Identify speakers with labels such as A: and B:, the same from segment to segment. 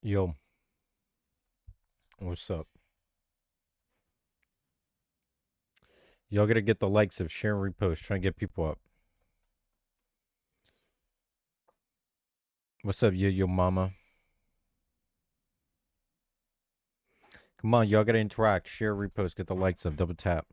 A: Yo, what's up? Y'all gotta get the likes of share and repost. Try and get people up. What's up, yo mama? Come on, y'all gotta interact. Share, repost, get the likes up. Double tap.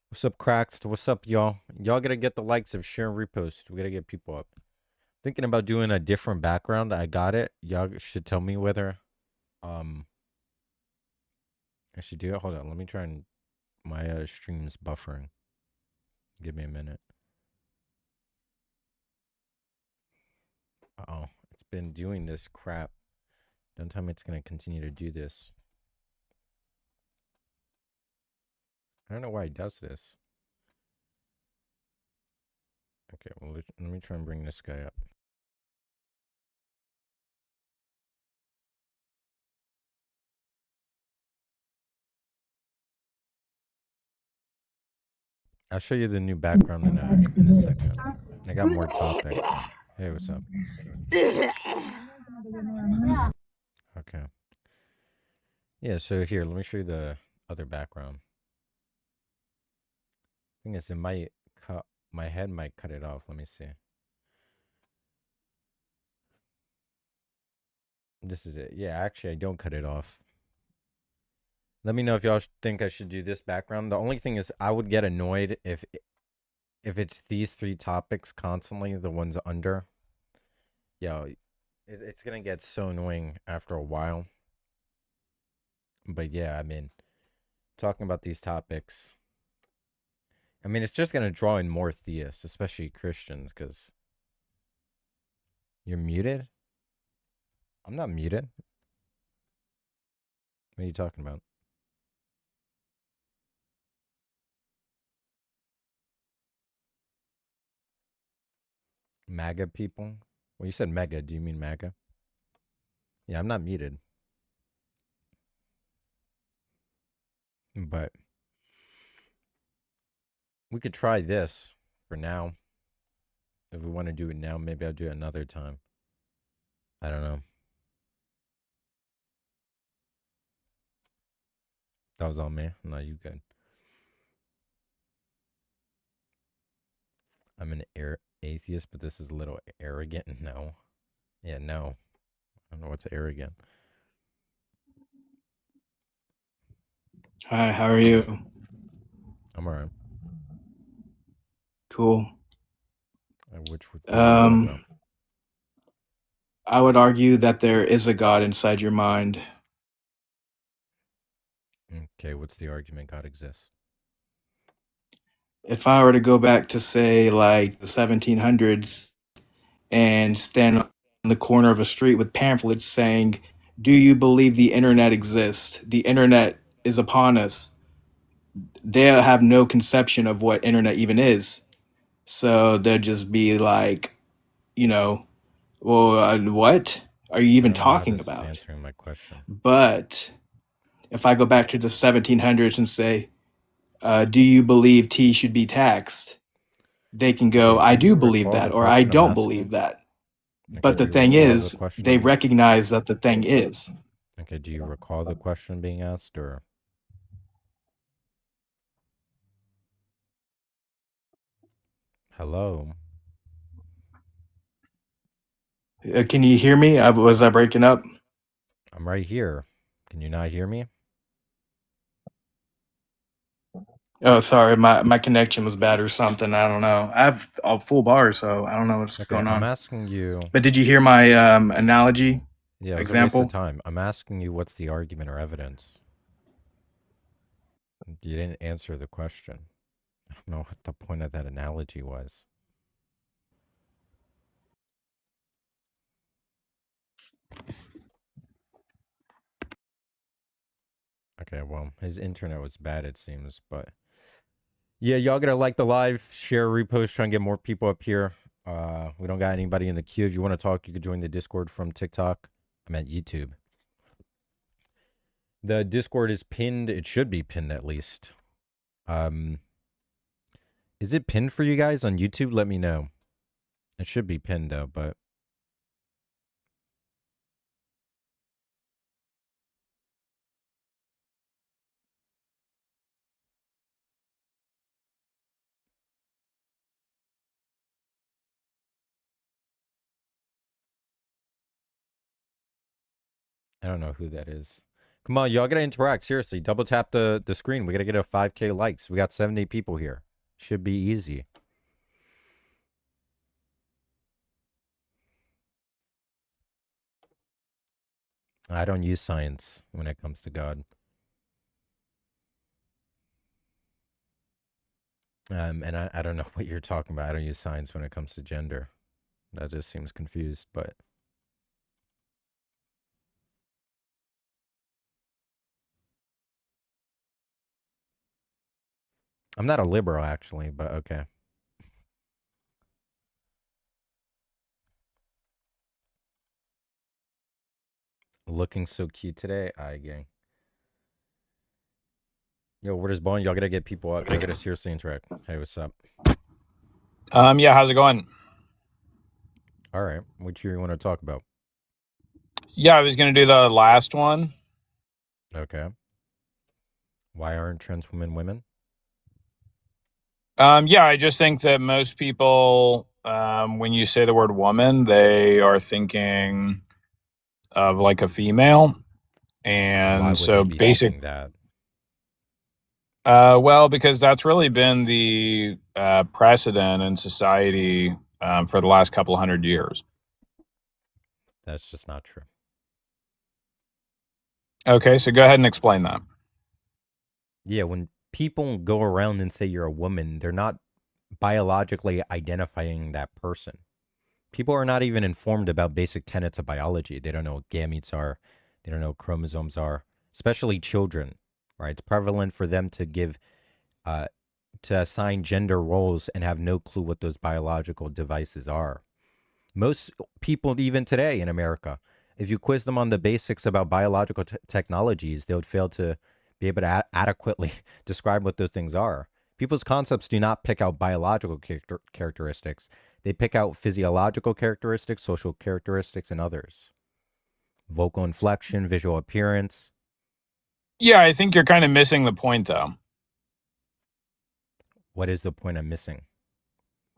A: What's up, cracks? What's up, y'all? Y'all gotta get the likes of share and repost. We gotta get people up. Thinking about doing a different background. I got it. Y'all should tell me whether I should do it. Hold on, let me try and my stream's buffering. Give me a minute. Uh-oh. It's been doing this crap. Don't tell me it's gonna continue to do this. I don't know why it does this. Okay, well, let me try and bring this guy up. I'll show you the new background in a second. I got more topics. Hey, what's up? Okay. Yeah, so here, let me show you the other background. Thing is, it might cut, my head might cut it off. Let me see. This is it. Yeah, actually, I don't cut it off. Let me know if y'all think I should do this background. The only thing is, I would get annoyed if it's these three topics constantly, the ones under. Yo, it's gonna get so annoying after a while. But yeah, I mean, talking about these topics, I mean, it's just going to draw in more theists, especially Christians, because you're muted? I'm not muted. What are you talking about? MAGA people? Well, you said mega. Do you mean MAGA? Yeah, I'm not muted. But we could try this for now. If we want to do it now, maybe I'll do it another time. I don't know. That was on me. No, you good. I'm an atheist, but this is a little arrogant. No. Yeah, no. I don't know what's arrogant.
B: Hi, how are you?
A: I'm alright.
B: Cool.
A: Which would you want to talk about?
B: I would argue that there is a God inside your mind.
A: Okay, what's the argument God exists?
B: If I were to go back to, say, like the 1700s and stand on the corner of a street with pamphlets saying, "Do you believe the internet exists? The internet is upon us." They'll have no conception of what internet even is. So they'll just be like, you know, well, what are you
A: I
B: even
A: don't know how
B: talking
A: this is
B: about?
A: answering my question.
B: But if I go back to the 1700s and say, do you believe tea should be taxed? They can go,
A: Okay,
B: I
A: do you
B: do believe
A: recall the
B: that, or I
A: question I'm
B: don't
A: asking?
B: believe that.
A: Okay,
B: But
A: do
B: the
A: you
B: thing
A: recall the
B: is,
A: question
B: they recognize that the thing is.
A: Okay, do you recall the question being asked, or? Hello?
B: Can you hear me? Was I breaking up?
A: I'm right here. Can you not hear me?
B: Oh, sorry, my connection was bad or something. I don't know. I have a full bar, so I don't know what's
A: Okay,
B: going
A: I'm
B: on.
A: asking you.
B: But did you hear my analogy
A: Yeah, it was a waste of
B: example?
A: time. I'm asking you what's the argument or evidence. You didn't answer the question. I don't know what the point of that analogy was. Okay, well, his internet was bad, it seems, but yeah, y'all gotta like the live, share, repost, try and get more people up here. We don't got anybody in the queue. If you want to talk, you could join the Discord from TikTok. I meant YouTube. The Discord is pinned. It should be pinned at least. Um, is it pinned for you guys on YouTube? Let me know. It should be pinned though, but I don't know who that is. Come on, y'all gotta interact. Seriously, double tap the screen. We gotta get a 5K likes. We got 70 people here. Should be easy. I don't use science when it comes to God. And I don't know what you're talking about. I don't use science when it comes to gender. That just seems confused, but I'm not a liberal actually, but okay. Looking so cute today. I gang. Yo, where is Bone? Y'all gotta get people up. Y'all gotta seriously interact. Hey, what's up?
C: Yeah, how's it going?
A: All right. What you want to talk about?
C: Yeah, I was gonna do the last one.
A: Okay. Why aren't trans women women?
C: Yeah, I just think that most people, when you say the word woman, they are thinking of like a female,
A: Why
C: and
A: would they
C: so
A: be
C: basic.
A: thinking that?
C: Well, because that's really been the precedent in society for the last couple hundred years.
A: That's just not true.
C: Okay, so go ahead and explain that.
A: Yeah, when people go around and say you're a woman, they're not biologically identifying that person. People are not even informed about basic tenets of biology. They don't know what gametes are. They don't know what chromosomes are, especially children, right? It's prevalent for them to give, to assign gender roles and have no clue what those biological devices are. Most people, even today in America, if you quiz them on the basics about biological technologies, they would fail to be able to adequately describe what those things are. People's concepts do not pick out biological characteristics. They pick out physiological characteristics, social characteristics, and others. Vocal inflection, visual appearance.
C: Yeah, I think you're kind of missing the point, though.
A: What is the point I'm missing?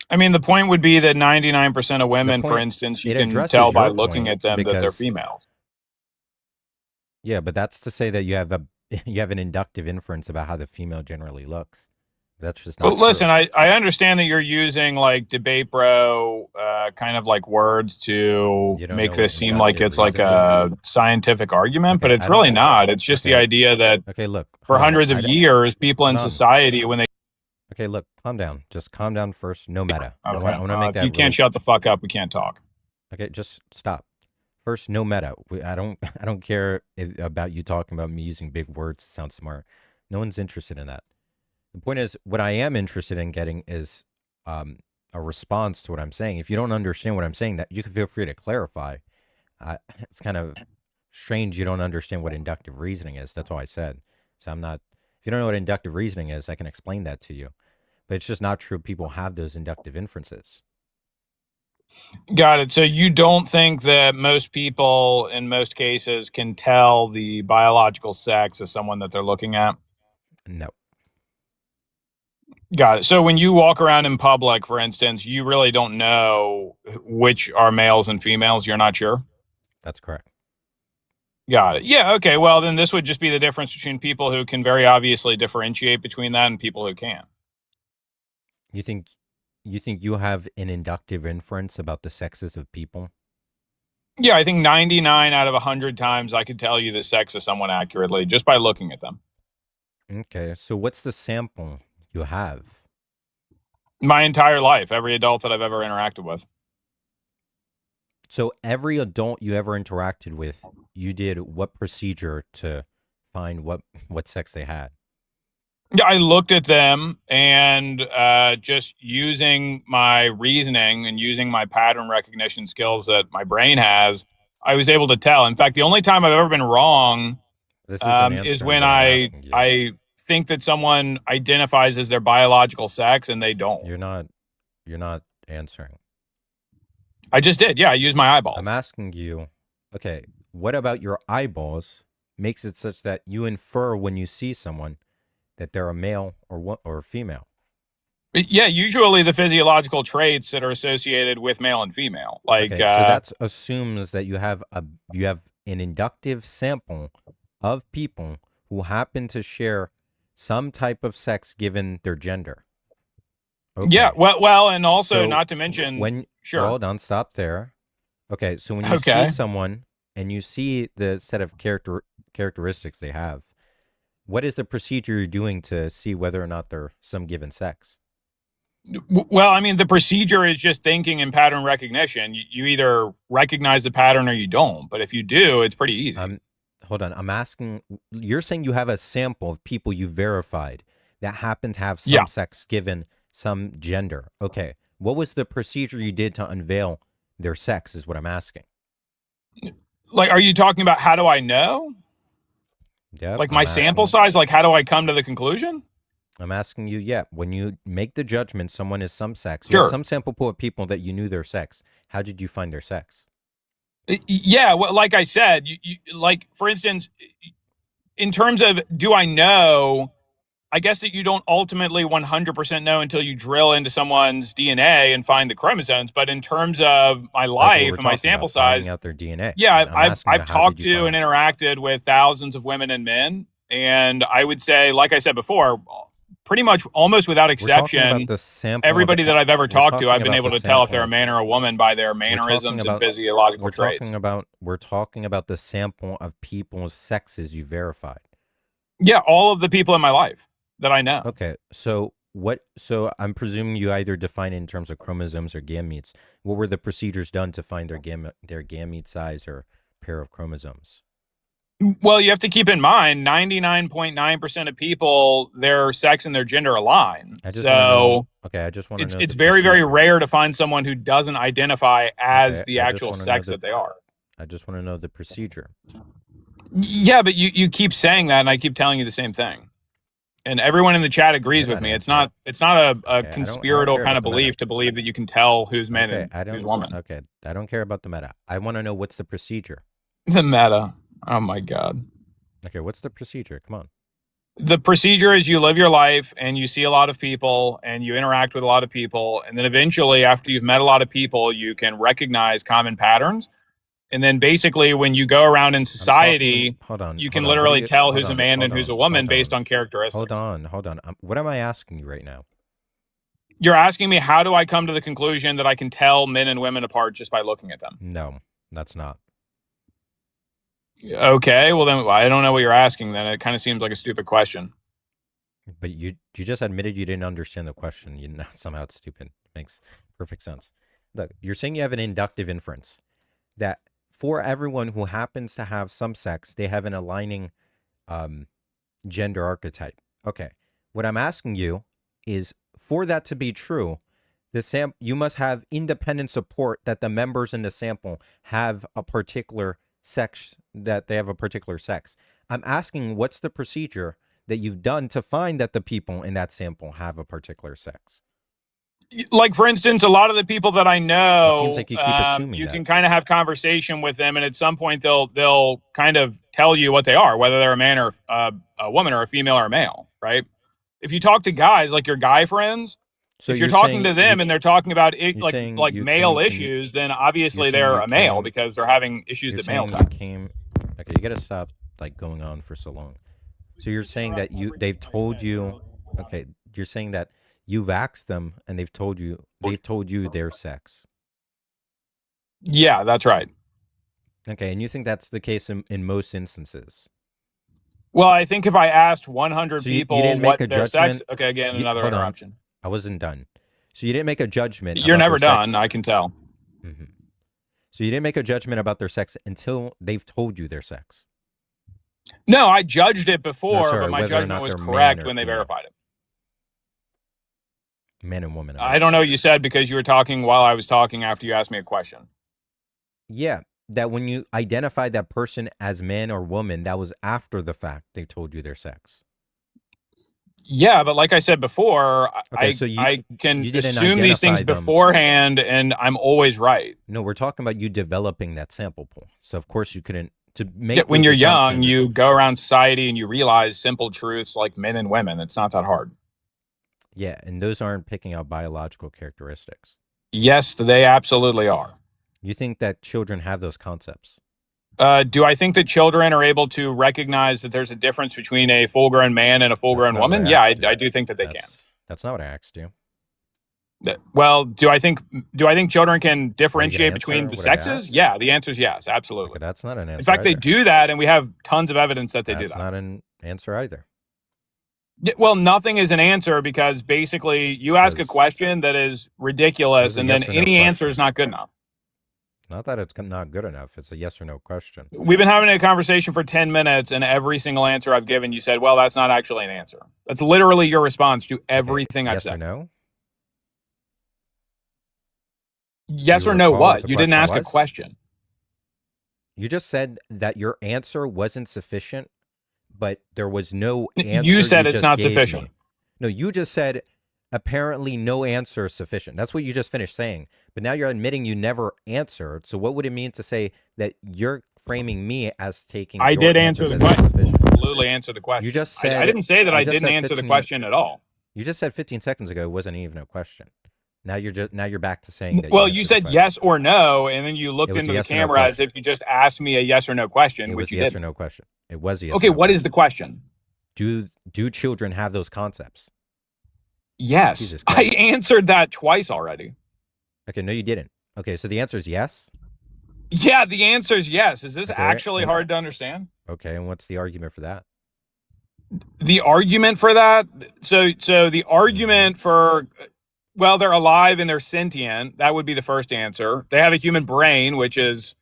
C: I mean, the point would be that 99% of
A: The
C: women, for
A: point,
C: instance, you
A: it
C: can
A: addresses
C: tell by
A: your
C: looking
A: point
C: at them that they're
A: because,
C: females.
A: yeah, but that's to say that you have a you have an inductive inference about how the female generally looks. That's just
C: Well,
A: not true.
C: listen, I understand that you're using like debate bro kind of like words to
A: You don't
C: make
A: know what
C: this seem like
A: inductive
C: it's like
A: reasoning is?
C: a scientific argument, but
A: Okay,
C: it's
A: I don't.
C: really not. It's just the
A: Okay,
C: idea that
A: okay. Look,
C: for
A: hold on.
C: hundreds of years, people
A: Hold
C: in
A: on.
C: society, when they
A: Okay, look, calm down. Just calm down first. No meta.
C: okay,
A: I want to make
C: if you
A: that
C: can't
A: really.
C: shut the fuck up, we can't talk.
A: Okay, just stop. First, no meta. I don't care about you talking about me using big words to sound smart. No one's interested in that. The point is, what I am interested in getting is um, a response to what I'm saying. If you don't understand what I'm saying, that you can feel free to clarify. It's kind of strange you don't understand what inductive reasoning is. That's all I said. So I'm not. If you don't know what inductive reasoning is, I can explain that to you. But it's just not true. People have those inductive inferences.
C: Got it. So you don't think that most people, in most cases, can tell the biological sex of someone that they're looking at?
A: No,
C: Got it. So when you walk around in public, for instance, you really don't know which are males and females. You're not sure.
A: that's correct.
C: Got it. Yeah. Okay. Well, then this would just be the difference between people who can very obviously differentiate between that and people who can't.
A: You think you have an inductive inference about the sexes of people?
C: Yeah, I think 99 out of 100 times I could tell you the sex of someone accurately just by looking at them.
A: Okay, so what's the sample you have?
C: My entire life, every adult that I've ever interacted with.
A: So every adult you ever interacted with, you did what procedure to find what sex they had?
C: Yeah, I looked at them and just using my reasoning and using my pattern recognition skills that my brain has, I was able to tell. In fact, the only time I've ever been wrong
A: This isn't
C: is
A: answering
C: when
A: what I'm asking you.
C: I think that someone identifies as their biological sex and they don't.
A: You're not answering.
C: I just did. Yeah, I used my eyeballs.
A: I'm asking you, okay, what about your eyeballs makes it such that you infer when you see someone that they're a male or a female?
C: Yeah, usually the physiological traits that are associated with male and female, like
A: Okay, so that assumes that you have an inductive sample of people who happen to share some type of sex given their gender. Okay.
C: yeah, well, and also
A: So
C: not to mention
A: when
C: sure.
A: hold on, stop there. Okay, so when you
C: Okay.
A: see someone and you see the set of characteristics they have, what is the procedure you're doing to see whether or not they're some given sex?
C: Well, I mean, the procedure is just thinking and pattern recognition. You either recognize the pattern or you don't. But if you do, it's pretty easy.
A: Hold on. I'm asking, you're saying you have a sample of people you verified that happen to have some
C: Yeah.
A: sex given some gender. Okay. What was the procedure you did to unveil their sex is what I'm asking.
C: Like, are you talking about how do I know?
A: Yeah.
C: Like my sample size? Like, how do I come to the conclusion?
A: I'm asking you, yeah, when you make the judgment someone is some sex, you
C: Sure.
A: have some sample pool of people that you knew their sex. How did you find their sex?
C: Yeah, well, like I said, like, for instance, in terms of do I know, I guess that you don't ultimately 100% know until you drill into someone's DNA and find the chromosomes. But in terms of my life and my sample size,
A: out their DNA.
C: yeah,
A: I'm
C: I've talked to and interacted with thousands of women and men. And I would say, like I said before, pretty much almost without exception, everybody that I've ever talked to, I've been able to tell if they're a man or a woman by their mannerisms and physiological traits.
A: We're talking about the sample of people's sexes you verified.
C: Yeah, all of the people in my life that I know.
A: Okay, so I'm presuming you either define it in terms of chromosomes or gametes. What were the procedures done to find their gamete size or pair of chromosomes?
C: Well, you have to keep in mind, 99.9% of people, their sex and their gender align.
A: I just want to know.
C: It's very, very rare to find someone who doesn't identify as the actual sex that they are.
A: I just want to know the procedure.
C: Yeah, but you keep saying that, and I keep telling you the same thing. And everyone in the chat agrees with me. It's not a conspiratorial kind of belief to believe that you can tell who's man and who's woman.
A: Okay, I don't care about the meta. I want to know what's the procedure.
C: The meta. Oh my God.
A: Okay, what's the procedure? Come on.
C: The procedure is you live your life and you see a lot of people and you interact with a lot of people. And then eventually, after you've met a lot of people, you can recognize common patterns. And then basically, when you go around in society, you can literally tell who's a man and who's a woman based on characteristics.
A: Hold on. What am I asking you right now?
C: You're asking me, how do I come to the conclusion that I can tell men and women apart just by looking at them?
A: No, that's not.
C: Okay, well then I don't know what you're asking then. It kind of seems like a stupid question.
A: But you just admitted you didn't understand the question. Somehow it's stupid. Makes perfect sense. Look, you're saying you have an inductive inference that for everyone who happens to have some sex, they have an aligning gender archetype. Okay. What I'm asking you is, for that to be true, you must have independent support that the members in the sample have a particular sex, that they have a particular sex. I'm asking, what's the procedure that you've done to find that the people in that sample have a particular sex?
C: Like, for instance, a lot of the people that I know,
A: it seems like you keep assuming
C: you can kind of have conversation with them, and at some point they'll kind of tell you what they are, whether they're a man or a woman or a female or a male, right? If you talk to guys, like your guy friends, so if you're talking to them and they're talking about like male issues, then obviously they're a male because they're having issues that males have.
A: Okay, you got to stop like going on for so long. So you're saying that they've told you, okay, you're saying that you've asked them and they've told you their sex.
C: Yeah, that's right.
A: Okay, and you think that's the case in most instances?
C: Well, I think if I asked 100 people what their sex... Okay, again, another interruption.
A: I wasn't done. So you didn't make a judgment.
C: You're never done, I can tell.
A: Mm-hmm. So you didn't make a judgment about their sex until they've told you their sex.
C: No, I judged it before,
A: sorry,
C: but my
A: whether or
C: judgment
A: not
C: was
A: they're man
C: correct
A: or
C: when they
A: female.
C: verified it.
A: Man and woman.
C: I don't know what you said because you were talking while I was talking after you asked me a question.
A: Yeah, that when you identified that person as man or woman, that was after the fact they told you their sex.
C: Yeah, but like I said before,
A: Okay, so
C: I can
A: you didn't
C: assume these things
A: identify them.
C: beforehand, and I'm always right.
A: No, we're talking about you developing that sample pool. So of course you couldn't to make.
C: When
A: those
C: you're young,
A: assumptions-
C: you go around society and you realize simple truths like men and women. It's not that hard.
A: Yeah, and those aren't picking out biological characteristics.
C: Yes, they absolutely are.
A: You think that children have those concepts?
C: Do I think that children are able to recognize that there's a difference between a full-grown man and a full-grown woman? Yeah, I do think that they can.
A: That's not what I asked you.
C: Well, do I think children can differentiate between the sexes? Yeah, the answer is yes, absolutely.
A: Okay, that's not an answer.
C: In fact, they do that, and we have tons of evidence that they do that.
A: That's not an answer either.
C: Well, nothing is an answer because basically you ask a question that is ridiculous, and then any answer is not good enough.
A: Not that it's not good enough. It's a yes or no question.
C: We've been having a conversation for 10 minutes, and every single answer I've given, you said, well, that's not actually an answer. That's literally your response to everything I've said.
A: Yes or no?
C: Yes or no what? You didn't ask a question.
A: You just said that your answer wasn't sufficient, but there was no answer.
C: You said it's not sufficient.
A: No, you just said apparently no answer is sufficient. That's what you just finished saying. But now you're admitting you never answered. So what would it mean to say that you're framing me as taking
C: I did answer the question. Absolutely answer the question.
A: You just said
C: I didn't say that I didn't answer the question at all.
A: You just said 15 seconds ago it wasn't even a question. Now you're back to saying that.
C: Well, you said yes or no, and then you looked into the camera as if you just asked me a yes or no question, which you did.
A: Yes or no question. It was a yes.
C: Okay, what is the question?
A: Do children have those concepts?
C: Yes, I answered that twice already.
A: Okay, no, you didn't. Okay, so the answer is yes?
C: Yeah, the answer is yes. Is this actually hard to understand?
A: Okay, and what's the argument for that?
C: The argument for that? So the argument for, well, they're alive and they're sentient. That would be the first answer. They have a human brain, which is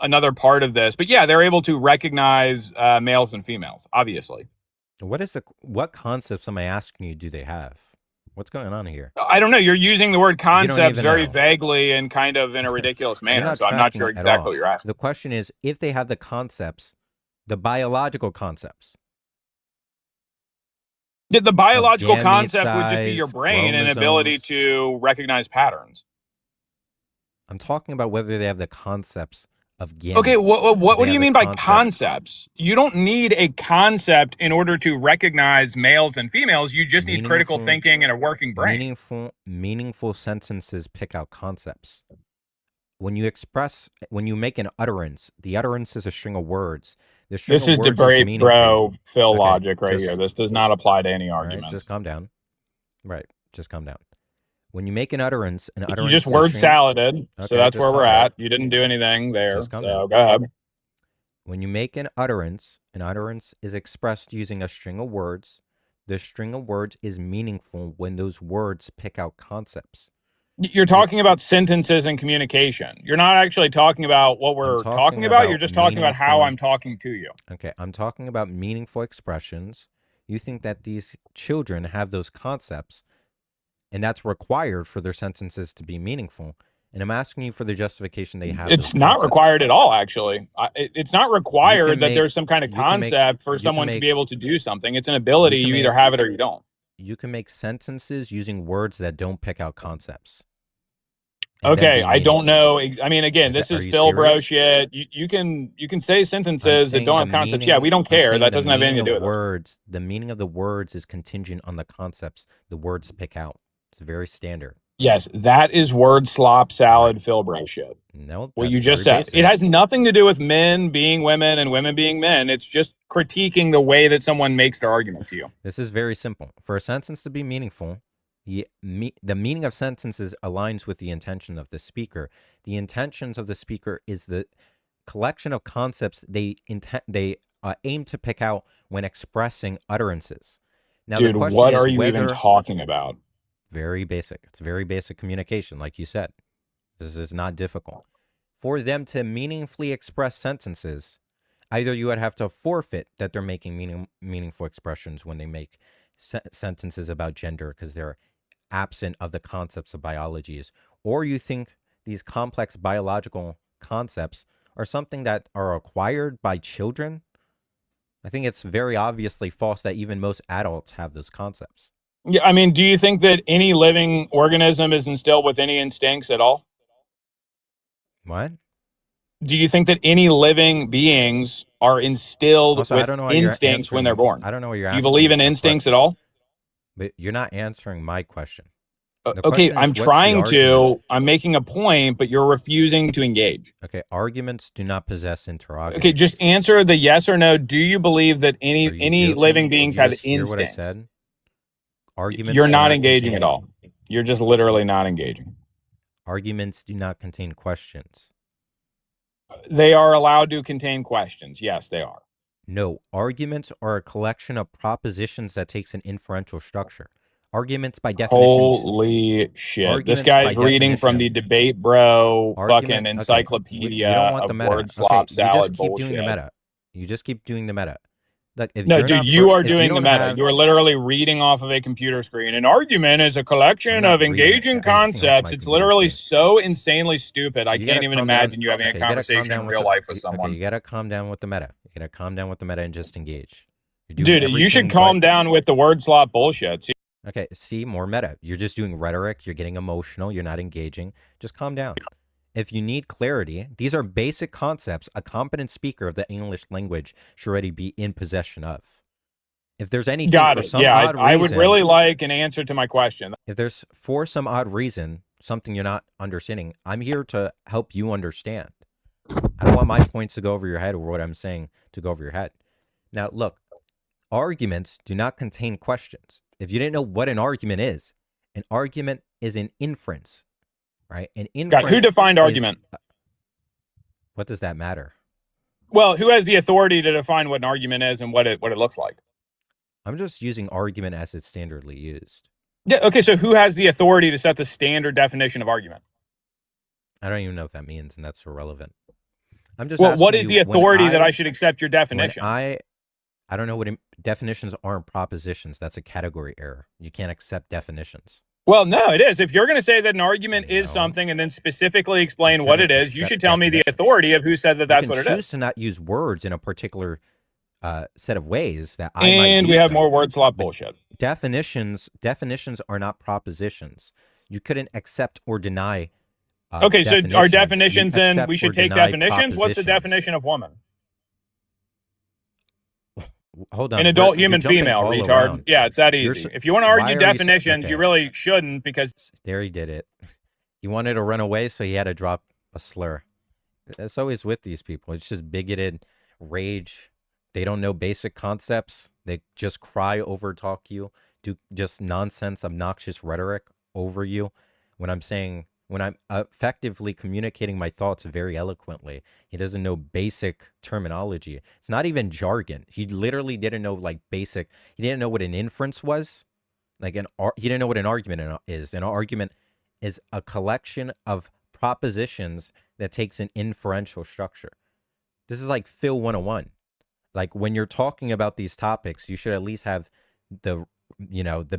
C: another part of this. But yeah, they're able to recognize males and females, obviously.
A: What concepts am I asking you do they have? What's going on here?
C: I don't know. You're using the word concepts very vaguely and kind of in a ridiculous manner, so I'm not sure exactly what you're asking.
A: The question is, if they have the concepts, the biological concepts.
C: The biological concept would just be your brain and ability to recognize patterns.
A: I'm talking about whether they have the concepts of gametes.
C: Okay, what do you mean by concepts? You don't need a concept in order to recognize males and females. You just need critical thinking and a working brain.
A: Meaningful sentences pick out concepts. When you make an utterance, the utterance is a string of words.
C: This is debate, bro, Phil logic right here. This does not apply to any arguments.
A: Right, just calm down. Right, just calm down. When you make an utterance,
C: you just word saladed, so that's where we're at. You didn't do anything there, so go ahead.
A: When you make an utterance is expressed using a string of words. The string of words is meaningful when those words pick out concepts.
C: You're talking about sentences and communication. You're not actually talking about what we're talking about. You're just talking about how I'm talking to you.
A: Okay, I'm talking about meaningful expressions. You think that these children have those concepts, and that's required for their sentences to be meaningful. And I'm asking you for the justification they have.
C: It's not required at all, actually. It's not required that there's some kind of concept for someone to be able to do something. It's an ability. You either have it or you don't.
A: You can make sentences using words that don't pick out concepts.
C: Okay, I don't know. I mean, again, this is Phil bro shit. You can say sentences that don't have concepts. Yeah, we don't care. That doesn't have anything to do with
A: words. The meaning of the words is contingent on the concepts the words pick out. It's very standard.
C: Yes, that is word slop salad Phil bro shit.
A: No,
C: what you just said. It has nothing to do with men being women and women being men. It's just critiquing the way that someone makes their argument to you.
A: This is very simple. For a sentence to be meaningful, the meaning of sentences aligns with the intention of the speaker. The intentions of the speaker is the collection of concepts they aim to pick out when expressing utterances. Now,
C: dude, what are you even talking about?
A: Very basic. It's very basic communication, like you said. This is not difficult. For them to meaningfully express sentences, either you would have to forfeit that they're making meaningful expressions when they make sentences about gender because they're absent of the concepts of biologies, or you think these complex biological concepts are something that are acquired by children. I think it's very obviously false that even most adults have those concepts.
C: Yeah, I mean, do you think that any living organism is instilled with any instincts at all?
A: What?
C: Do you think that any living beings are instilled
A: Also, I
C: with
A: don't know why you're
C: instincts when they're
A: answering.
C: born?
A: I don't know why you're
C: Do you
A: asking
C: believe in
A: a
C: instincts at
A: question.
C: all?
A: But you're not answering my question. The
C: Okay,
A: question is,
C: I'm
A: what's the
C: trying
A: argument?
C: to. I'm making a point, but you're refusing to engage.
A: Okay, arguments do not possess interrogatives.
C: Okay, just answer the yes or no. Do you believe that
A: Are
C: any
A: you
C: any living beings
A: Did you
C: have
A: just hear what I
C: instincts?
A: said? Arguments
C: You're
A: do
C: not engaging
A: contain,
C: at all. You're just literally not engaging.
A: Arguments do not contain questions.
C: They are allowed to contain questions. Yes, they are.
A: No, arguments are a collection of propositions that takes an inferential structure. Arguments by definition.
C: Holy shit. This guy's reading from the debate bro fucking encyclopedia of word slop salad bullshit.
A: You just keep doing the meta. You just keep doing the meta. Like, if
C: No,
A: you're
C: dude,
A: not
C: you are
A: if
C: doing
A: you
C: the
A: don't
C: meta.
A: have-
C: You are literally reading off of a computer screen. An argument is a collection
A: not
C: of
A: reading
C: engaging
A: anything off my
C: concepts. It's
A: computer
C: literally
A: screen.
C: so insanely stupid. I
A: You gotta
C: can't even
A: calm down.
C: imagine you having
A: Okay,
C: a
A: you gotta calm
C: conversation
A: down
C: in
A: with
C: real
A: the-
C: life with someone.
A: Okay, you gotta calm down with the meta. You gotta calm down with the meta and just engage. You're doing
C: Dude, you should
A: everything
C: calm
A: but-
C: down with the word slop bullshit. See,
A: Okay, see, more meta. You're just doing rhetoric. You're getting emotional. You're not engaging. Just calm down. If you need clarity, these are basic concepts a competent speaker of the English language should already be in possession of. If there's anything
C: got
A: for
C: it.
A: some
C: Yeah,
A: odd reason,
C: I would really like an answer to my question.
A: if there's for some odd reason something you're not understanding, I'm here to help you understand. I don't want my points to go over your head or what I'm saying to go over your head. Now, look, arguments do not contain questions. If you didn't know what an argument is an inference, right? An inference.
C: God, who defined argument?
A: What does that matter?
C: Well, who has the authority to define what an argument is and what it looks like?
A: I'm just using argument as it's standardly used.
C: Yeah. Okay. So who has the authority to set the standard definition of argument?
A: I don't even know what that means, and that's irrelevant. I'm just.
C: Well, what is the authority that I should accept your definition?
A: I don't know what definitions aren't propositions. That's a category error. You can't accept definitions.
C: Well, no, it is. If you're going to say that an argument is something and then specifically explain what it is, you should tell me the authority of who said that that's what it is.
A: Choose to not use words in a particular set of ways that I
C: and we have more word slop bullshit.
A: Definitions are not propositions. You couldn't accept or deny.
C: Okay, so are definitions then we should take definitions? What's the definition of woman?
A: Hold on.
C: An adult human female, retard.
A: Around.
C: Yeah, it's that easy. If you want to argue definitions, you really shouldn't because...
A: There he did it. He wanted to run away, so he had to drop a slur. That's always with these people. It's just bigoted rage. They don't know basic concepts. They just cry over talk you, do just nonsense, obnoxious rhetoric over you. When I'm effectively communicating my thoughts very eloquently, he doesn't know basic terminology. It's not even jargon. He literally didn't know basic. He didn't know what an inference was. He didn't know what an argument is. An argument is a collection of propositions that takes an inferential structure. This is like Phil 101. When you're talking about these topics, you should at least have the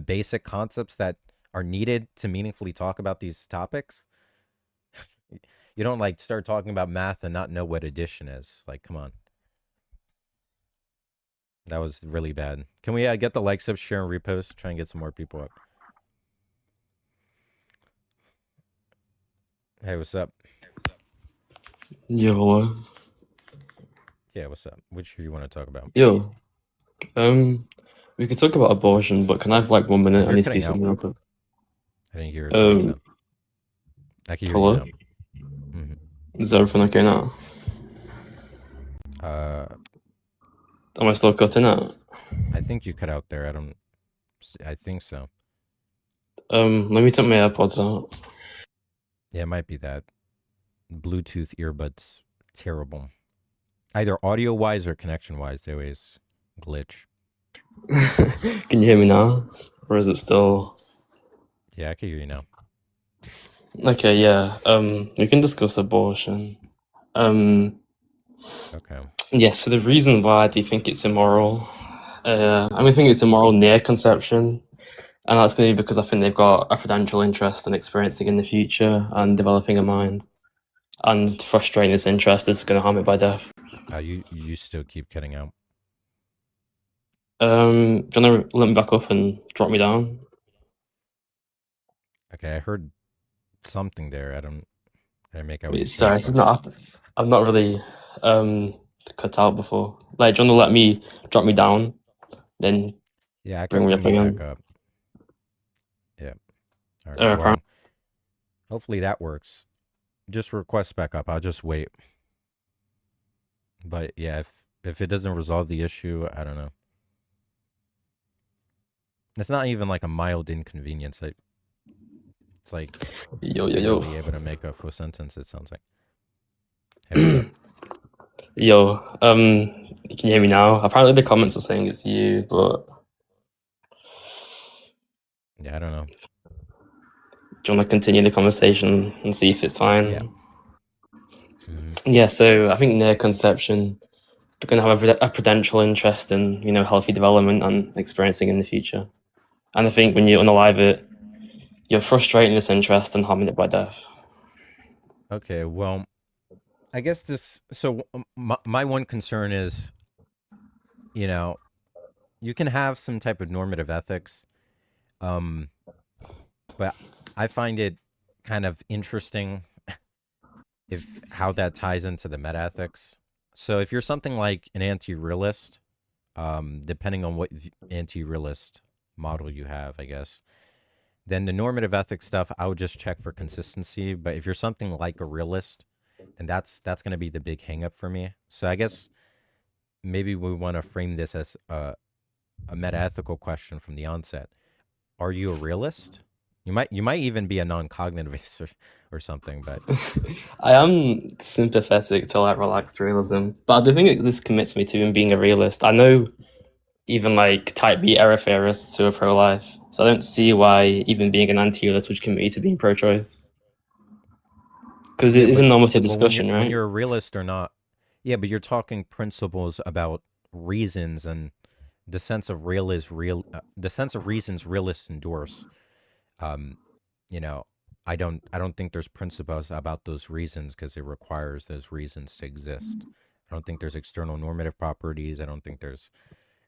A: basic concepts that are needed to meaningfully talk about these topics. You don't start talking about math and not know what addition is. Come on. That was really bad. Can we get the likes up, share, and repost? Try and get some more people up. Hey, what's up?
D: Yo, hello.
A: Yeah, what's up? Which do you want to talk about?
D: Yo, we could talk about abortion, but can I have 1 minute? I need to do something real quick.
A: I didn't hear it. I can hear
D: hello?
A: you now. Mm-hmm.
D: Is everything okay now? Am I still cutting out?
A: I think you cut out there. I think so.
D: Let me take my AirPods out.
A: Yeah, it might be that. Bluetooth earbuds, terrible. Either audio-wise or connection-wise, they always glitch.
D: Can you hear me now? Or is it still...
A: Yeah, I can hear you now.
D: Okay, yeah. We can discuss abortion.
A: Okay.
D: Yeah, so the reason why I do think it's immoral, I think it's immoral near conception, and that's going to be because I think they've got a prudential interest in experiencing in the future and developing a mind, and frustrating this interest is going to harm it by death.
A: You still keep cutting out.
D: Do you want to let me back up and drop me down?
A: Okay, I heard something there. I didn't make out what you
D: Sorry,
A: said.
D: this is not. I'm not really cut out before. Like, do you want to let me drop me down, then
A: Yeah, I
D: bring
A: can
D: me
A: bring
D: up
A: you
D: again?
A: back up. Yeah. All right.
D: Uh,
A: Well, hopefully that works. Just request back up. I'll just wait. But yeah, if it doesn't resolve the issue, I don't know. It's not even like a mild inconvenience. It's like
D: yo.
A: barely able to make a full sentence. It sounds like. Hey, what's up?
D: Yo, you can hear me now. Apparently the comments are saying it's you, but
A: Yeah, I don't know.
D: do you want to continue the conversation and see if it's fine?
A: Yeah. Mm-hmm.
D: Yeah, so I think near conception, they're going to have a prudential interest in, healthy development and experiencing in the future. And I think when you unalive it, you're frustrating this interest and harming it by death.
A: Okay, well, I guess this. So my one concern is, you can have some type of normative ethics, but I find it kind of interesting if how that ties into the metaethics. So if you're something like an anti-realist, depending on what anti-realist model you have, I guess, then the normative ethics stuff, I would just check for consistency. But if you're something like a realist, then that's going to be the big hang up for me. So I guess maybe we want to frame this as a metaethical question from the onset. Are you a realist? You might even be a non-cognitivist or something, but
D: I am sympathetic to like relaxed realism, but the thing that this commits me to in being a realist, I know even like type B error theorists who are pro-life, so I don't see why even being an anti-realist would commit you to being pro-choice. Because it is a normative discussion,
A: when
D: right?
A: you're a realist or not, yeah, but you're talking principles about reasons and the sense of real is real. The sense of reasons realists endorse. Um, you know, I don't think there's principles about those reasons because it requires those reasons to exist. I don't think there's external normative properties. I don't think there's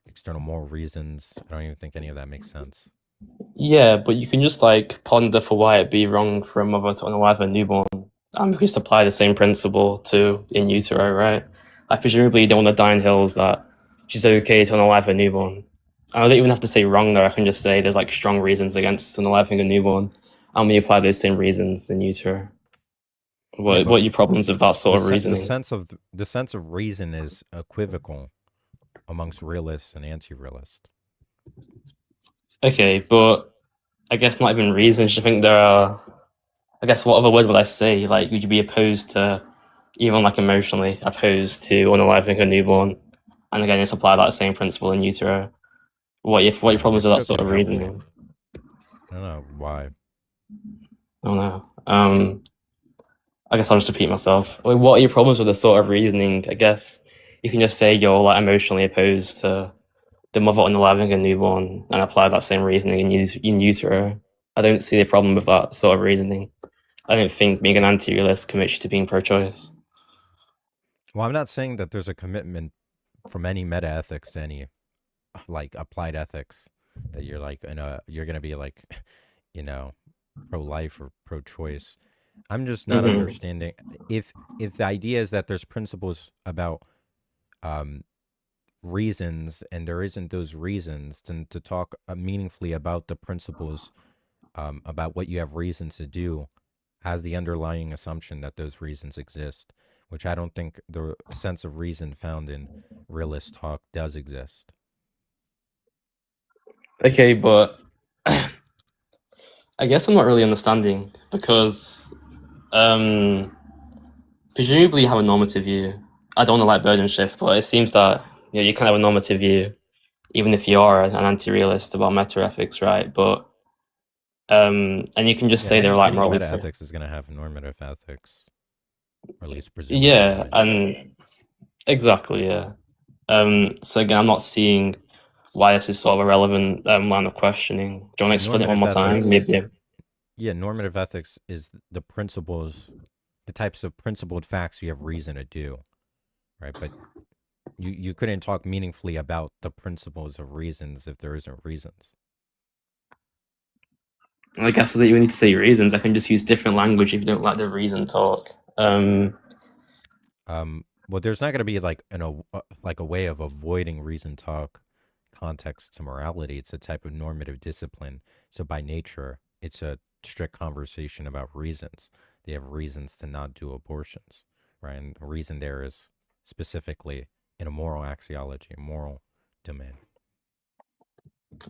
A: external moral reasons. I don't even think any of that makes sense.
D: Yeah, but you can just like ponder for why it'd be wrong for a mother to unalive a newborn, and we just apply the same principle to in utero, right? Like presumably you don't want to die in hills that she's okay to unalive a newborn. I don't even have to say wrong there. I can just say there's like strong reasons against unaliving a newborn, and we apply those same reasons in utero.
A: Yeah,
D: What
A: but
D: are your problems with that sort of reasoning?
A: the sense of reason is equivocal amongst realists and anti-realists.
D: Okay, but I guess not even reasons. I think there are. I guess what other word would I say? Like, would you be opposed to, even like emotionally opposed to unaliving a newborn? And again, just apply that same principle in utero. What are your
A: I
D: problems with that
A: still
D: sort of
A: couldn't go for it.
D: reasoning?
A: I don't know why.
D: I don't know. I guess I'll just repeat myself. Like, what are your problems with the sort of reasoning? I guess you can just say you're like emotionally opposed to the mother unaliving a newborn and apply that same reasoning in utero. I don't see the problem with that sort of reasoning. I don't think being an anti-realist commits you to being pro-choice.
A: Well, I'm not saying that there's a commitment from any metaethics to any like applied ethics that you're like you're gonna be like pro-life or pro-choice. I'm just not understanding if the idea is that there's principles about reasons and there isn't those reasons, then to talk meaningfully about the principles about what you have reasons to do has the underlying assumption that those reasons exist, which I don't think the sense of reason found in realist talk does exist.
D: Okay, but I guess I'm not really understanding because presumably you have a normative view. I don't want to like burden shift, but it seems that you can have a normative view even if you are an anti-realist about metaethics, right? But and you can just
A: Yeah,
D: say they're like
A: any
D: morally
A: meta ethics is going to have normative ethics, or at least presumably.
D: yeah, and Exactly, yeah. So again, I'm not seeing why this is sort of a relevant line of questioning. Do you want to explain it one more time? Maybe.
A: Yeah, normative ethics is the principles, the types of principled facts you have reason to do, right? But you couldn't talk meaningfully about the principles of reasons if there isn't reasons.
D: I guess that you need to say reasons. I can just use different language if you don't like the reason talk.
A: Well, there's not going to be like like a way of avoiding reason talk context to morality. It's a type of normative discipline. So by nature, it's a strict conversation about reasons. They have reasons to not do abortions, right? And the reason there is specifically in a moral axiology, a moral domain.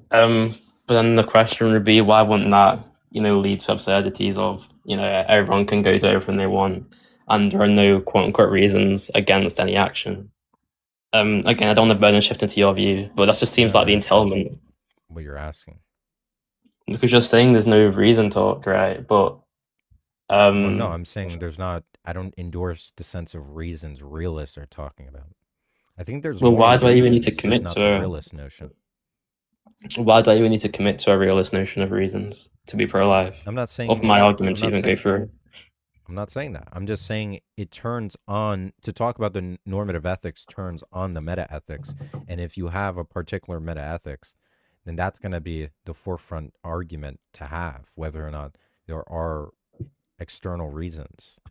D: But then the question would be, why wouldn't that, lead to absurdities of, everyone can go to everything they want, and there are no quote unquote reasons against any action. Again, I don't want to burden shift into your view, but that just seems like the entailment.
A: What you're asking.
D: Because you're saying there's no reason talk, right? But
A: well, no, I'm saying there's not. I don't endorse the sense of reasons realists are talking about. I think there's.
D: Well, why
A: reasons,
D: do I even need to commit
A: not
D: to
A: the realist notion?
D: Why do I even need to commit to a realist notion of reasons to be pro-life?
A: I'm not saying
D: of my argument to even go through.
A: I'm not saying that. I'm just saying it turns on to talk about the normative ethics turns on the metaethics, and if you have a particular metaethics, then that's going to be the forefront argument to have, whether or not there are external reasons.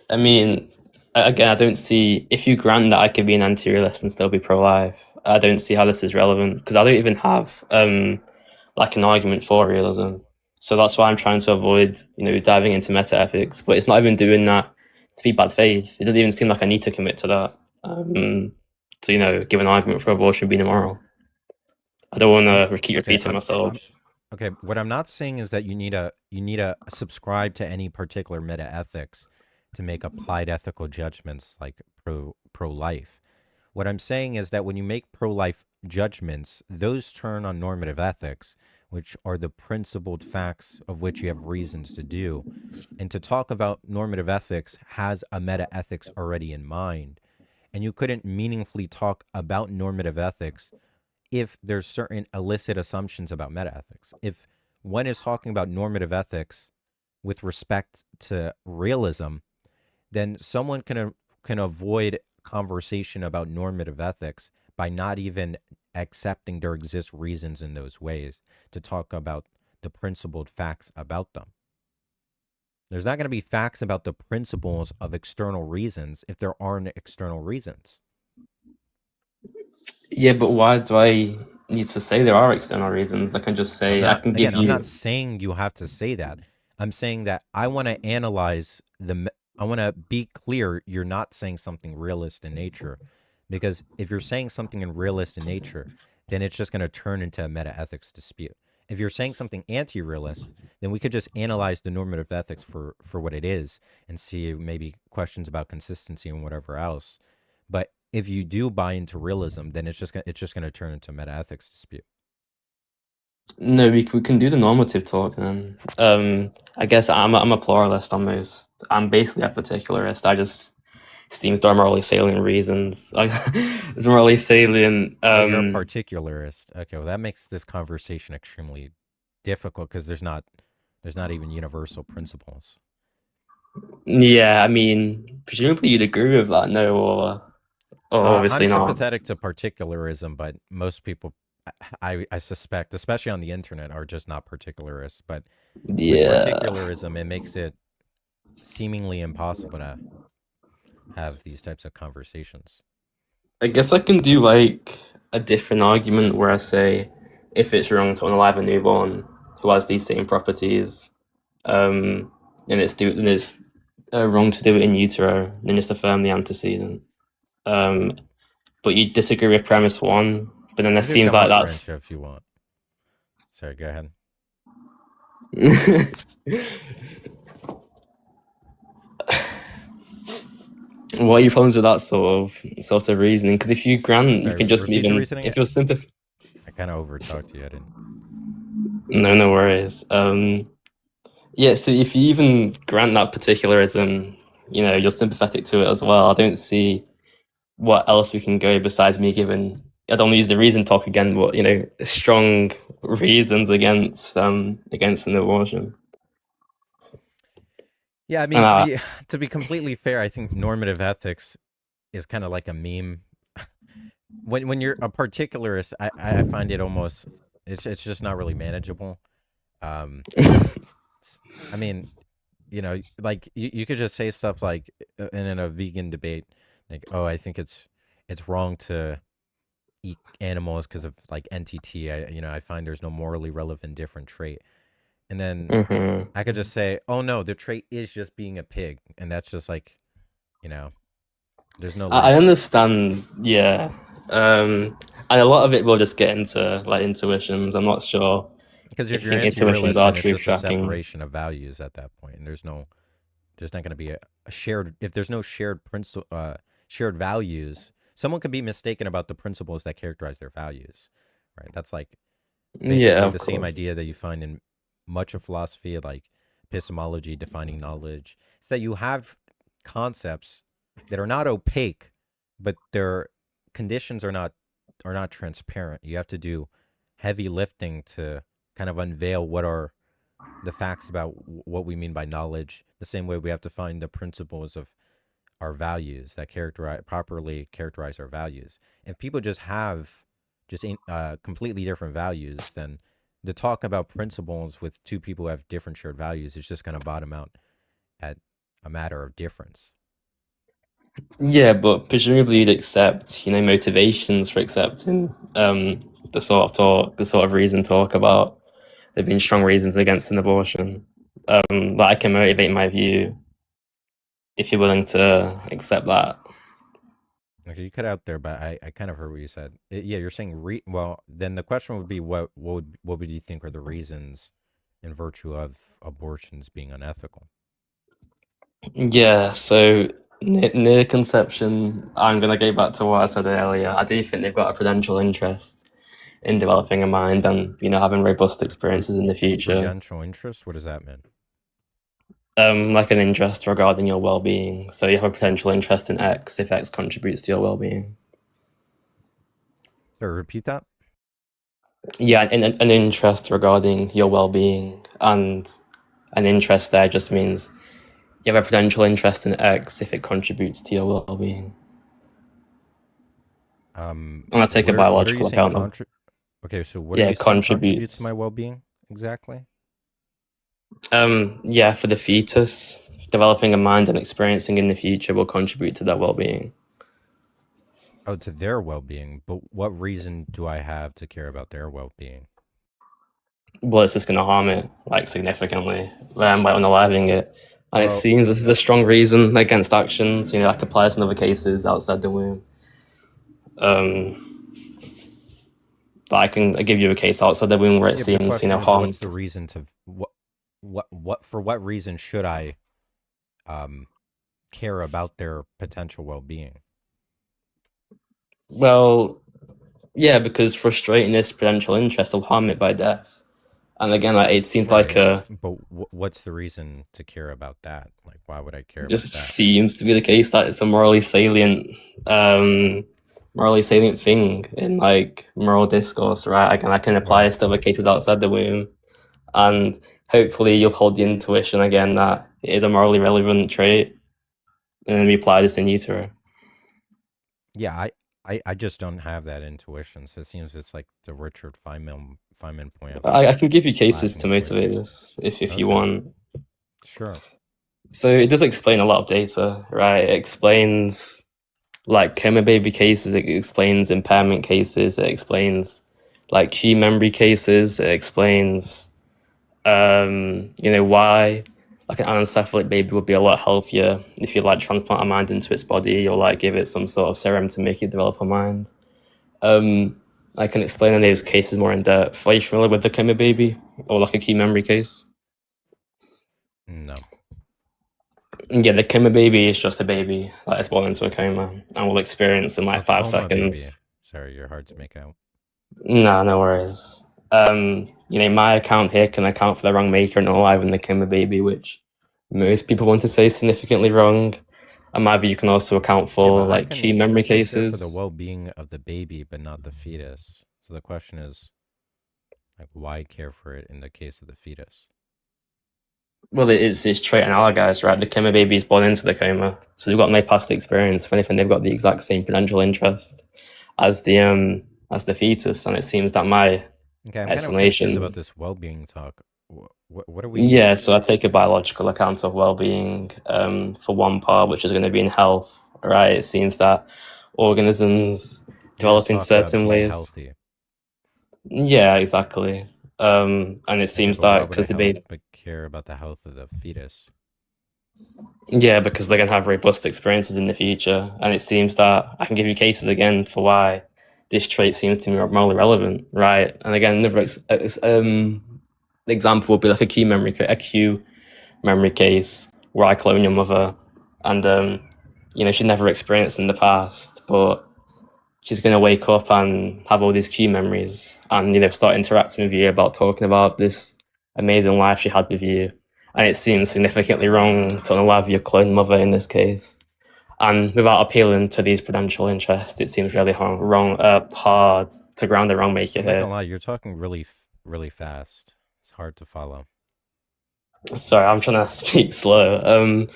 D: I mean, again, I don't see, if you grant that I could be an anti-realist and still be pro-life, I don't see how this is relevant, because I don't even have like an argument for realism. So that's why I'm trying to avoid, diving into metaethics. But it's not even doing that to be bad faith. It doesn't even seem like I need to commit to that to, give an argument for abortion being immoral. I don't want to keep repeating myself.
A: Okay, what I'm not saying is that you need to subscribe to any particular metaethics to make applied ethical judgments like pro-life. What I'm saying is that when you make pro-life judgments, those turn on normative ethics, which are the principled facts of which you have reasons to do. And to talk about normative ethics has a metaethics already in mind. And you couldn't meaningfully talk about normative ethics if there's certain illicit assumptions about metaethics. If one is talking about normative ethics with respect to realism, then someone can avoid conversation about normative ethics by not even accepting there exist reasons in those ways to talk about the principled facts about them. There's not going to be facts about the principles of external reasons if there aren't external reasons.
D: Yeah, but why do I need to say there are external reasons? I can just say, I can give you...
A: I'm not saying you have to say that. I'm saying that I want to analyze I want to be clear you're not saying something realist in nature. Because if you're saying something in realist in nature, then it's just going to turn into a metaethics dispute. If you're saying something anti-realist, then we could just analyze the normative ethics for what it is and see maybe questions about consistency and whatever else. But if you do buy into realism, then it's just going to turn into a metaethics dispute.
D: No, we can do the normative talk then. I guess I'm a pluralist almost. I'm basically a particularist. I just seems there are morally salient reasons. It's morally salient.
A: You're a particularist. Okay, well that makes this conversation extremely difficult because there's not even universal principles.
D: Yeah, I mean, presumably you'd agree with that, no? Or obviously not.
A: I'm sympathetic to particularism, but most people, I suspect, especially on the internet, are just not particularists. But with particularism, it makes it seemingly impossible to have these types of conversations.
D: I guess I can do like a different argument where I say if it's wrong to unalive a newborn who has these same properties, and it's wrong to do it in utero, then just affirm the antecedent. But you disagree with premise one, but then it seems like that's...
A: if you want. Sorry, go ahead.
D: What are your problems with that sort of reasoning? Because if you grant, you can just even if you're simple.
A: I kind of overtalked you. I didn't.
D: No worries. Yeah. So if you even grant that particularism you're sympathetic to it as well. I don't see what else we can go besides me giving. I don't use the reason talk again, but strong reasons against an abortion.
A: Yeah, I mean, to be completely fair, I think normative ethics is kind of like a meme. When you're a particularist, I find it almost it's just not really manageable. I mean, like you could just say stuff like in a vegan debate, like, oh, I think it's wrong to eat animals because of like NTT. I find there's no morally relevant different trait. And then I could just say, oh no, the trait is just being a pig, and that's just like, there's no.
D: I understand, yeah, and a lot of it will just get into like intuitions. I'm not sure
A: because if you're
D: intuitions
A: anti-realist,
D: are
A: then it's just
D: truth
A: a
D: tracking.
A: separation of values at that point, and there's not going to be a shared. If there's no shared shared values, someone could be mistaken about the principles that characterize their values, right? That's like basically the same idea that you find in much of philosophy, like epistemology, defining knowledge. It's that you have concepts that are not opaque, but their conditions are not transparent. You have to do heavy lifting to kind of unveil what are the facts about what we mean by knowledge. The same way we have to find the principles of our values that properly characterize our values. If people just have completely different values, then the talk about principles with two people who have different shared values is just going to bottom out at a matter of difference.
D: Yeah, but presumably you'd accept, motivations for accepting the sort of reason talk about there being strong reasons against an abortion. That can motivate my view if you're willing to accept that.
A: Okay, you cut out there, but I kind of heard what you said. Yeah, you're saying well, then the question would be what would you think are the reasons in virtue of abortions being unethical?
D: Yeah, so near conception, I'm going to go back to what I said earlier. I do think they've got a prudential interest in developing a mind and, having robust experiences in the future.
A: Prudential interest? What does that mean?
D: Like an interest regarding your well-being. So you have a potential interest in X if X contributes to your well-being.
A: Sorry, repeat that?
D: Yeah, an interest regarding your well-being, and an interest there just means you have a potential interest in X if it contributes to your well-being. I'm gonna take a biological account.
A: Okay, so what are you saying contributes to my well-being exactly?
D: Yeah, for the fetus, developing a mind and experiencing in the future will contribute to their well-being.
A: Oh, to their well-being, but what reason do I have to care about their well-being?
D: Well, it's just going to harm it like significantly by unaliving it. And it seems this is a strong reason against actions, like applies in other cases outside the womb. But I give you a case outside the womb where it seems, harm.
A: What's the reason to for what reason should I care about their potential well-being?
D: Well, yeah, because frustrating this potential interest will harm it by death. And again, it seems like a...
A: But what's the reason to care about that? Like, why would I care about that?
D: It just seems to be the case that it's a morally salient thing in like moral discourse, right? Again, I can apply this to other cases outside the womb. And hopefully you'll hold the intuition again that it is a morally relevant trait. And then we apply this in utero.
A: Yeah, I just don't have that intuition, so it seems it's like the Richard Feynman point.
D: I can give you cases to motivate this if you want.
A: Sure.
D: So it does explain a lot of data, right? It explains like coma baby cases, it explains impairment cases, it explains like key memory cases, it explains why like an anencephalic baby would be a lot healthier if you like transplant a mind into its body or like give it some sort of serum to make it develop a mind. I can explain in those cases more in depth. Are you familiar with the coma baby or like a key memory case?
A: No.
D: Yeah, the coma baby is just a baby that is born into a coma and will experience in like 5 seconds.
A: Baby. Sorry, you're hard to make out.
D: No worries. My account here can account for the wrong maker and alive in the coma baby, which most people want to say significantly wrong. And maybe you can also account for
A: but
D: like key memory
A: care for
D: cases.
A: the well-being of the baby, but not the fetus. So the question is, like, why care for it in the case of the fetus?
D: Well, it's trait analogized, right? The coma baby is born into the coma, so they've got no past experience. If anything, they've got the exact same potential interest as the fetus, and it seems that my
A: Okay, I'm kind of confused
D: explanation.
A: about this well-being talk. What are we?
D: Yeah, so I take a biological account of well-being for one part, which is going to be in health, right? It seems that organisms
A: You're just
D: develop in
A: talking about
D: certain
A: being
D: ways.
A: healthy.
D: Yeah, exactly. And it
A: Okay,
D: seems
A: but why
D: that
A: would a
D: because the baby,
A: health care about the health of the fetus?
D: yeah, because they're going to have robust experiences in the future, and it seems that I can give you cases again for why this trait seems to me morally relevant, right? And again, another example would be like a Q memory case where I clone your mother, and she'd never experienced in the past, but she's going to wake up and have all these Q memories, and start interacting with you about talking about this amazing life she had with you. And it seems significantly wrong to unalive your clone mother in this case. And without appealing to these prudential interests, it seems really hard to ground the wrong maker
A: I'm not
D: here.
A: gonna lie, you're talking really fast. It's hard to follow.
D: Sorry, I'm trying to speak slow.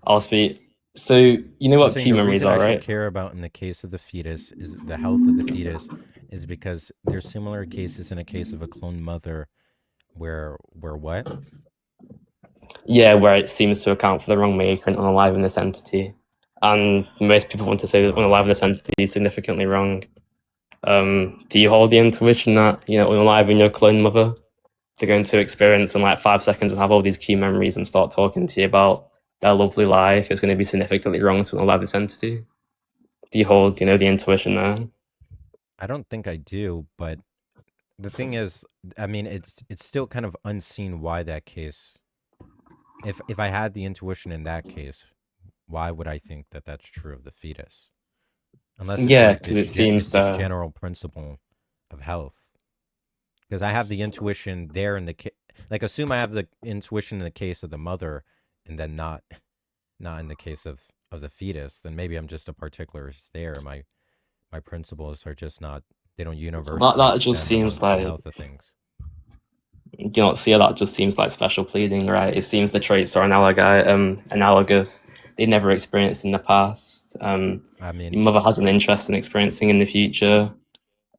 D: I'll speak. So you know what Q memories are,
A: I
D: right?
A: should care about in the case of the fetus is the health of the fetus is because there's similar cases in a case of a cloned mother where what?
D: Yeah, where it seems to account for the wrong maker and unaliving this entity. And most people want to say that unaliving this entity is significantly wrong. Do you hold the intuition that, unaliving your clone mother, they're going to experience in like 5 seconds and have all these key memories and start talking to you about their lovely life? It's going to be significantly wrong to unalive this entity. Do you hold, the intuition there?
A: I don't think I do, but the thing is, I mean, it's still kind of unseen why that case. If I had the intuition in that case, why would I think that that's true of the fetus? Unless it's
D: Yeah,
A: like
D: because it seems
A: this
D: that.
A: general principle of health. Because I have the intuition there in the like assume I have the intuition in the case of the mother, and then not in the case of the fetus. Then maybe I'm just a particularist there. My principles are just not. They don't universally
D: That just
A: extend
D: seems
A: amongst the
D: like,
A: health of things.
D: that just seems like special pleading, right? It seems the traits are analogous. They never experienced in the past.
A: I mean,
D: Your mother has an interest in experiencing in the future.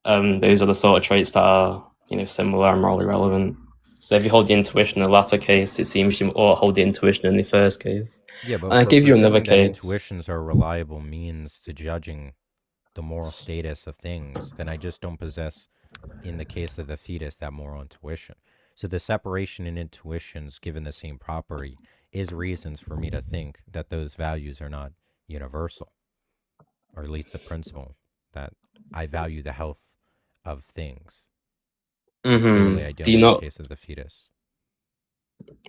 D: Those are the sort of traits that are, similar and morally relevant. So if you hold the intuition in the latter case, it seems you ought to hold the intuition in the first case.
A: yeah, but
D: And I give you another
A: presuming that
D: case.
A: intuitions are a reliable means to judging the moral status of things, then I just don't possess, in the case of the fetus, that moral intuition. So the separation in intuitions, given the same property, is reasons for me to think that those values are not universal, or at least the principle that I value the health of things. Clearly, I don't in the case of the fetus.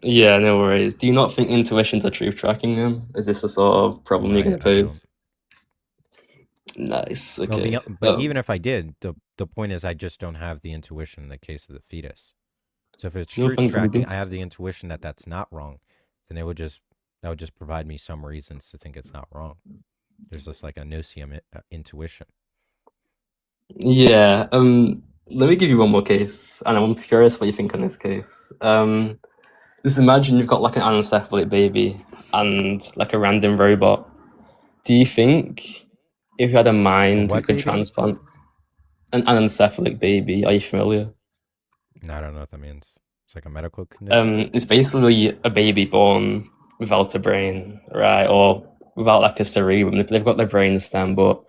D: Yeah, no worries. Do you not think intuitions are truth tracking then? Is this the sort of problem you're going to pose? Nice. Okay.
A: No, but even if I did, the point is I just don't have the intuition in the case of the fetus. So if it's truth tracking, I have the intuition that that's not wrong, then that would just provide me some reasons to think it's not wrong. There's just like a nocium intuition.
D: Yeah. Let me give you one more case, and I'm curious what you think on this case. Just imagine you've got like an anencephalic baby and like a random robot. Do you think if you had a mind, we could transplant an anencephalic baby? Are you familiar?
A: No, I don't know what that means. It's like a medical condition?
D: It's basically a baby born without a brain, right? Or without like a cerebrum. They've got their brain stem, but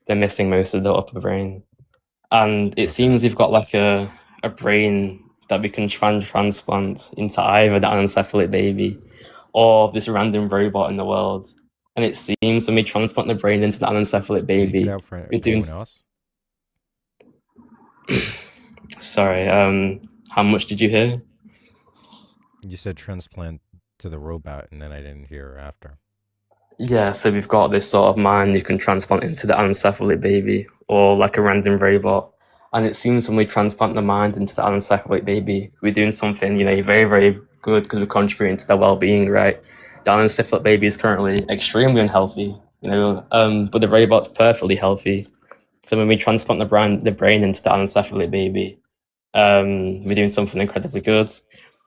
D: they're missing most of the upper brain. And it seems we've got like a brain that we can transplant into either the anencephalic baby or this random robot in the world. And it seems when we transplant the brain into the anencephalic baby,
A: we're doing else.
D: Sorry, how much did you hear?
A: You said transplant to the robot, and then I didn't hear after.
D: Yeah, so we've got this sort of mind you can transplant into the anencephalic baby or like a random robot. And it seems when we transplant the mind into the anencephalic baby, we're doing something, very, very good because we're contributing to their well-being, right? The anencephalic baby is currently extremely unhealthy, but the robot's perfectly healthy. So when we transplant the brain into the anencephalic baby, we're doing something incredibly good.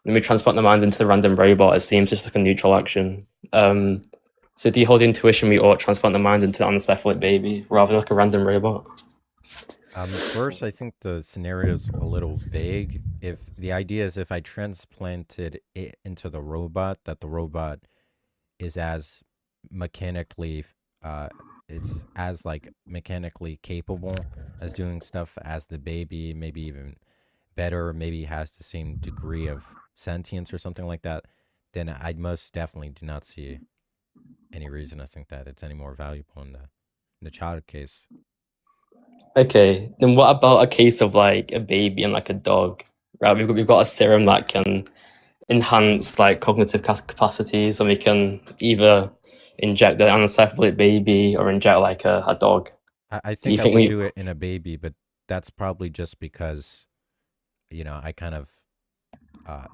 D: When we transplant the mind into the random robot, it seems just like a neutral action. So do you hold the intuition we ought to transplant the mind into the anencephalic baby rather than like a random robot?
A: First, I think the scenario's a little vague. If the idea is if I transplanted it into the robot, that the robot is as mechanically, uh, it's as like mechanically capable as doing stuff as the baby, maybe even better, maybe has the same degree of sentience or something like that, then I most definitely do not see any reason to think that it's any more valuable in the child case.
D: Okay, then what about a case of like a baby and like a dog? Right, we've got a serum that can enhance like cognitive capacities, and we can either inject the anencephalic baby or inject like a dog.
A: I
D: Do you
A: think I
D: think
A: would
D: we?
A: do it in a baby, but that's probably just because, I kind of, uh,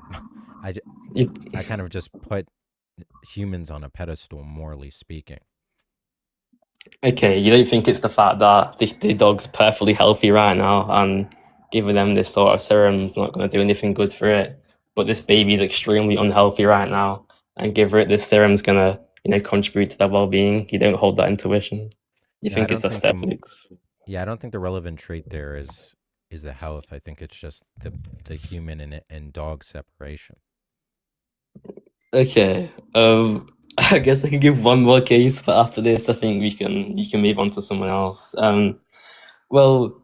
D: you-
A: I kind of just put humans on a pedestal, morally speaking.
D: Okay, you don't think it's the fact that the dog's perfectly healthy right now and giving them this sort of serum is not going to do anything good for it, but this baby's extremely unhealthy right now, and give it this serum's going to, contribute to their well-being. You don't hold that intuition. You
A: No, I
D: think it's
A: don't think
D: aesthetics.
A: I don't think the relevant trait there is the health. I think it's just the human and dog separation.
D: Okay. I guess I can give one more case, but after this, I think we can move on to someone else. Well,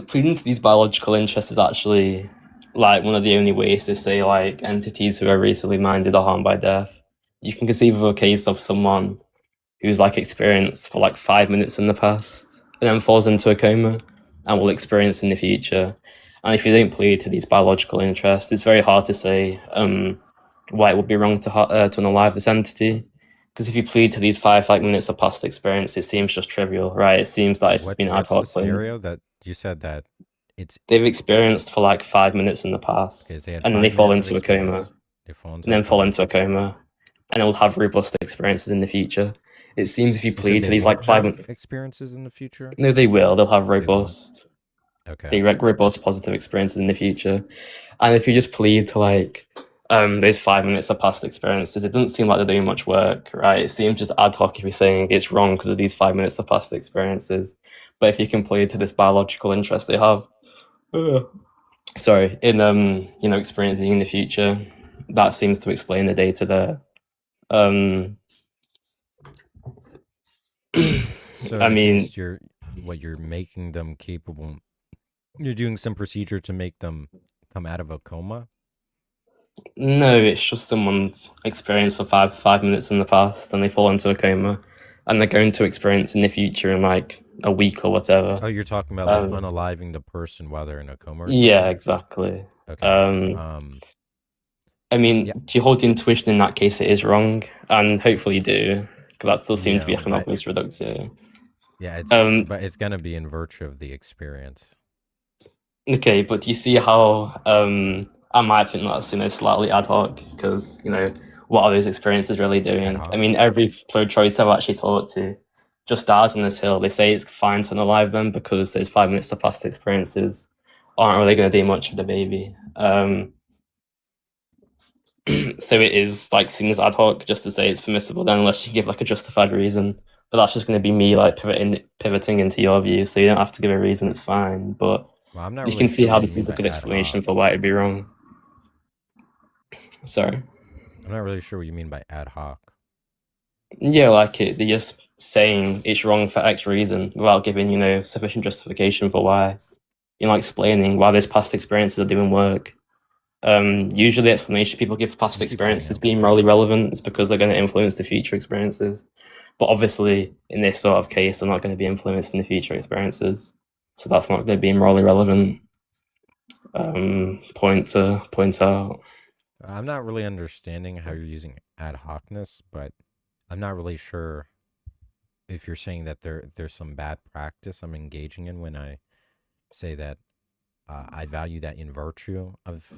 D: pleading to these biological interests is actually like one of the only ways to say like entities who are recently minded are harmed by death. You can conceive of a case of someone who's like experienced for like 5 minutes in the past and then falls into a coma and will experience in the future. And if you don't plead to these biological interests, it's very hard to say why it would be wrong to unalive this entity. Because if you plead to these 5 minutes of past experience, it seems just trivial, right? It seems that it's been ad
A: What's the
D: hoc.
A: scenario that you said that it's
D: They've experienced for like 5 minutes in the past,
A: okay? So they had
D: and then they
A: five
D: fall
A: minutes of
D: into a coma,
A: experience. They fall
D: and
A: into a
D: then fall
A: coma.
D: into a coma, and it will have robust experiences in the future. It seems if you
A: You said
D: plead
A: they
D: to these like
A: won't
D: five,
A: have experiences in the future.
D: no, they will. They'll have
A: They won't.
D: robust,
A: Okay.
D: robust positive experiences in the future. And if you just plead to like those 5 minutes of past experiences, it doesn't seem like they're doing much work, right? It seems just ad hoc if you're saying it's wrong because of these 5 minutes of past experiences. But if you can plead to this biological interest they have, sorry, in experiencing in the future, that seems to explain the data there.
A: So
D: I
A: in the
D: mean,
A: case you're making them capable, you're doing some procedure to make them come out of a coma.
D: no, it's just someone's experience for five minutes in the past, and they fall into a coma, and they're going to experience in the future in like a week or whatever.
A: Oh, you're talking about like unaliving the person while they're in a coma or
D: Yeah,
A: something?
D: exactly.
A: Okay.
D: I mean,
A: Yeah.
D: do you hold the intuition in that case it is wrong? And hopefully you do, because that still seems to be
A: Yeah,
D: like an obvious reductive.
A: yeah,
D: Um,
A: but it's gonna be in virtue of the experience.
D: Okay, but do you see how I might think that's slightly ad hoc because what are those experiences really
A: Ad
D: doing? I
A: hoc.
D: mean, every pro-choice I've actually talked to just dies on this hill. They say it's fine to unalive them because those 5 minutes of past experiences aren't really going to do much for the baby. So it is like seen as ad hoc just to say it's permissible then unless you give like a justified reason. But that's just going to be me like pivoting into your view, so you don't have to give a reason. It's fine, but
A: Well, I'm not
D: you
A: really
D: can see
A: sure
D: how
A: what you
D: this
A: mean
D: is a
A: by
D: good
A: ad
D: explanation
A: hoc.
D: for why it'd be wrong. Sorry.
A: I'm not really sure what you mean by ad hoc.
D: Yeah, like they're just saying it's wrong for X reason without giving, sufficient justification for why. Explaining why those past experiences are doing work. Usually the explanation people give for past
A: You keep cutting
D: experiences
A: out.
D: being morally relevant is because they're going to influence the future experiences. But obviously, in this sort of case, they're not going to be influencing the future experiences. So that's not going to be morally relevant. Point out.
A: I'm not really understanding how you're using ad hocness, but I'm not really sure if you're saying that there's some bad practice I'm engaging in when I say that I value that in virtue of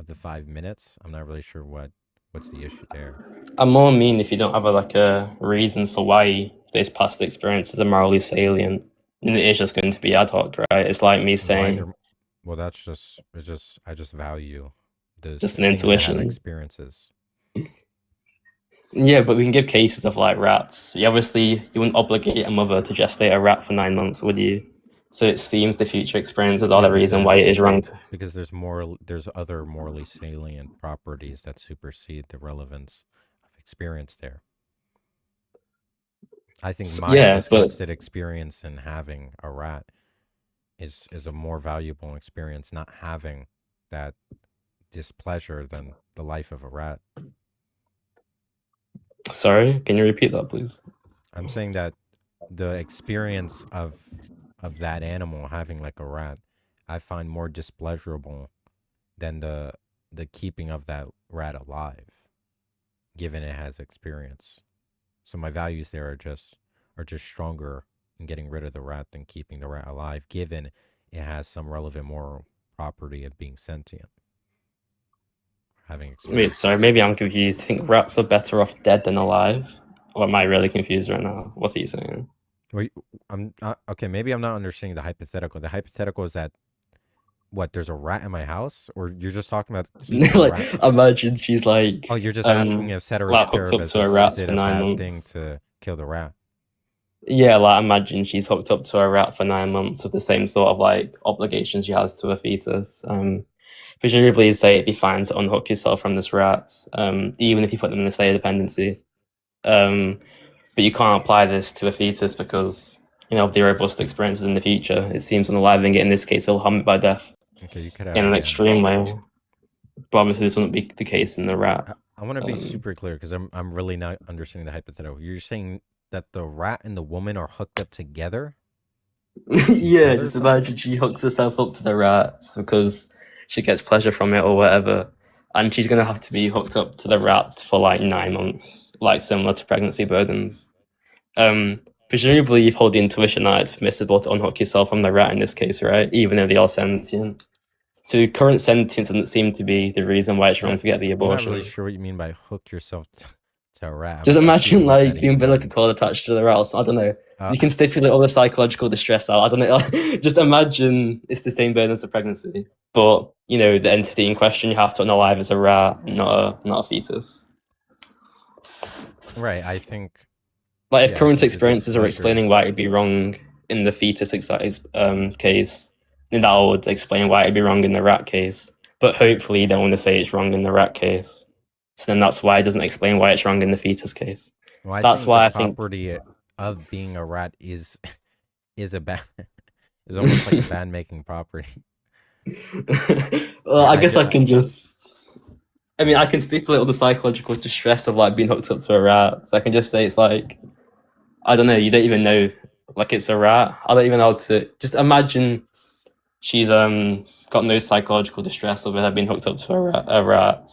A: the 5 minutes. I'm not really sure what's the issue there.
D: I'm more mean if you don't have a reason for why this past experiences are morally salient, and it is just going to be ad hoc, right? It's like me saying
A: Well, that's just I just value those
D: just an
A: things that have
D: intuition.
A: experiences.
D: Yeah, but we can give cases of like rats. You wouldn't obligate a mother to gestate a rat for 9 months, would you? So it seems the future experiences are the reason why it is wrong.
A: Because there's other morally salient properties that supersede the relevance of experience there. I think my disgusted experience in having a rat is a more valuable experience not having that displeasure than the life of a rat.
D: Sorry, can you repeat that, please?
A: I'm saying that the experience of that animal having like a rat, I find more displeasurable than the keeping of that rat alive, given it has experience. So my values there are just stronger in getting rid of the rat than keeping the rat alive, given it has some relevant moral property of being sentient. Having experience.
D: Wait, sorry, maybe I'm confused. I think rats are better off dead than alive. Or am I really confused right now? What are you saying?
A: Wait, I'm okay. Maybe I'm not understanding the hypothetical. The hypothetical is that there's a rat in my house, or you're just talking about
D: like, imagine she's like,
A: oh, you're just asking if ceteris paribus is it a bad thing to kill the rat?
D: Yeah, like imagine she's hooked up to a rat for 9 months with the same sort of like obligations she has to a fetus. Presumably, say it'd be fine to unhook yourself from this rat, even if you put them in a state of dependency. But you can't apply this to a fetus because of the robust experiences in the future. It seems unaliving it in this case, it'll harm it by death.
A: Okay, you could have
D: in an extreme way. But obviously, this wouldn't be the case in the rat.
A: I want to be super clear because I'm really not understanding the hypothetical. You're saying that the rat and the woman are hooked up together?
D: Yeah, just imagine she hooks herself up to the rat because she gets pleasure from it or whatever, and she's gonna have to be hooked up to the rat for like 9 months, like similar to pregnancy burdens. Presumably, you've held the intuition that it's permissible to unhook yourself from the rat in this case, right? Even though they are sentient. So current sentience doesn't seem to be the reason why it's wrong to get the abortion.
A: I'm not really sure what you mean by hook yourself to a rat.
D: Just imagine like the umbilical cord attached to the rat. I don't know. You can stipulate all the psychological distress out. I don't know. Just imagine it's the same burden as a pregnancy, but the entity in question you have to unalive is a rat, not a fetus.
A: Right. I think.
D: Like if current experiences are explaining why it'd be wrong in the fetus case, then that would explain why it'd be wrong in the rat case. But hopefully, you don't want to say it's wrong in the rat case. So then that's why it doesn't explain why it's wrong in the fetus case.
A: Well,
D: that's why I think
A: the property of being a rat is a bad is almost like a bad making property.
D: Well, I guess I can just. I mean, I can stipulate all the psychological distress of like being hooked up to a rat. So I can just say it's like, I don't know. You don't even know like it's a rat. I don't even know how to. Just imagine she's got no psychological distress over her being hooked up to a rat.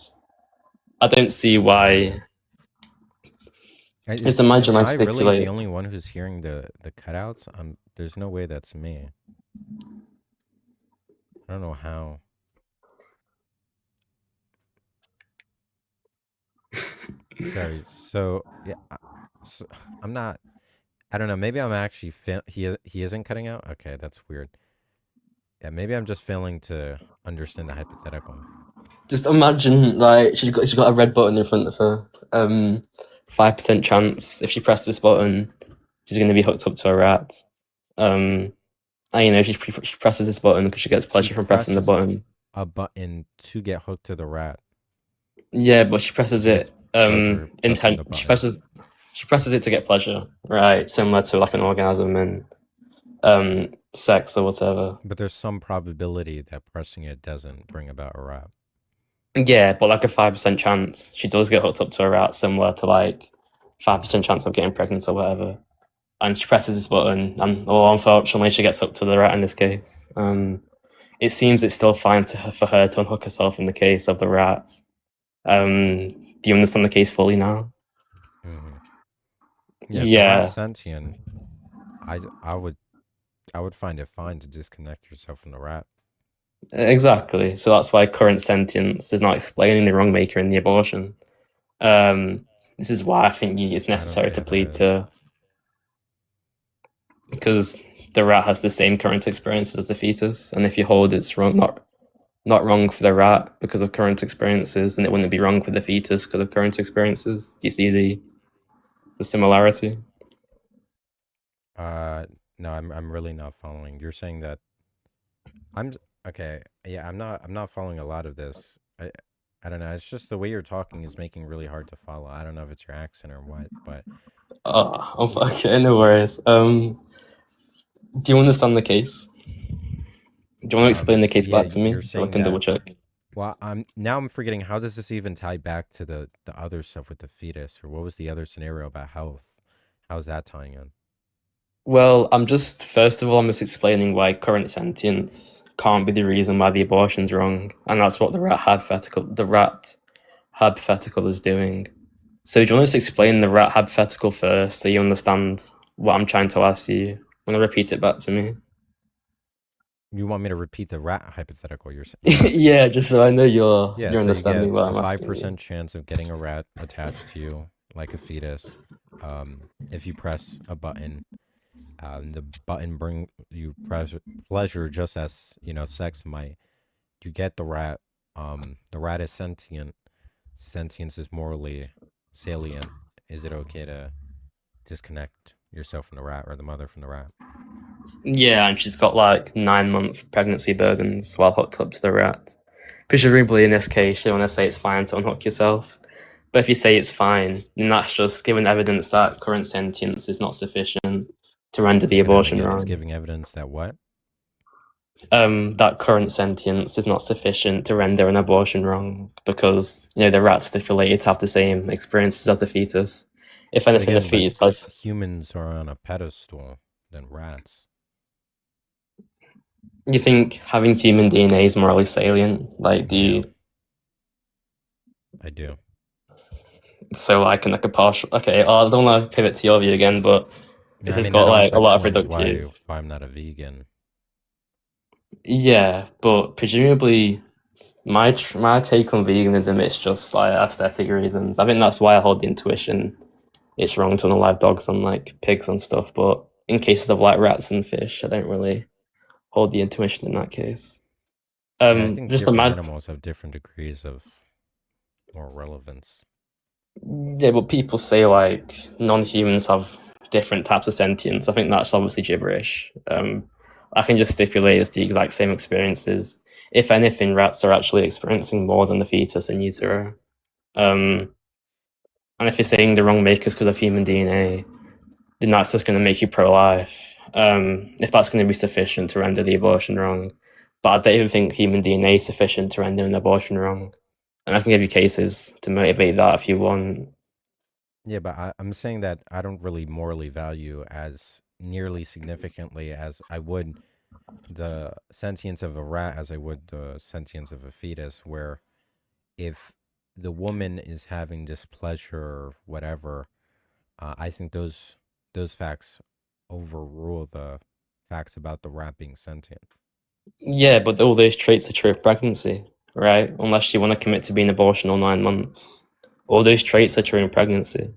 D: I don't see why. Just imagine I stipulate.
A: Am I really the only one who's hearing the cutouts? There's no way that's me. I don't know how. Sorry. So yeah, I'm not. I don't know. Maybe I'm actually he isn't cutting out. Okay, that's weird. Yeah, maybe I'm just failing to understand the hypothetical.
D: Just imagine like she's got a red button in front of her. 5% chance if she presses this button, she's going to be hooked up to a rat. And she presses this button because she gets pleasure from pressing the button.
A: A button to get hooked to the rat.
D: Yeah, but she presses it She presses it to get pleasure, right? Similar to like an orgasm and sex or whatever.
A: But there's some probability that pressing it doesn't bring about a rat.
D: Yeah, but like a 5% chance she does get hooked up to a rat, similar to like 5% chance of getting pregnant or whatever. And she presses this button, and unfortunately, she gets hooked to the rat in this case. It seems it's still fine for her to unhook herself in the case of the rat. Do you understand the case fully now?
A: Mm-hmm. Yeah. If the rat's sentient, I would find it fine to disconnect yourself from the rat.
D: Exactly. So that's why current sentience is not explaining the wrong maker in the abortion. This is why I think it's necessary to plead to, because the rat has the same current experiences as the fetus, and if you hold it's wrong, not wrong for the rat because of current experiences, and it wouldn't be wrong for the fetus because of current experiences. Do you see the similarity?
A: No, I'm really not following. You're saying that okay. Yeah, I'm not following a lot of this. I don't know. It's just the way you're talking is making really hard to follow. I don't know if it's your accent or what, but
D: Okay, no worries. Do you understand the case? Do you want to explain the case
A: yeah,
D: back to me
A: you're
D: so I
A: saying
D: can double
A: that.
D: check?
A: Well, I'm forgetting, how does this even tie back to the other stuff with the fetus, or what was the other scenario about health? How's that tying in?
D: Well, first of all, I'm just explaining why current sentience can't be the reason why the abortion's wrong, and that's what the rat hypothetical is doing. So do you want to just explain the rat hypothetical first so you understand what I'm trying to ask you? Want to repeat it back to me?
A: You want me to repeat the rat hypothetical? You're asking?
D: Yeah, just so I know you're
A: Yeah, so you
D: understanding
A: get
D: what
A: a
D: I'm asking you.
A: 5% chance of getting a rat attached to you like a fetus. If you press a button, the button bring you pleasure just as, sex might. You get the rat. The rat is sentient. Sentience is morally salient. Is it okay to disconnect yourself from the rat, or the mother from the rat?
D: Yeah, and she's got like 9-month pregnancy burdens while hooked up to the rat. Presumably, in this case, you want to say it's fine to unhook yourself. But if you say it's fine, then that's just giving evidence that current sentience is not sufficient to render the
A: Say that
D: abortion
A: again. It's
D: wrong.
A: giving evidence that what?
D: That current sentience is not sufficient to render an abortion wrong because the rat's stipulated to have the same experiences as the fetus. If anything, the fetus has.
A: Humans are on a pedestal than rats.
D: You think having human DNA is morally salient? Like, do you?
A: I do.
D: So like in like a partial. Okay, I don't want to pivot to your view again, but this has got
A: that
D: like
A: also
D: a lot of
A: explains
D: reductives.
A: why I'm not a vegan.
D: Yeah, but presumably my take on veganism is just like aesthetic reasons. I think that's why I hold the intuition it's wrong to unalive dogs and like pigs and stuff. But in cases of like rats and fish, I don't really hold the intuition in that case.
A: Yeah, I think
D: Just
A: different
D: imagine.
A: animals have different degrees of more relevance.
D: Yeah, but people say like non-humans have different types of sentience. I think that's obviously gibberish. I can just stipulate it's the exact same experiences. If anything, rats are actually experiencing more than the fetus in utero. And if you're saying the wrong makers because of human DNA, then that's just going to make you pro-life. If that's going to be sufficient to render the abortion wrong. But I don't even think human DNA is sufficient to render an abortion wrong. And I can give you cases to motivate that if you want.
A: Yeah, but I'm saying that I don't really morally value as nearly significantly as I would the sentience of a rat as I would the sentience of a fetus, where if the woman is having displeasure or whatever, I think those facts overrule the facts about the rat being sentient.
D: Yeah, but all those traits are true of pregnancy, right? Unless you want to commit to being abortion or 9 months. All those traits are true in pregnancy.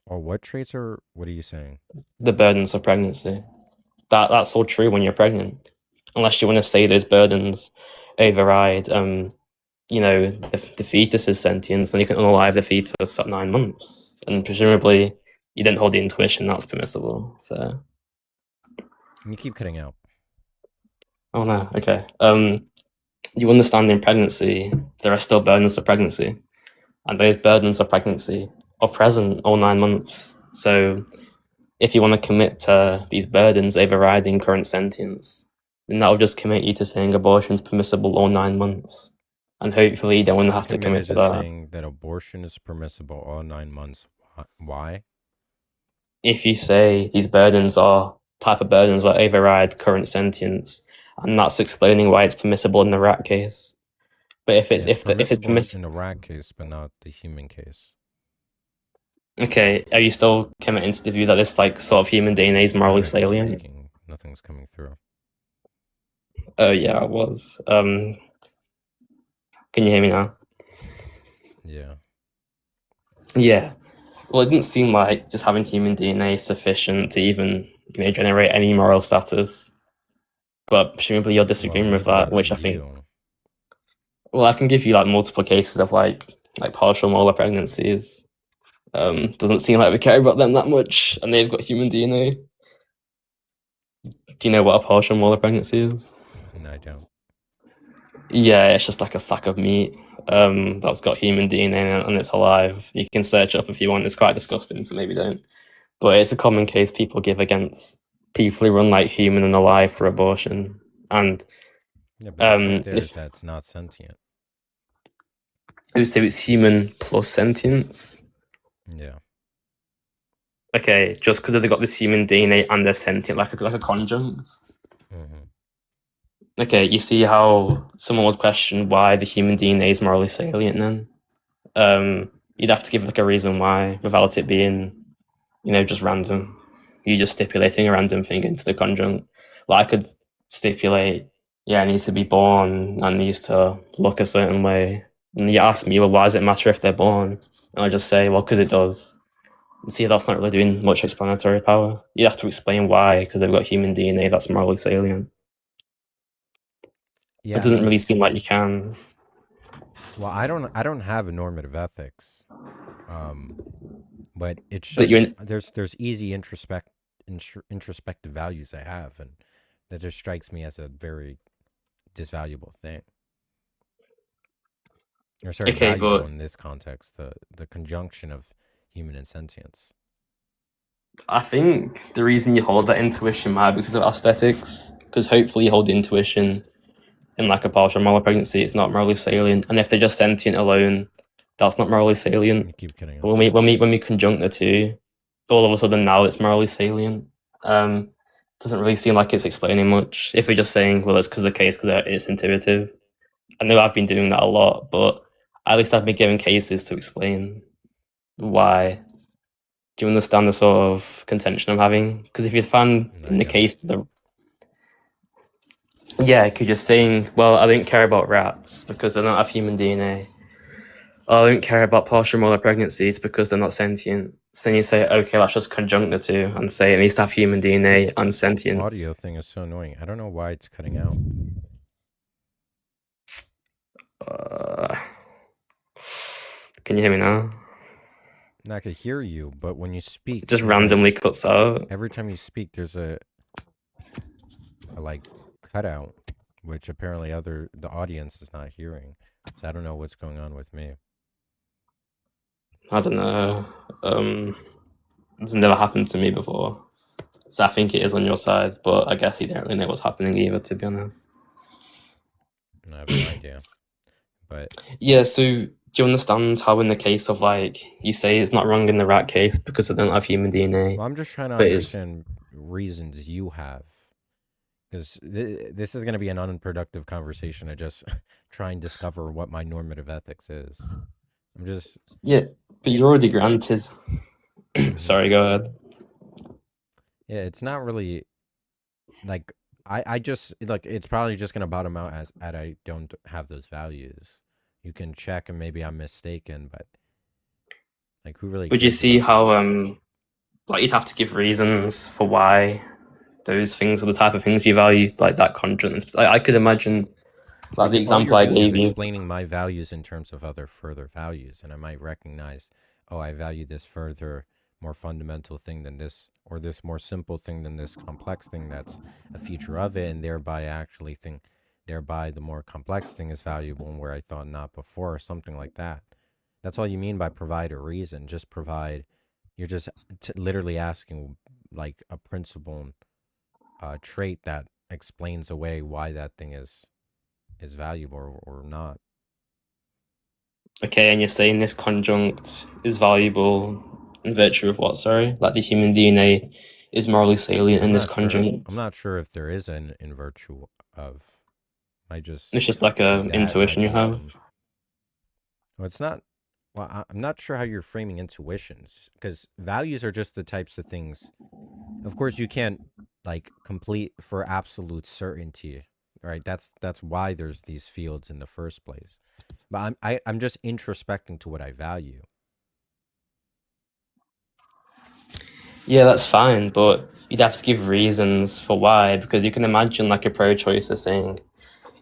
A: Or what traits are? What are you saying?
D: The burdens of pregnancy. That's all true when you're pregnant. Unless you want to say those burdens override, the fetus's sentience, then you can unalive the fetus at 9 months. And presumably, you didn't hold the intuition that's permissible. So.
A: You keep cutting out.
D: Oh no. Okay. You understand in pregnancy there are still burdens of pregnancy, and those burdens of pregnancy are present all 9 months. So if you want to commit to these burdens overriding current sentience, then that will just commit you to saying abortion's permissible all 9 months. And hopefully you don't want to have to commit to that.
A: Saying that abortion is permissible all 9 months. Why?
D: If you say these burdens are type of burdens that override current sentience, and that's explaining why it's permissible in the rat case. But if it's permissible
A: in the rat case, but not the human case.
D: Okay, are you still committing to the view that this like sort of human DNA is morally salient?
A: Nothing's coming through.
D: Oh yeah, I was. Can you hear me now?
A: Yeah.
D: Yeah. Well, it didn't seem like just having human DNA is sufficient to even, generate any moral status. But presumably you're
A: Well,
D: disagreeing with
A: maybe
D: that,
A: not to
D: which I think.
A: you.
D: Well, I can give you like multiple cases of like partial molar pregnancies. Doesn't seem like we care about them that much, and they've got human DNA. Do you know what a partial molar pregnancy is?
A: No, I don't.
D: Yeah, it's just like a sack of meat that's got human DNA in it and it's alive. You can search it up if you want. It's quite disgusting, so maybe don't. But it's a common case people give against people who run like human and alive for abortion. And
A: Yeah, but the point there is
D: if
A: that it's not sentient.
D: so, it's human plus sentience.
A: Yeah.
D: Okay, just because they've got this human DNA and they're sentient, like a conjunct.
A: Mm-hmm.
D: Okay, you see how someone would question why the human DNA is morally salient then? You'd have to give like a reason why without it being, just random. You just stipulating a random thing into the conjunct. Like I could stipulate, yeah, it needs to be born and needs to look a certain way. And you ask me, well, why does it matter if they're born? And I just say, well, because it does. And see, that's not really doing much explanatory power. You have to explain why, because they've got human DNA that's morally salient.
A: Yeah.
D: It doesn't really seem like you can.
A: Well, I don't have a normative ethics. But it's
D: But
A: just there's easy introspective values I have, and that just strikes me as a very disvaluable thing. Or sorry,
D: okay,
A: valuable
D: but
A: in this context, the conjunction of human and sentience.
D: I think the reason you hold that intuition might be because of aesthetics. Because hopefully you hold the intuition in like a partial molar pregnancy, it's not morally salient. And if they're just sentient alone, that's not morally salient.
A: You keep kidding.
D: But when we conjunct the two, all of a sudden now it's morally salient. Doesn't really seem like it's explaining much. If we're just saying, well, it's because of the case, because it's intuitive. I know I've been doing that a lot, but at least I've been given cases to explain why. Do you understand the sort of contention I'm having? Because if you found in the case because you're saying, well, I don't care about rats because they don't have human DNA. I don't care about partial molar pregnancies because they're not sentient. So then you say, okay, let's just conjunct the two and say it needs to have human DNA and sentience.
A: Audio thing is so annoying. I don't know why it's cutting out.
D: Can you hear me now?
A: I could hear you, but when you speak,
D: it just randomly cuts out.
A: Every time you speak, there's a like cutout, which apparently the audience is not hearing. So I don't know what's going on with me.
D: I don't know. It's never happened to me before. So I think it is on your side, but I guess you don't really know what's happening either, to be honest.
A: I have no idea. But
D: yeah, so do you understand how in the case of like you say it's not wrong in the rat case because they don't have human DNA?
A: Well, I'm just trying to understand reasons you have. Because this is going to be an unproductive conversation. I just try and discover what my normative ethics is. I'm just...
D: Yeah, but you're already granted. Sorry, go ahead.
A: Yeah, it's not really... Like, I just... Like, it's probably just going to bottom out as I don't have those values. You can check and maybe I'm mistaken, but... Like, who really...
D: But you see how, like, you'd have to give reasons for why those things are the type of things you value, like that conjunct. I could imagine, like the example I gave you,
A: explaining my values in terms of other further values, and I might recognize, oh, I value this further, more fundamental thing than this, or this more simple thing than this complex thing that's a feature of it, and thereby I actually think, thereby the more complex thing is valuable, and where I thought not before, or something like that. That's all you mean by provide a reason. Just provide. You're just literally asking like a principle. Trait that explains away why that thing is valuable or not.
D: Okay, and you're saying this conjunct is valuable in virtue of what? Sorry, like the human DNA is morally salient in this conjunct.
A: I'm not sure if there is in virtue of.
D: It's just like a intuition you have.
A: Well, it's not. Well, I'm not sure how you're framing intuitions, because values are just the types of things. Of course, you can't like complete for absolute certainty right? That's why there's these fields in the first place. But I'm just introspecting to what I value.
D: Yeah, that's fine, but you'd have to give reasons for why, because you can imagine like a pro-choicer saying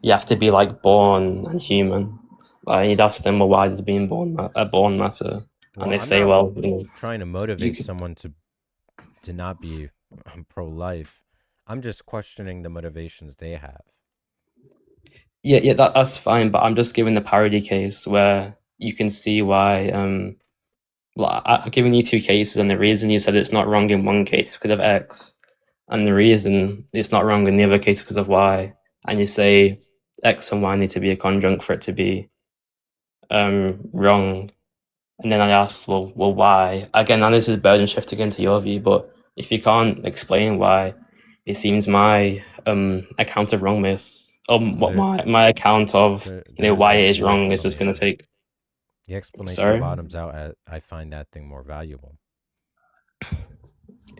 D: you have to be like born and human. Like you'd ask them, well, why does being born matter? And
A: Well,
D: they
A: I'm
D: say,
A: not
D: well,
A: trying to
D: you
A: motivate
D: could,
A: someone to not be pro-life. I'm just questioning the motivations they have.
D: yeah, that's fine. But I'm just giving the parody case where you can see why. Well, I've given you two cases, and the reason you said it's not wrong in one case is because of X, and the reason it's not wrong in the other case because of Y. And you say X and Y need to be a conjunct for it to be wrong. And then I asked, well, why? Again, and this is burden shifting into your view, but if you can't explain why, it seems my account of wrongness, what
A: There,
D: my account of
A: there
D: why
A: isn't
D: it is
A: any
D: wrong is just going to
A: explanation.
D: take.
A: The explanation
D: Sorry.
A: bottoms out at I find that thing more valuable.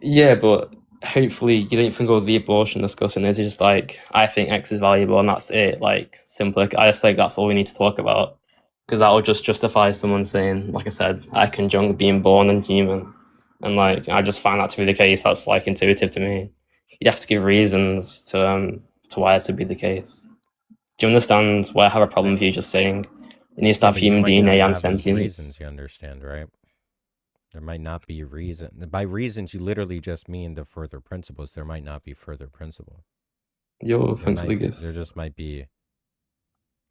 D: Yeah, but hopefully you don't think all the abortion discussion is just like I think X is valuable and that's it. Like simply, I just think that's all we need to talk about because that will just justify someone saying, like I said, I conjunct being born and human, and like I just find that to be the case. That's like intuitive to me. You'd have to give reasons to why it would be the case. Do you understand why I have a problem with you just saying it needs to
A: Yeah,
D: have
A: but you
D: human
A: might not
D: DNA and
A: have those
D: sentience?
A: reasons, you understand, right? There might not be reason. By reasons, you literally just mean the further principles. There might not be further principle.
D: Yo,
A: There
D: thanks for the
A: might there
D: gifts.
A: just might be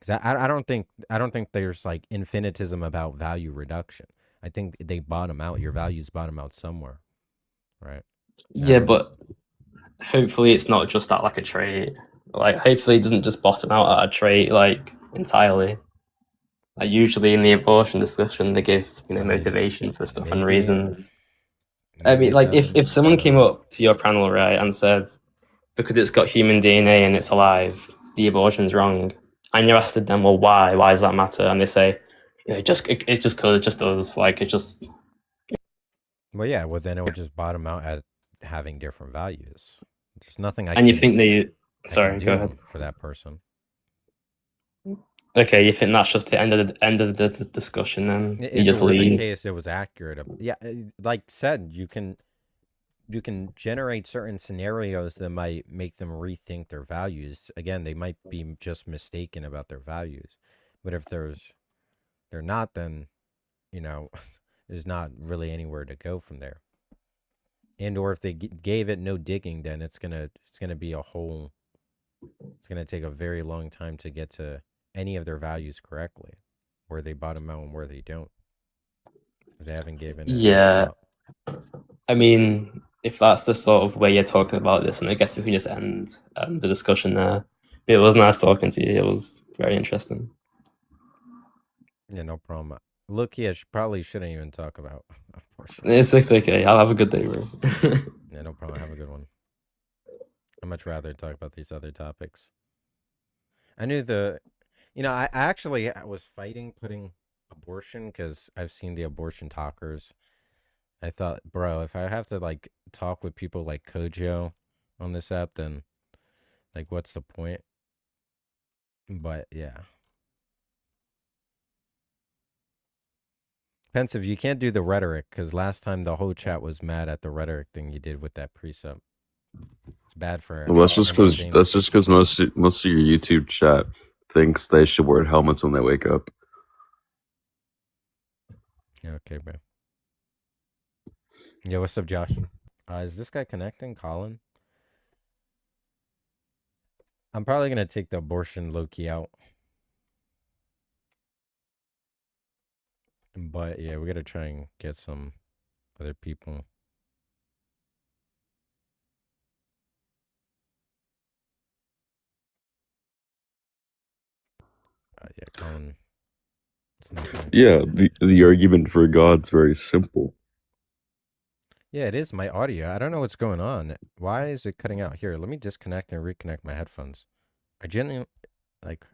A: because I don't think there's like infinitism about value reduction. I think they bottom out. Your values bottom out somewhere, right? And I
D: Yeah,
A: don't.
D: but hopefully it's not just at like a trait. Like hopefully it doesn't just bottom out at a trait like entirely. Like usually in the abortion discussion they give
A: I mean,
D: motivations for stuff and
A: maybe
D: reasons. I
A: maybe
D: mean
A: it
D: like if
A: doesn't. I
D: someone
A: don't
D: came
A: know.
D: up to your panel right and said because it's got human DNA and it's alive, the abortion's wrong, and you asked them, well, why? Why does that matter? And they say, it just cause it just does. Like it just.
A: Well, yeah. Well, then it would just bottom out at having different values. There's nothing
D: And you think they.
A: I can
D: Sorry, go ahead.
A: do for that person.
D: Okay, you think that's just the end of the discussion? Then you
A: If it
D: just
A: were the
D: leave.
A: case, it was accurate. Yeah, like said, you can generate certain scenarios that might make them rethink their values. Again, they might be just mistaken about their values, but if they're not, then you know, there's not really anywhere to go from there. And or if they gave it no digging, then it's gonna be a whole. It's gonna take a very long time to get to any of their values correctly, where they bottom out and where they don't. If they haven't given it enough
D: Yeah,
A: thought.
D: I mean, if that's the sort of way you're talking about this, and I guess we can just end the discussion there. But it was nice talking to you. It was very interesting.
A: Yeah, no problem. Look, yeah, probably shouldn't even talk about abortion.
D: It's okay. I'll have a good day, bro.
A: Yeah, no problem. Have a good one. I'd much rather talk about these other topics. I knew I actually was fighting putting abortion because I've seen the abortion talkers. I thought, bro, if I have to like talk with people like Kojo on this app, then like, what's the point? But yeah. Pensive, you can't do the rhetoric because last time the whole chat was mad at the rhetoric thing you did with that precept. It's bad for
E: Well, that's
A: entertainment.
E: just because most of your YouTube chat thinks they should wear helmets when they wake up.
A: Yeah, okay, bro. Yeah, what's up, Josh? Is this guy connecting, Colin? I'm probably gonna take the abortion low key out. But yeah, we gotta try and get some other people. Yeah, Colin. It's not connecting.
E: Yeah, the argument for God's very simple.
A: Yeah, it is my audio. I don't know what's going on. Why is it cutting out? Here, let me disconnect and reconnect my headphones. I genuinely like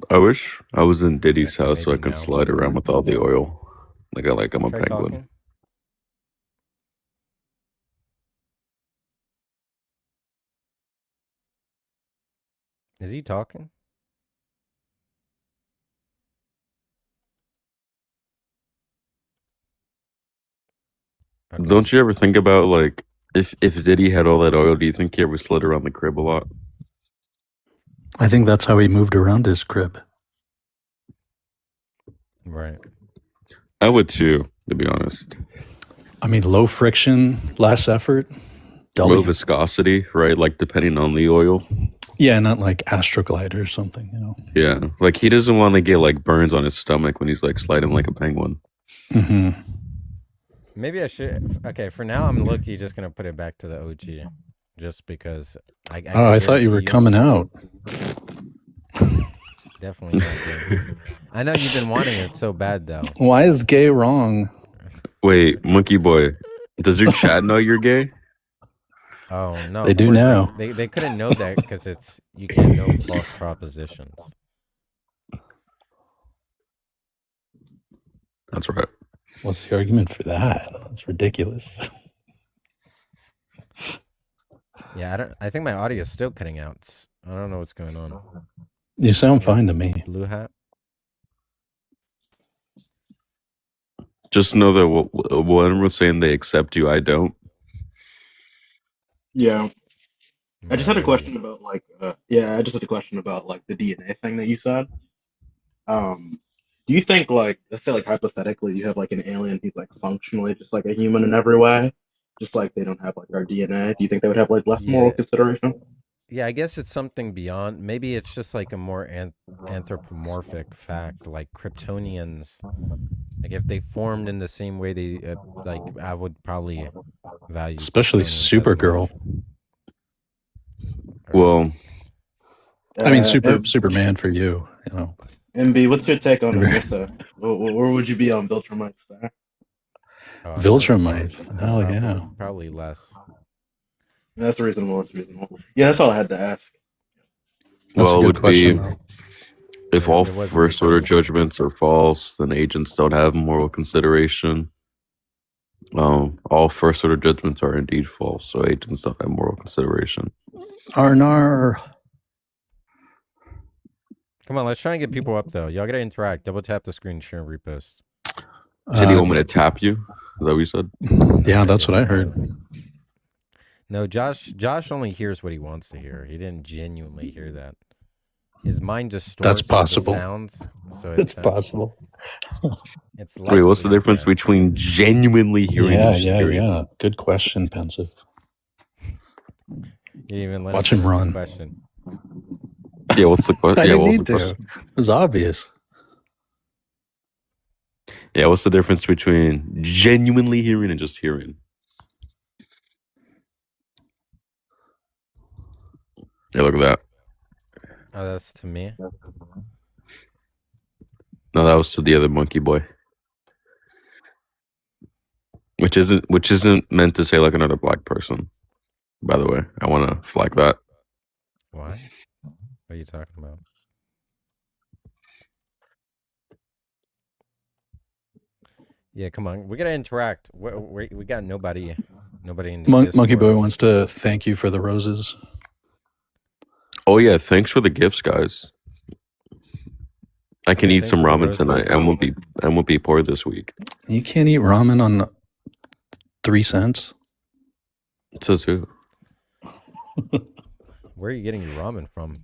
E: I wish I was in Diddy's
A: Okay,
E: house so I
A: maybe
E: could
A: now.
E: slide around with all the oil. Like I'm a
A: Try
E: penguin.
A: talking. Is he talking? Okay.
E: Don't you ever think about like if Diddy had all that oil, do you think he ever slid around the crib a lot?
F: I think that's how he moved around his crib.
A: Right.
E: I would too, to be honest.
F: I mean, low friction, less effort.
E: Low viscosity, right? Like depending on the oil.
F: Yeah, not like Astroglide or something, you know.
E: Yeah, like he doesn't want to get like burns on his stomach when he's like sliding like a penguin.
F: Mm-hmm.
A: Maybe I should. Okay, for now I'm low-key just gonna put it back to the OG, just because.
F: I thought you were coming out.
A: Definitely not gay. I know you've been wanting it so bad though.
F: Why is gay wrong?
E: Wait, Monkey Boy, does your chat know you're gay?
A: Oh no,
F: They
A: of
F: do
A: course
F: now.
A: not. They couldn't know that because you can't know false propositions.
E: That's right.
F: What's the argument for that? That's ridiculous.
A: Yeah, I think my audio is still cutting out. I don't know what's going on.
F: You sound fine to me.
A: Blue hat.
E: Just know that when everyone's saying they accept you, I don't.
G: Yeah. I just had a question about like the DNA thing that you said. Do you think like let's say like hypothetically you have like an alien who's like functionally just like a human in every way, just like they don't have like our DNA? Do you think they would have like less moral consideration?
A: Yeah, I guess it's something beyond. Maybe it's just like a more anthropomorphic fact, like Kryptonians. Like if they formed in the same way they like, I would probably value.
F: Especially Supergirl.
E: Well,
F: I mean, Superman for you, you know.
G: MB, what's your take on Alyssa? Where would you be on Viltrumites there?
F: Viltrumites? Hell yeah.
A: Probably less.
G: That's reasonable. Yeah, that's all I had to ask.
F: That's a good question.
E: If all first order judgments are false, then agents don't have moral consideration. All first order judgments are indeed false, so agents don't have moral consideration.
F: Arnar.
A: Come on, let's try and get people up though. Y'all gotta interact. Double tap the screen, share, and repost.
E: Said you want me to tap you? Is that what you said?
F: Yeah, that's what I heard.
A: No, Josh only hears what he wants to hear. He didn't genuinely hear that. His mind just stores
F: That's possible.
A: the sounds. So
F: it's possible.
A: It's
E: wait, what's the difference between genuinely hearing and hearing?
F: Yeah. Good question, Pensive.
A: You even let
F: Watch him run.
A: Question.
E: Yeah, what's the question?
F: I
E: Yeah,
F: didn't
E: what's
F: need
E: the
F: to.
E: question?
F: It was obvious.
E: Yeah, what's the difference between genuinely hearing and just hearing? Yeah, look at that.
A: Oh, that's to me.
E: No, that was to the other Monkey Boy. Which isn't meant to say like another black person. By the way, I want to flag that.
A: Why? What are you talking about? Yeah, come on. We gotta interact. We got nobody in the
F: Monkey
A: Discord.
F: Boy wants to thank you for the roses.
E: Oh yeah, thanks for the gifts, guys. I can eat some ramen tonight. I won't be poor this week.
F: You can't eat ramen on 3 cents.
E: It says who?
A: Where are you getting your ramen from?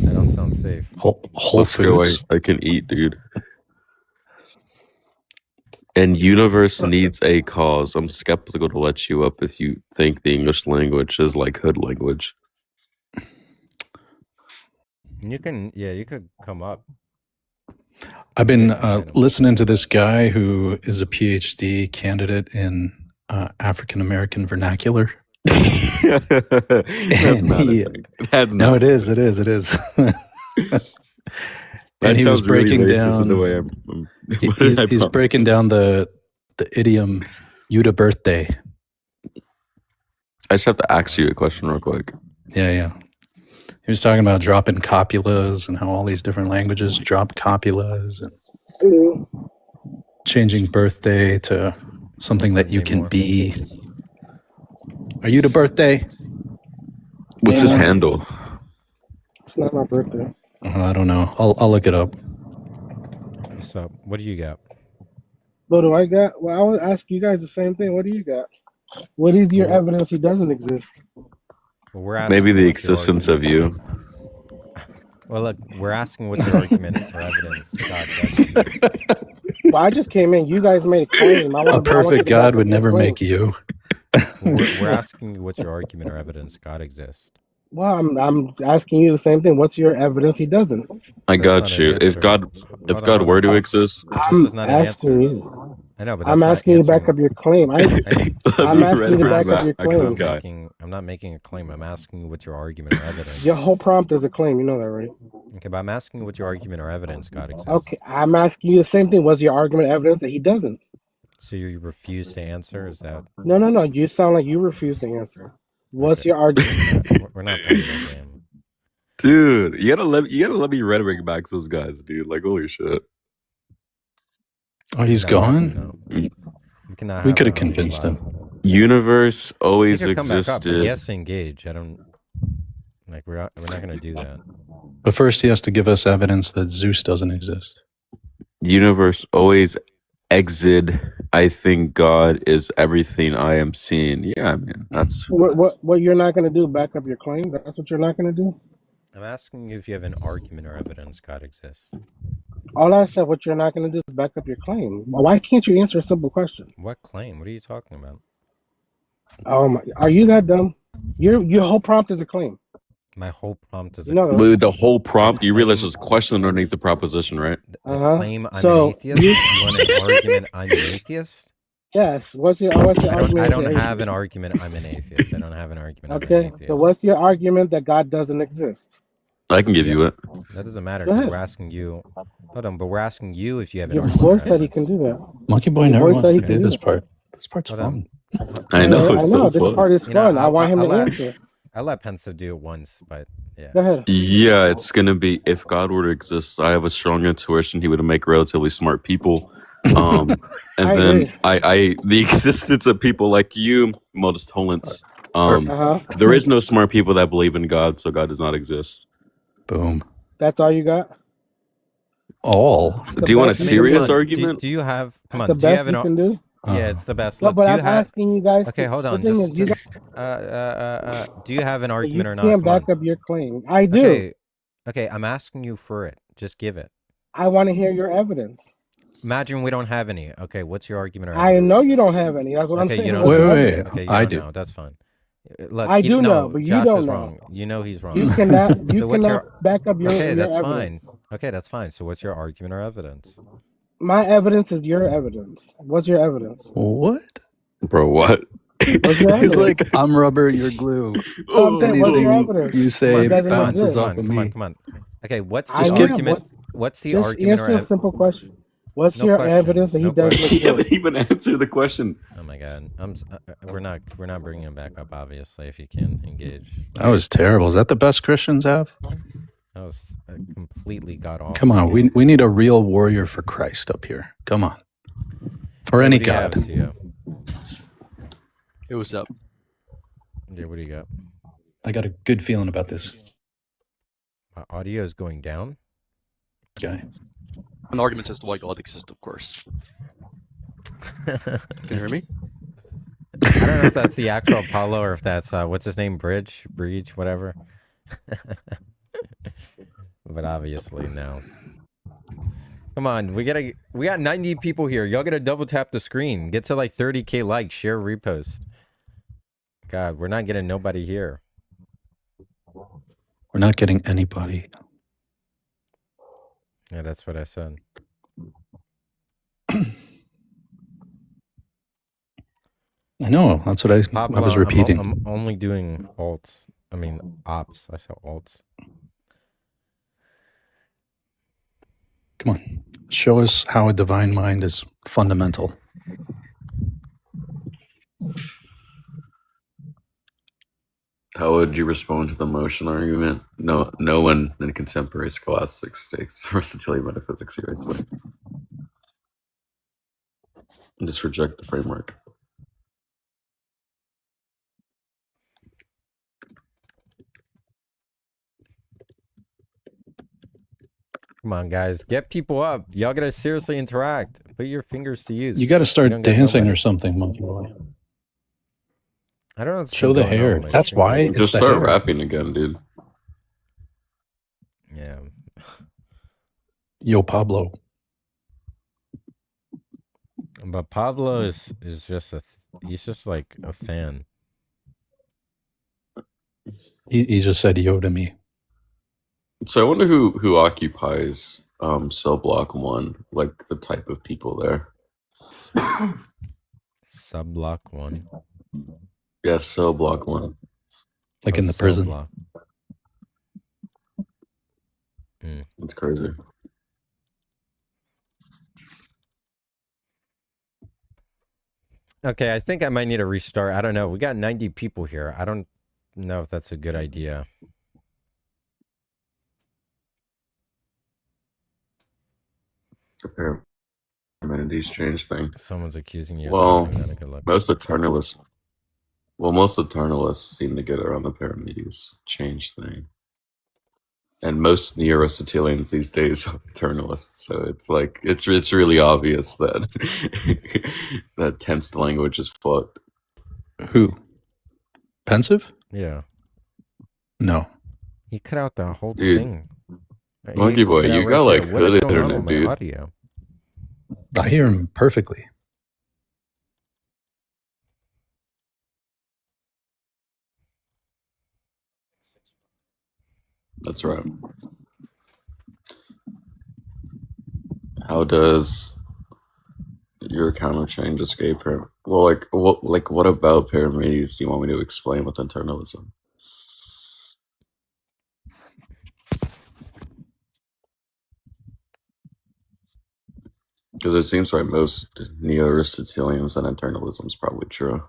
A: That don't sound safe.
F: Whole Foods.
E: I can eat, dude. And universe needs a cause. I'm skeptical to let you up if you think the English language is like hood language.
A: You could come up.
F: I've been listening to this guy who is a PhD candidate in African American vernacular.
E: That's not a thing.
F: No, it is. And he was breaking down
E: the way
F: he's breaking down the idiom "Yuta birthday."
E: I just have to ask you a question real quick.
F: Yeah. He was talking about dropping copulas and how all these different languages drop copulas and changing birthday to something that you can be. Are you the birthday?
E: What's his handle?
H: It's not my birthday.
F: I don't know. I'll look it up.
A: So, what do you got?
H: What do I got? Well, I would ask you guys the same thing. What do you got? What is your evidence he doesn't exist?
A: Well, we're asking
E: Maybe the
A: what's your
E: existence of
A: argument.
E: you.
A: Well, look, we're asking what's your argument or evidence God doesn't exist.
H: Well, I just came in. You guys made a claim.
F: A perfect God would never make you.
A: Well, we're asking you what's your argument or evidence God exists.
H: Well, I'm asking you the same thing. What's your evidence he doesn't?
E: I
A: That's
E: got
A: not an
E: you. If
A: answer.
E: God
A: Hold on.
E: were to exist,
A: This is not an
H: asking
A: answer.
H: you.
A: I know, but that's
H: I'm
A: not
H: asking you to back
A: answering.
H: up your claim. I'm asking you to back up your claim.
A: I'm not making a claim. I'm asking you what's your argument or evidence.
H: Your whole prompt is a claim. You know that, right?
A: Okay, but I'm asking you what's your argument or evidence God exists.
H: Okay, I'm asking you the same thing. What's your argument, evidence that he doesn't?
A: So you refuse to answer? Is that?
H: No. You sound like you refuse to answer. What's your argument?
A: We're not playing that game.
E: dude, you gotta let me rhetoric back those guys, dude. Like, holy shit.
F: Oh, he's gone? We could have convinced him.
E: Universe always
A: He could come back up, but
E: existed.
A: he has to engage. I don't like. We're not going to do that.
F: But first, he has to give us evidence that Zeus doesn't exist.
E: Universe always exit. I think God is everything I am seeing. Yeah, man, that's
H: what you're not going to do. Back up your claim. That's what you're not going to do.
A: I'm asking you if you have an argument or evidence God exists.
H: All I said, what you're not going to do is back up your claim. Why can't you answer a simple question?
A: What claim? What are you talking about?
H: Oh my! Are you that dumb? Your whole prompt is a claim.
A: My whole prompt is a
H: No,
A: claim.
E: the whole prompt. You realize there's a question underneath the proposition, right?
A: The claim I'm an atheist. You want an argument I'm an atheist?
H: Yes. What's your argument?
A: I don't have an argument I'm an atheist. I don't have an argument. I'm an atheist.
H: So what's your argument that God doesn't exist?
E: I can give you it.
A: That doesn't matter.
H: Go ahead.
A: We're asking you. Hold on, but we're asking you if you have an
H: Your
A: argument.
H: voice said he can do that.
F: Monkey Boy never wants to do this part. This part's fun.
E: I know.
H: I know. This part is fun. I want him to answer.
A: I let Pensive do it once, but yeah.
H: Go ahead.
E: Yeah, it's gonna be if God were to exist. I have a strong intuition He would make relatively smart people. And then the existence of people like you, modest tolerance. There is no smart people that believe in God, so God does not exist.
F: Boom.
H: That's all you got?
F: All.
E: Do you want a serious argument?
A: Do you have? Come
H: That's
A: on.
H: the
A: Do you
H: best
A: have
H: you can do?
A: Yeah, it's the best.
H: No,
A: Look,
H: but
A: do you
H: I'm
A: have,
H: asking you guys.
A: Okay, hold on.
H: The thing is, you
A: do you have an argument or not?
H: You can't back up your claim. I do.
A: Okay, I'm asking you for it. Just give it.
H: I want to hear your evidence.
A: Imagine we don't have any. Okay, what's your argument or
H: I
A: evidence?
H: know you don't have any. That's what I'm saying.
A: You don't
F: wait.
A: Okay, you
F: I
A: don't
F: do.
A: know. That's fine. Look,
H: I do know, but you
A: Josh
H: don't
A: is
H: know.
A: wrong. You know he's wrong.
H: You cannot. You
A: So what's
H: cannot back up your.
A: Okay,
H: your
A: that's
H: evidence.
A: fine. Okay, that's fine. So what's your argument or evidence?
H: My evidence is your evidence. What's your evidence?
F: What?
E: Bro, what?
H: What's your
F: He's
H: evidence?
F: like, I'm rubber, you're glue.
H: So I'm saying, what's your
F: Anything
H: evidence?
F: you say
H: It doesn't
F: bounces
H: exist.
F: off of me.
A: Come on. Okay, what's
H: I
A: the
H: am.
A: argument? What's the
H: Just
A: argument
H: answer
A: or
H: a simple question. What's
A: No
H: your
A: question.
H: evidence that he
A: No
H: doesn't
A: question.
E: You haven't
H: exist?
E: even answered the question.
A: Oh my god, we're not bringing him back up. Obviously, if you can engage.
F: That was terrible. Is that the best Christians have?
A: That was completely god awful.
F: Come on, we need a real warrior for Christ up here. Come on. For any God.
I: Hey, what's up?
A: Yeah, what do you got?
F: I got a good feeling about this
A: My audio is going down.
F: guy.
I: An argument as to why God exists, of course. Can you hear me?
A: I don't know if that's the actual Apollo or if that's what's his name, Breach, whatever. But obviously no. Come on, we got 90 people here. Y'all gotta double tap the screen. Get to like 30K likes, share, repost. God, we're not getting nobody here.
F: We're not getting anybody.
A: Yeah, that's what I said.
F: I know. That's what I was repeating.
A: I'm only doing alts. I mean, ops. I said alts.
F: Come on. Show us how a divine mind is fundamental.
E: How would you respond to the motion argument? No one in contemporary scholastics takes versatility metaphysics seriously. And just reject the framework.
A: Come on, guys, get people up. Y'all gotta seriously interact. Put your fingers to use.
F: You got to
A: You
F: start
A: don't got
F: dancing
A: nobody.
F: or something, monkey boy.
A: I don't know what's
F: Show
A: been
F: the
A: going on
F: hair.
A: with my
F: That's
A: stream
F: why
A: lately.
F: it's
E: Just
F: the
E: start
F: hair.
E: rapping again, dude.
A: Yeah.
F: Yo, Pablo.
A: But Pablo is just he's just like a fan.
F: He just said yo to me.
E: So I wonder who occupies cell block 1, like the type of people there.
A: Sub block 1.
E: Yes, cell block 1.
F: Like in the prison.
A: Block.
E: That's crazy.
A: Okay, I think I might need a restart. I don't know. We got 90 people here. I don't know if that's a good idea.
E: The Parmenides change thing.
A: Someone's accusing you
E: well,
A: of nothing. Not a good look.
E: Most eternalists seem to get around the Parmenides change thing. And most neo-Aristotelians these days are eternalists, so it's like it's really obvious that that tensed language is fucked.
F: Who? Pensive?
A: Yeah.
F: No.
A: He cut out the whole
E: Dude,
A: thing.
E: Monkey boy, you got like hood internet, dude.
A: Audio?
F: I hear him perfectly.
E: That's right. How does your counter change escape her? Well, what about Parmenides do you want me to explain with internalism? Because it seems like most neo-Aristotelians and internalism is probably true.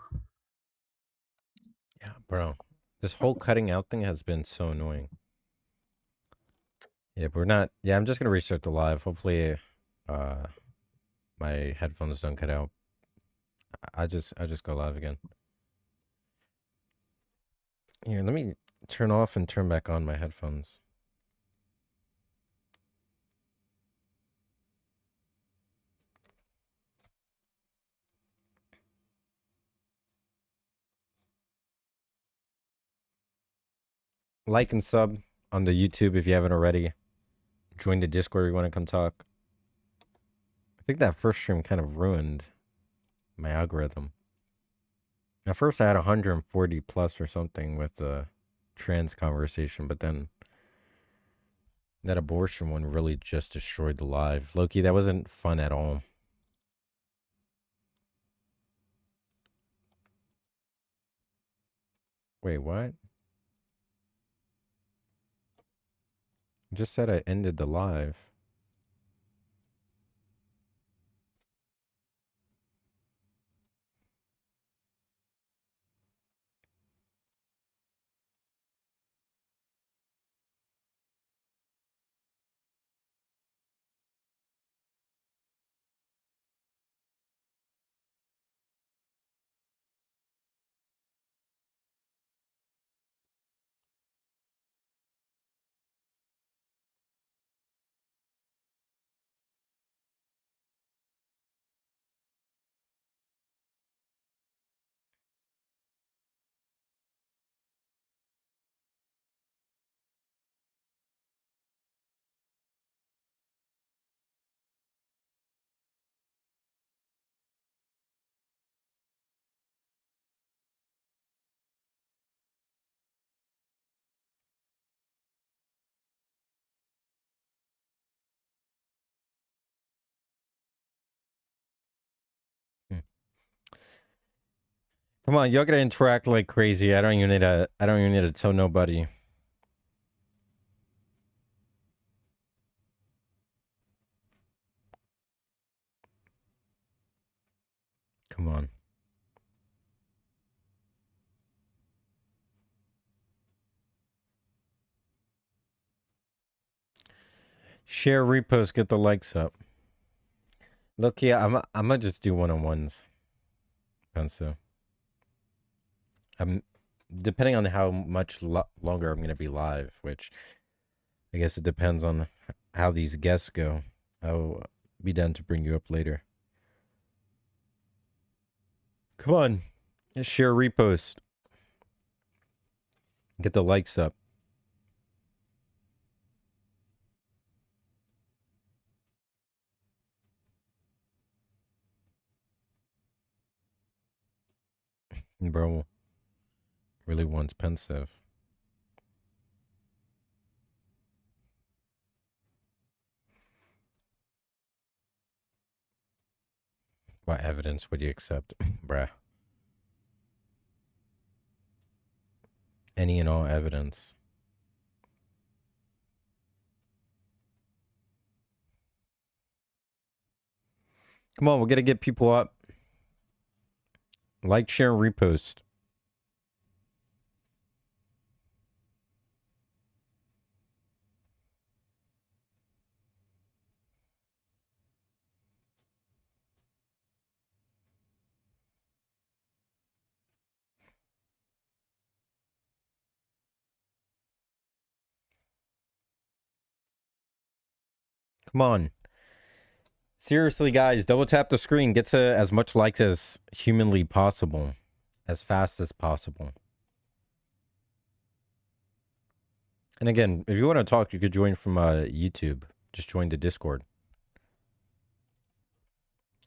A: Yeah, bro. This whole cutting out thing has been so annoying. Yeah, but we're not. Yeah, I'm just gonna restart the live. Hopefully, my headphones don't cut out. I just go live again. Here, let me turn off and turn back on my headphones. Like and sub on the YouTube if you haven't already. Join the Discord if you want to come talk. I think that first stream kind of ruined my algorithm. At first I had 140 plus or something with the trans conversation, but then that abortion one really just destroyed the live. Loki, that wasn't fun at all. Wait, what? I just said I ended the live. Come on, y'all gotta interact like crazy. I don't even need to tell nobody. Come on. Share, repost, get the likes up. Look, yeah, I'm gonna just do one-on-ones. So, I'm depending on how much longer I'm gonna be live, which I guess it depends on how these guests go. I'll be down to bring you up later. Come on, share, repost, get the likes up. Bro really wants pensive. What evidence would you accept, bruh? Any and all evidence. Come on, we're gonna get people up. Like, share, and repost. Come on. Seriously, guys, double tap the screen. Get to as much likes as humanly possible. As fast as possible. And again, if you want to talk, you could join from YouTube. Just join the Discord.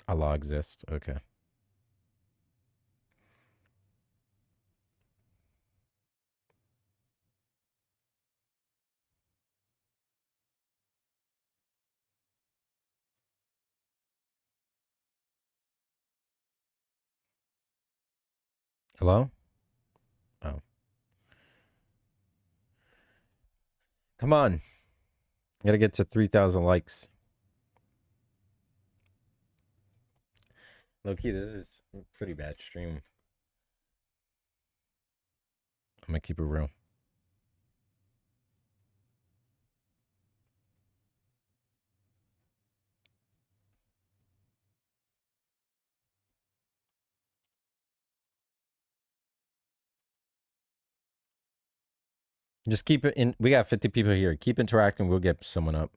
A: Allah exists. Okay. Hello? Oh. Come on. Gotta get to 3,000 likes. Low-key, this is a pretty bad stream. I'm gonna keep it real. Just keep it in. We got 50 people here. Keep interacting. We'll get someone up.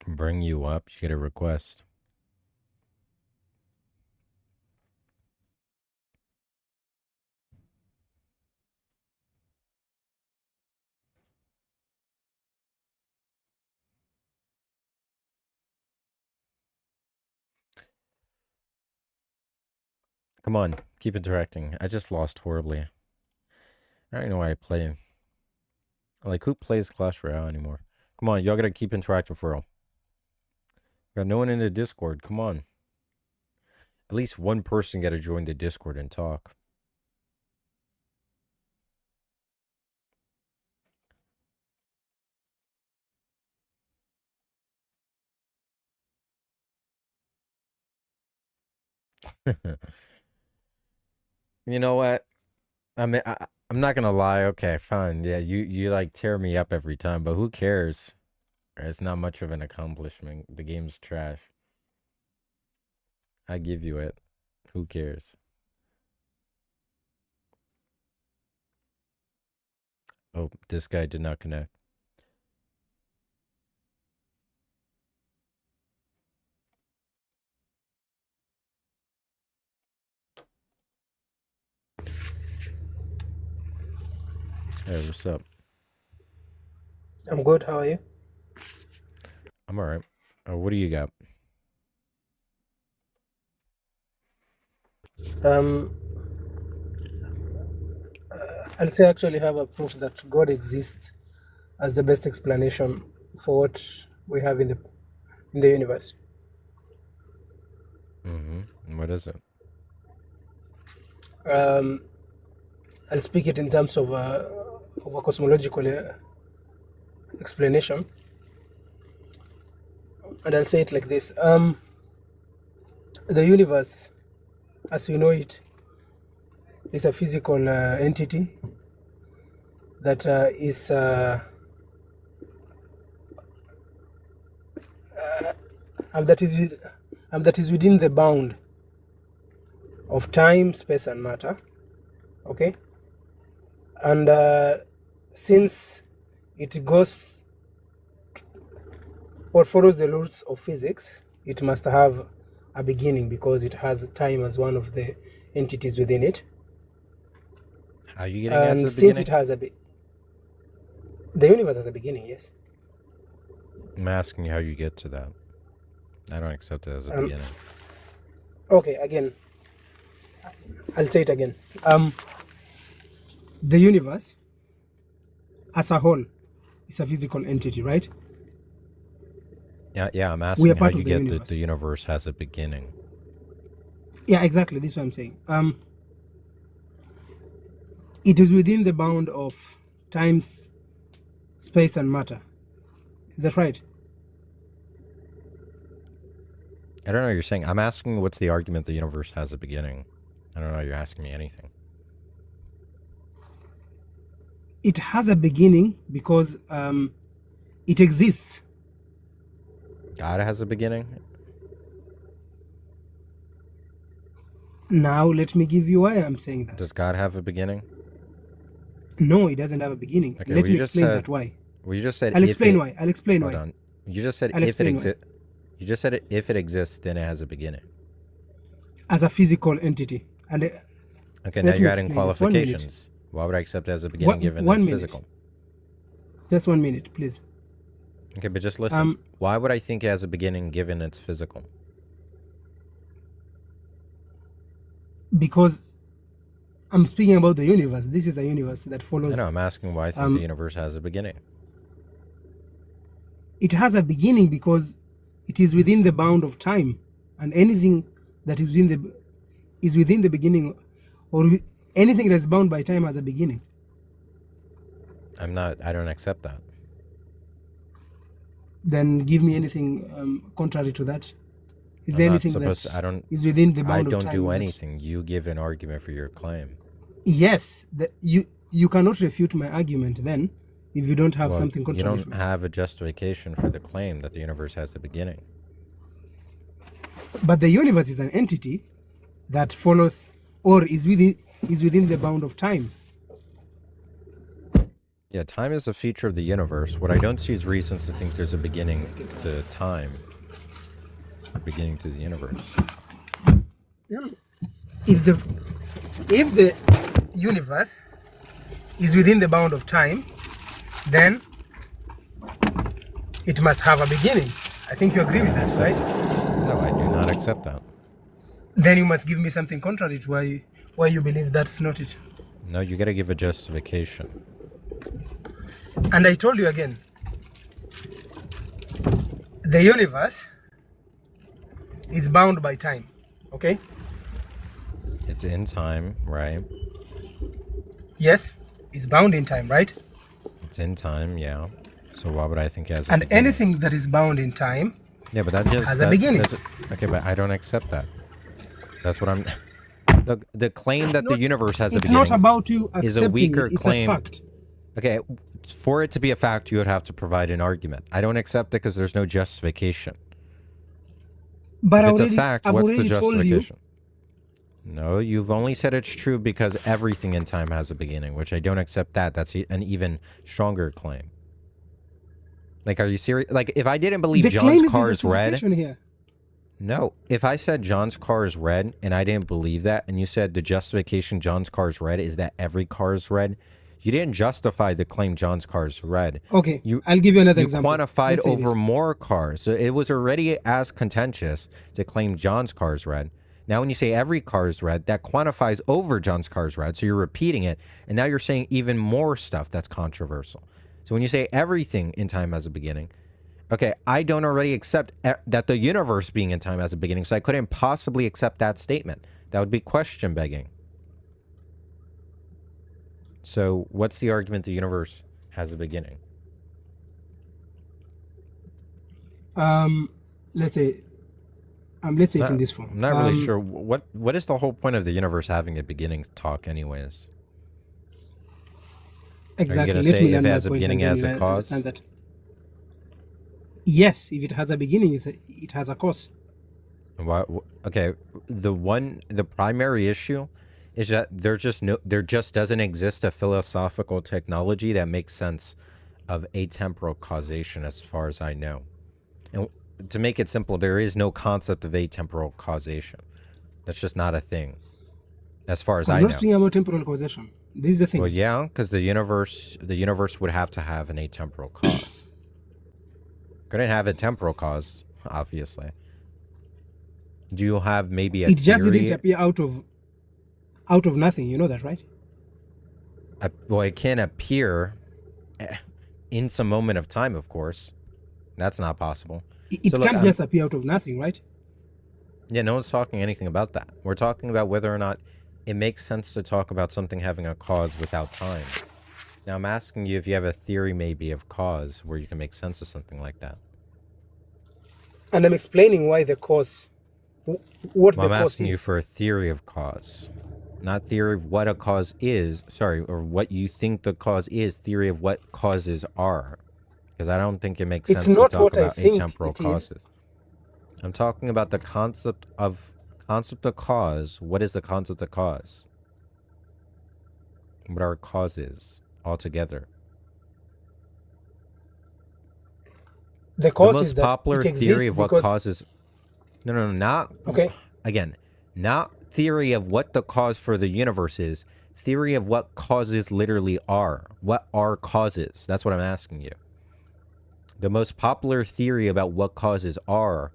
A: Bring you up. You get a request. Come on, keep interacting. I just lost horribly. I don't even know why I play. Like, who plays Clash Royale anymore? Come on, y'all gotta keep interacting for real. Got no one in the Discord. Come on. At least one person gotta join the Discord and talk. You know what? I mean, I'm not gonna lie. Okay, fine. Yeah, you like tear me up every time, but who cares? It's not much of an accomplishment. The game's trash. I give you it. Who cares? Oh, this guy did not connect. Hey, what's up?
J: I'm good. How are you?
A: I'm all right. What do you got?
J: I'll say I actually have a proof that God exists as the best explanation for what we have in the universe.
A: And what is it?
J: I'll speak it in terms of a cosmological explanation, and I'll say it like this. The universe, as we know it, is a physical entity that is that is within the bound of time, space, and matter. Okay, and since it goes or follows the rules of physics, it must have a beginning because it has time as one of the entities within it.
A: How are you getting
J: And
A: as a
J: since
A: beginning?
J: it has the universe has a beginning, yes.
A: I'm asking you how you get to that. I don't accept it as a beginning.
J: Okay, again, I'll say it again. The universe as a whole is a physical entity, right?
A: Yeah, I'm
J: We
A: asking
J: are
A: how
J: part
A: you
J: of the
A: get
J: universe.
A: the universe has a beginning.
J: Yeah, exactly. This is what I'm saying. It is within the bound of time, space, and matter. Is that right?
A: I don't know what you're saying. I'm asking what's the argument the universe has a beginning. I don't know, you're asking me anything.
J: It has a beginning because it exists.
A: God has a beginning?
J: Now let me give you why I'm saying that.
A: Does God have a beginning?
J: No, it doesn't have a beginning.
A: Okay,
J: Let
A: well,
J: me explain that why.
A: Well, you just said
J: I'll
A: if
J: explain
A: it,
J: why. I'll explain
A: hold
J: why.
A: on. You just said
J: I'll
A: if it
J: explain why.
A: exists. You just said it, if it exists, then it has a beginning.
J: As a physical entity. And
A: okay, now
J: let me
A: you're adding
J: explain this. 1 minute.
A: qualifications. Why would I accept it as a beginning given
J: One
A: it's
J: minute.
A: physical?
J: Just 1 minute, please.
A: Okay, but just listen. Why would I think it has a beginning given it's physical?
J: Because I'm speaking about the universe. This is a universe that follows.
A: I know, I'm asking why I think the universe has a beginning.
J: It has a beginning because it is within the bound of time, and anything that is within the beginning, or anything that's bound by time has a beginning.
A: I don't accept that.
J: Then give me anything contrary to that. Is there
A: I'm not
J: anything
A: supposed
J: that
A: to, I don't,
J: is within the bound
A: I
J: of
A: don't
J: time?
A: do anything. You give an argument for your claim.
J: Yes, you cannot refute my argument then if you don't have something contrary.
A: You don't have a justification for the claim that the universe has a beginning.
J: But the universe is an entity that follows or is within the bound of time.
A: Yeah, time is a feature of the universe. What I don't see is reasons to think there's a beginning to time. A beginning to the universe.
J: If the universe is within the bound of time, then it must have a beginning. I think you agree with that, right?
A: No, I do not accept that.
J: Then you must give me something contrary to why you believe that's not it.
A: No, you gotta give a justification.
J: And I told you again, the universe is bound by time, okay?
A: It's in time, right?
J: Yes, it's bound in time, right?
A: It's in time, yeah. So why would I think it has a
J: And
A: beginning?
J: anything that is bound in time
A: Yeah, but that just
J: has a beginning.
A: Okay, but I don't accept that. That's what I'm. The claim that the universe has a
J: It's
A: beginning
J: not about you
A: is a
J: accepting
A: weaker
J: it, it's
A: claim.
J: a fact.
A: Okay, for it to be a fact, you would have to provide an argument. I don't accept it because there's no justification.
J: But
A: if it's a fact, what's the
J: told you.
A: justification? No, you've only said it's true because everything in time has a beginning, which I don't accept that. That's an even stronger claim. Like, are you serious? Like, if I didn't believe John's car is red...
J: Here.
A: No, if I said John's car is red and I didn't believe that, and you said the justification John's car is red is that every car is red, you didn't justify the claim John's car is red.
J: Okay, I'll give you another
A: You
J: example.
A: quantified over more cars. So it was already as contentious to claim John's car is red. Now when you say every car is red, that quantifies over John's car is red. So you're repeating it. And now you're saying even more stuff that's controversial. So when you say everything in time has a beginning, okay, I don't already accept that the universe being in time has a beginning. So I couldn't possibly accept that statement. That would be question begging. So what's the argument the universe has a beginning?
J: let's say it in this form.
A: I'm not really sure what is the whole point of the universe having a beginning talk, anyways.
J: Exactly.
A: Are you going to
J: Let
A: say
J: me
A: if
J: land
A: it
J: my
A: has a
J: point
A: beginning,
J: and
A: it has
J: then
A: a
J: you'll
A: cause?
J: understand that. Yes, if it has a beginning, it has a cause.
A: Okay, the primary issue is that there just doesn't exist a philosophical technology that makes sense of atemporal causation, as far as I know. And to make it simple, there is no concept of atemporal causation. That's just not a thing, as far as I
J: I'm
A: know.
J: not speaking about temporal causation. This is the thing.
A: Well, yeah, because the universe would have to have an atemporal cause. Couldn't have a temporal cause, obviously. Do you have maybe a
J: It just
A: theory?
J: didn't appear out of nothing. You know that, right?
A: Well, it can appear in some moment of time, of course. That's not possible.
J: It can't just appear out of nothing, right?
A: Yeah, no one's talking anything about that. We're talking about whether or not it makes sense to talk about something having a cause without time. Now, I'm asking you if you have a theory maybe of cause where you can make sense of something like that.
J: And I'm explaining why the cause, what the
A: I'm
J: cause
A: asking you
J: is.
A: for a theory of cause. Not theory of what a cause is, or what you think the cause is, theory of what causes are. Because I don't think it makes sense to talk about atemporal causes. I'm talking about the concept of cause. What is the concept of cause? What are causes altogether?
J: The cause
A: most
J: is that
A: popular
J: it exists
A: theory of what
J: because...
A: causes. No, not
J: okay.
A: Again, not theory of what the cause for the universe is. Theory of what causes literally are. What are causes? That's what I'm asking you. The most popular theory about what causes are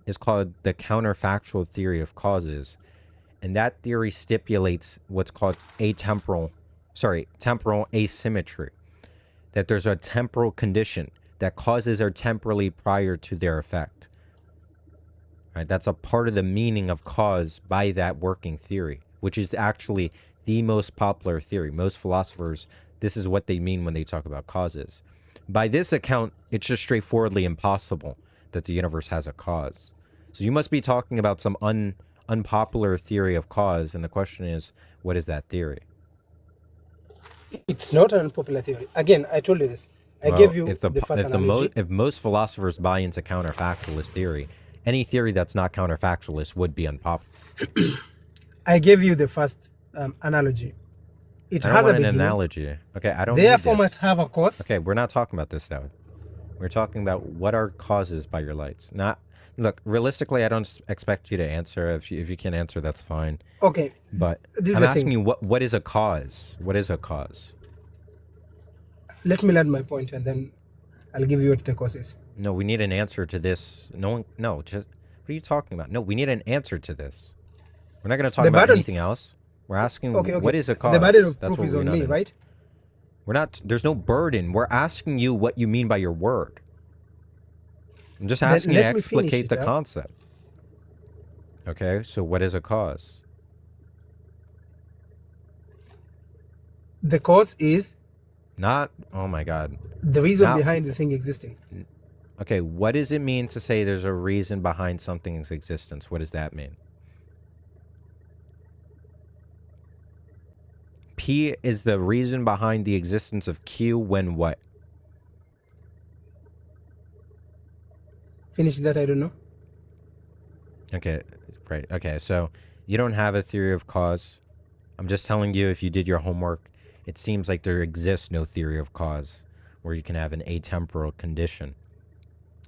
A: is called the counterfactual theory of causes. And that theory stipulates what's called temporal asymmetry. That there's a temporal condition that causes are temporally prior to their effect. Right? That's a part of the meaning of cause by that working theory, which is actually the most popular theory. Most philosophers, this is what they mean when they talk about causes. By this account, it's just straightforwardly impossible that the universe has a cause. So you must be talking about some unpopular theory of cause, and the question is, what is that theory?
J: It's not an unpopular theory. Again, I told you this. I gave you the first analogy.
A: If most philosophers buy into counterfactualist theory, any theory that's not counterfactualist would be unpopular.
J: I gave you the first analogy. It has a beginning. An analogy.
A: Okay, I don't.
J: Therefore, must have a cause.
A: Okay, we're not talking about this now. We're talking about what are causes by your lights. Not look. Realistically, I don't expect you to answer. If you can't answer, that's fine.
J: Okay.
A: But I'm asking you what is a cause? What is a cause?
J: Let me land my point, and then I'll give you what the cause is.
A: No, we need an answer to this. No, just what are you talking about? No, we need an answer to this. We're not going to talk about anything else. We're asking what is a cause.
J: The burden of proof is on me, right?
A: We're not. There's no burden. We're asking you what you mean by your word. I'm just asking you to explicate the concept. Okay, so what is a cause?
J: The cause is
A: not. Oh my God.
J: The reason behind the thing existing.
A: Okay, what does it mean to say there's a reason behind something's existence? What does that mean? P is the reason behind the existence of Q when what?
J: Finish that, I don't know.
A: Okay, right. Okay, so you don't have a theory of cause. I'm just telling you, if you did your homework, it seems like there exists no theory of cause where you can have an atemporal condition.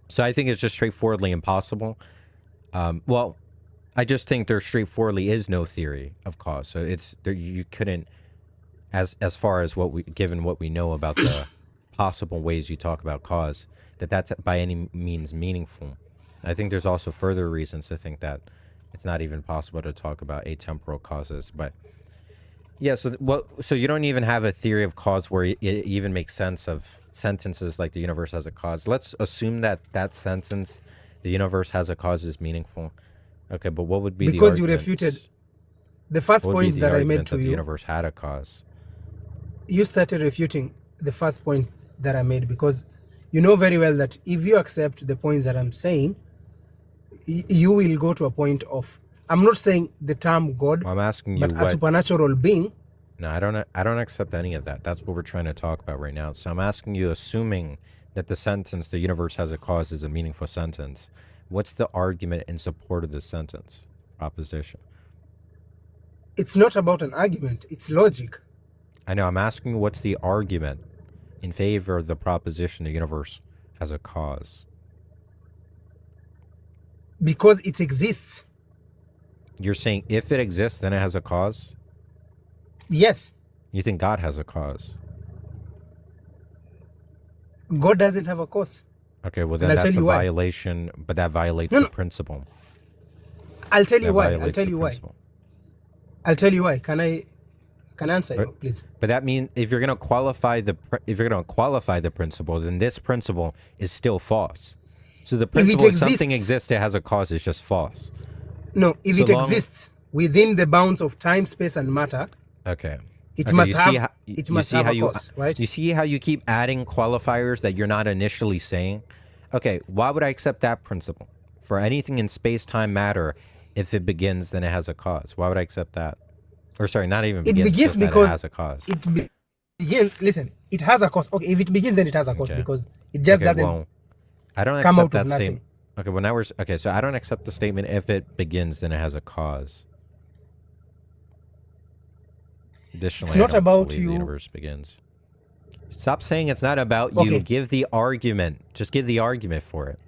A: So I think it's just straightforwardly impossible. Well, I just think there straightforwardly is no theory of cause. So it's there, you couldn't, as far as given what we know about the possible ways you talk about cause, that's by any means meaningful. I think there's also further reasons to think that it's not even possible to talk about atemporal causes. But yeah, so you don't even have a theory of cause where it even makes sense of sentences like the universe has a cause. Let's assume that sentence, the universe has a cause, is meaningful. Okay, but what would be the argument?
J: Because you refuted the first point that I made to you.
A: The universe had a cause.
J: You started refuting the first point that I made because you know very well that if you accept the points that I'm saying, you will go to a point of, I'm not saying the term God,
A: I'm asking you
J: but a
A: what.
J: supernatural being.
A: No, I don't accept any of that. That's what we're trying to talk about right now. So I'm asking you, assuming that the sentence "the universe has a cause" is a meaningful sentence, what's the argument in support of the sentence proposition?
J: It's not about an argument, it's logic.
A: I know. I'm asking you, what's the argument in favor of the proposition the universe has a cause?
J: Because it exists.
A: You're saying if it exists, then it has a cause?
J: Yes.
A: You think God has a cause?
J: God doesn't have a cause.
A: Okay, well then that's a violation, but that violates the principle.
J: I'll tell you why. I'll tell you why. I'll tell you why. Can I answer you, please?
A: But that means if you're going to qualify the principle, then this principle is still false. So the principle if something exists, it has a cause, it's just false.
J: No, if it exists within the bounds of time, space, and matter.
A: Okay.
J: It must have a cause, right?
A: You see how you keep adding qualifiers that you're not initially saying? Okay, why would I accept that principle? For anything in space, time, matter, if it begins, then it has a cause. Why would I accept that? Or sorry, not even begins,
J: it begins
A: because
J: it
A: has a cause.
J: It begins, listen, it has a cause. Okay, if it begins, then it has a cause because it just doesn't
A: I don't
J: come
A: accept
J: out
A: that
J: of nothing.
A: statement. Okay, well now okay, so I don't accept the statement if it begins, then it has a cause. Additionally,
J: it's not about
A: the
J: you.
A: Universe begins. Stop saying it's not about you. Give the argument. Just give the argument for it.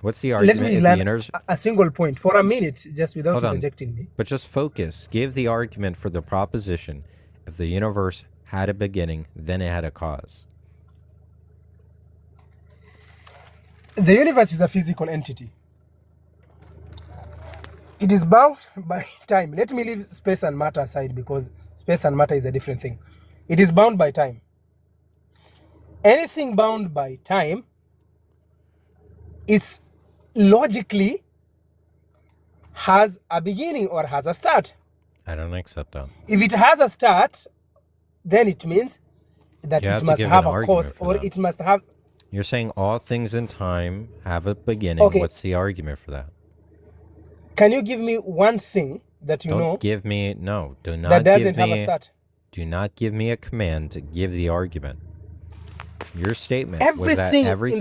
A: What's the argument?
J: Let me land a single point for a minute, just without rejecting me.
A: But just focus. Give the argument for the proposition. If the universe had a beginning, then it had a cause.
J: The universe is a physical entity. It is bound by time. Let me leave space and matter aside because space and matter is a different thing. It is bound by time. Anything bound by time is logically has a beginning or has a start.
A: I don't accept that.
J: If it has a start, then it means that it must have a cause or it must have...
A: You're saying all things in time have a beginning. Okay. What's the argument for that?
J: Can you give me one thing that you know?
A: Don't give me... No, do not
J: that doesn't have a start.
A: Do not give me a command to give the argument. Your statement was that
J: everything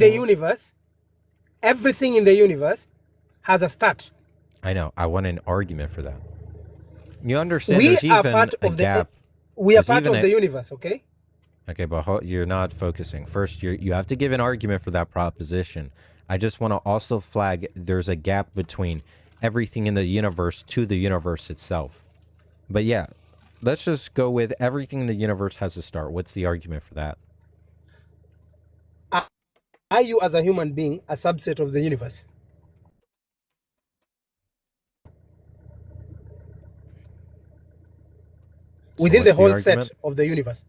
J: in the universe has a start.
A: I know. I want an argument for that. You understand there's even a gap.
J: We are part of the universe, okay?
A: Okay, but you're not focusing. First, you have to give an argument for that proposition. I just want to also flag there's a gap between everything in the universe to the universe itself. But yeah, let's just go with everything in the universe has a start. What's the argument for that?
J: Are you as a human being a subset of the universe? Within the whole set of the universe.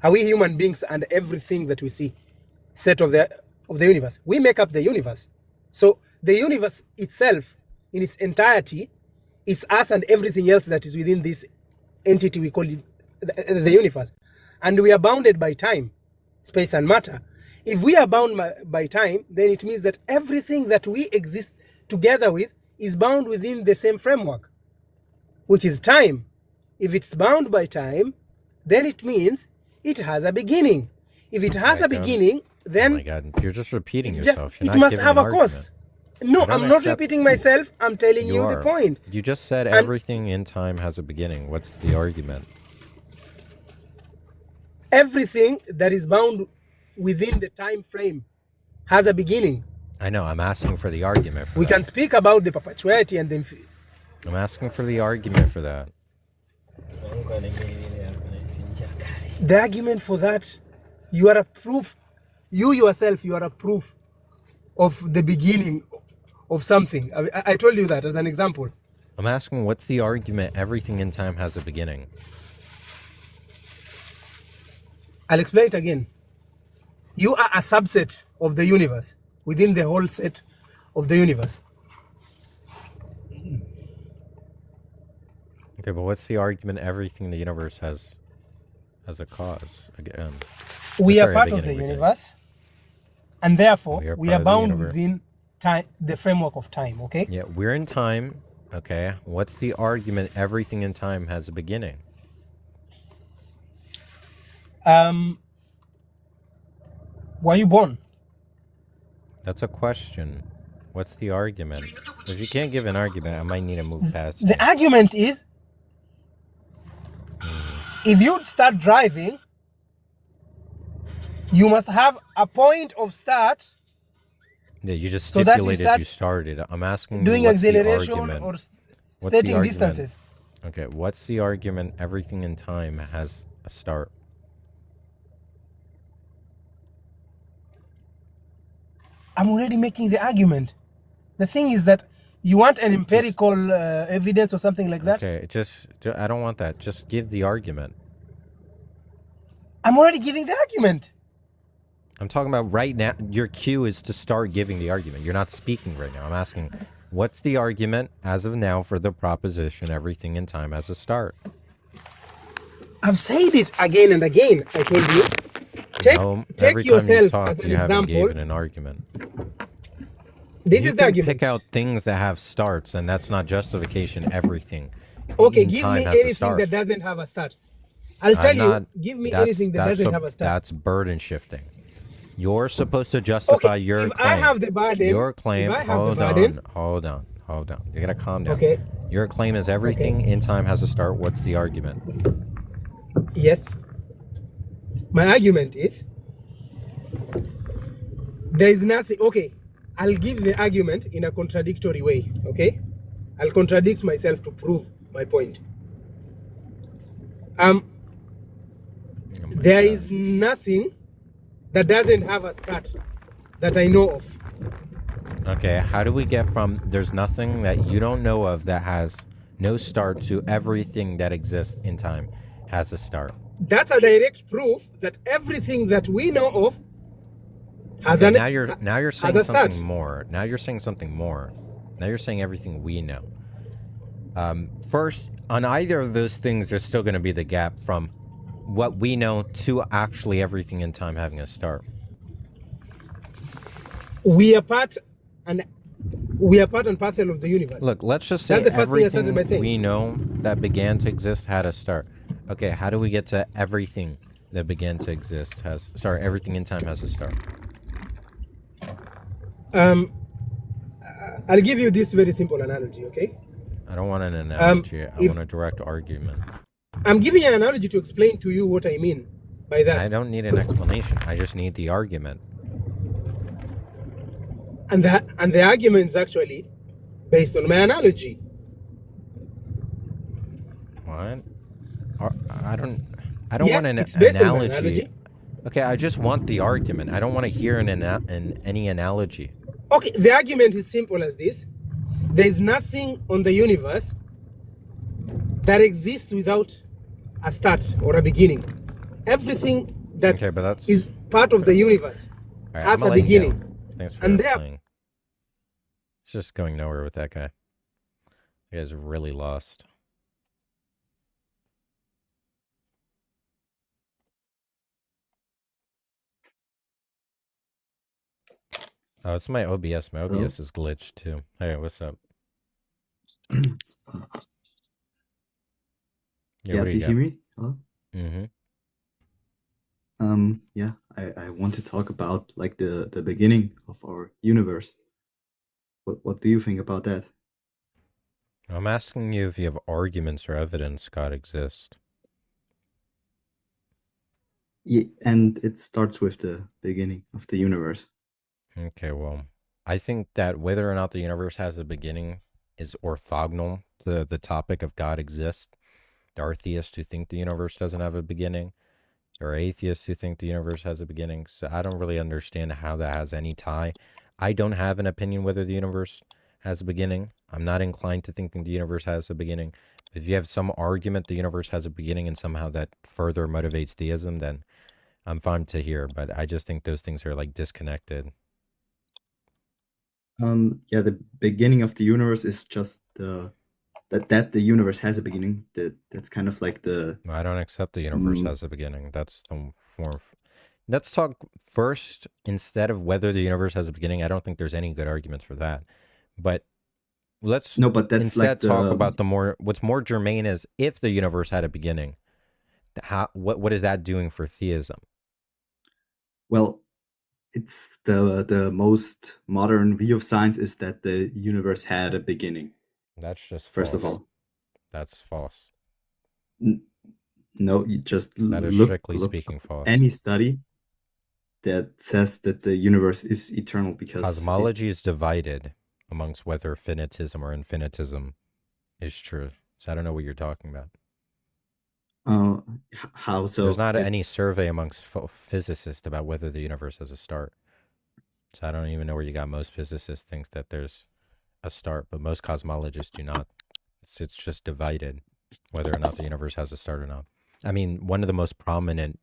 J: Are we human beings and everything that we see set of the universe? We make up the universe. So the universe itself in its entirety is us and everything else that is within this entity we call it the universe. And we are bounded by time, space and matter. If we are bound by time, then it means that everything that we exist together with is bound within the same framework, which is time. If it's bound by time, then it means it has a beginning. If it has a beginning, then...
A: Oh my God, you're just repeating yourself.
J: It must have a cause. No, I'm not repeating myself. I'm telling you the point.
A: You just said everything in time has a beginning. What's the argument?
J: Everything that is bound within the time frame has a beginning.
A: I know. I'm asking for the argument for that.
J: We can speak about the perpetuity and the...
A: I'm asking for the argument for that.
J: The argument for that, you are a proof. You yourself, you are a proof of the beginning of something. I told you that as an example.
A: I'm asking, what's the argument? Everything in time has a beginning.
J: I'll explain it again. You are a subset of the universe within the whole set of the universe.
A: Okay, but what's the argument? Everything in the universe has a cause. Again,
J: we are part of the universe. and therefore we are
A: part of the
J: bound
A: universe.
J: within time, the framework of time. Okay.
A: Yeah, we're in time. Okay, what's the argument? Everything in time has a beginning.
J: Were you born?
A: That's a question. What's the argument? If you can't give an argument, I might need to move past
J: The
A: you.
J: argument is, if you start driving, you must have a point of start.
A: Yeah, you just
J: So that you
A: stipulated
J: start
A: you started. I'm asking
J: doing
A: you what's the
J: acceleration
A: argument?
J: or
A: What's the
J: stating
A: argument?
J: distances.
A: Okay, what's the argument? Everything in time has a start.
J: I'm already making the argument. The thing is that you want an empirical evidence or something like that.
A: Okay, I don't want that. Just give the argument.
J: I'm already giving the argument.
A: I'm talking about right now. Your cue is to start giving the argument. You're not speaking right now. I'm asking, what's the argument as of now for the proposition everything in time has a start?
J: I've said it again and again. I told you. Take yourself as an example.
A: Given an argument.
J: This is the argument.
A: You can pick out things that have starts, and that's not justification. Everything.
J: Okay, give me anything that doesn't have a start. I'll tell you. Give me anything that doesn't have a start.
A: That's burden shifting. You're supposed to justify your claim.
J: I have the burden,
A: your claim. Hold on. You gotta calm down.
J: Okay.
A: Your claim is everything in time has a start. What's the argument?
J: Yes. My argument is there is nothing. Okay, I'll give the argument in a contradictory way. Okay, I'll contradict myself to prove my point. There is nothing that doesn't have a start that I know of.
A: Okay, how do we get from there's nothing that you don't know of that has no start to everything that exists in time has a start?
J: That's a direct proof that everything that we know of has
A: now you're saying something more. Now you're saying something more. Now you're saying everything we know. First, on either of those things, there's still going to be the gap from what we know to actually everything in time having a start.
J: We are part and parcel of the universe.
A: Look, let's just say everything we know that began to exist had a start. Okay, how do we get to everything that began to exist everything in time has a start?
J: I'll give you this very simple analogy, okay?
A: I don't want an analogy. I want a direct argument.
J: I'm giving you an analogy to explain to you what I mean by that.
A: I don't need an explanation. I just need the argument.
J: And the argument is actually based on my analogy.
A: What? I don't want an
J: analogy.
A: Okay, I just want the argument. I don't want to hear any analogy.
J: Okay, the argument is simple as this. There is nothing on the universe that exists without a start or a beginning. Everything that is part of the universe has a beginning.
A: Thanks for playing. It's just going nowhere with that guy. That guy's really lost. Oh, it's my OBS. My OBS is glitched too. Hey, what's up?
K: Yeah, do you hear me? Hello?
A: Mm-hmm.
K: Yeah, I want to talk about like the beginning of our universe. What do you think about that?
A: I'm asking you if you have arguments or evidence God exists.
K: Yeah, and it starts with the beginning of the universe.
A: Okay, well, I think that whether or not the universe has a beginning is orthogonal to the topic of God exists. There are theists who think the universe doesn't have a beginning. There are atheists who think the universe has a beginning. So I don't really understand how that has any tie. I don't have an opinion whether the universe has a beginning. I'm not inclined to thinking the universe has a beginning. If you have some argument the universe has a beginning and somehow that further motivates theism, then I'm fine to hear. But I just think those things are like disconnected.
K: Yeah, the beginning of the universe is just that the universe has a beginning. That's kind of like the.
A: I don't accept the universe has a beginning. That's the form. Let's talk first instead of whether the universe has a beginning. I don't think there's any good arguments for that. But let's
K: but that's
A: instead
K: like
A: talk about what's more germane is if the universe had a beginning. What is that doing for theism?
K: Well, it's the most modern view of science is that the universe had a beginning.
A: That's just
K: first
A: false.
K: of all.
A: That's false.
K: No, you just
A: that is
K: look
A: strictly speaking false.
K: any study that says that the universe is eternal, because
A: cosmology is divided amongst whether finitism or infinitism is true. So I don't know what you're talking about.
K: How so?
A: There's not any survey amongst physicists about whether the universe has a start. So I don't even know where you got. Most physicists think that there's a start, but most cosmologists do not. It's just divided whether or not the universe has a start or not. I mean, one of the most prominent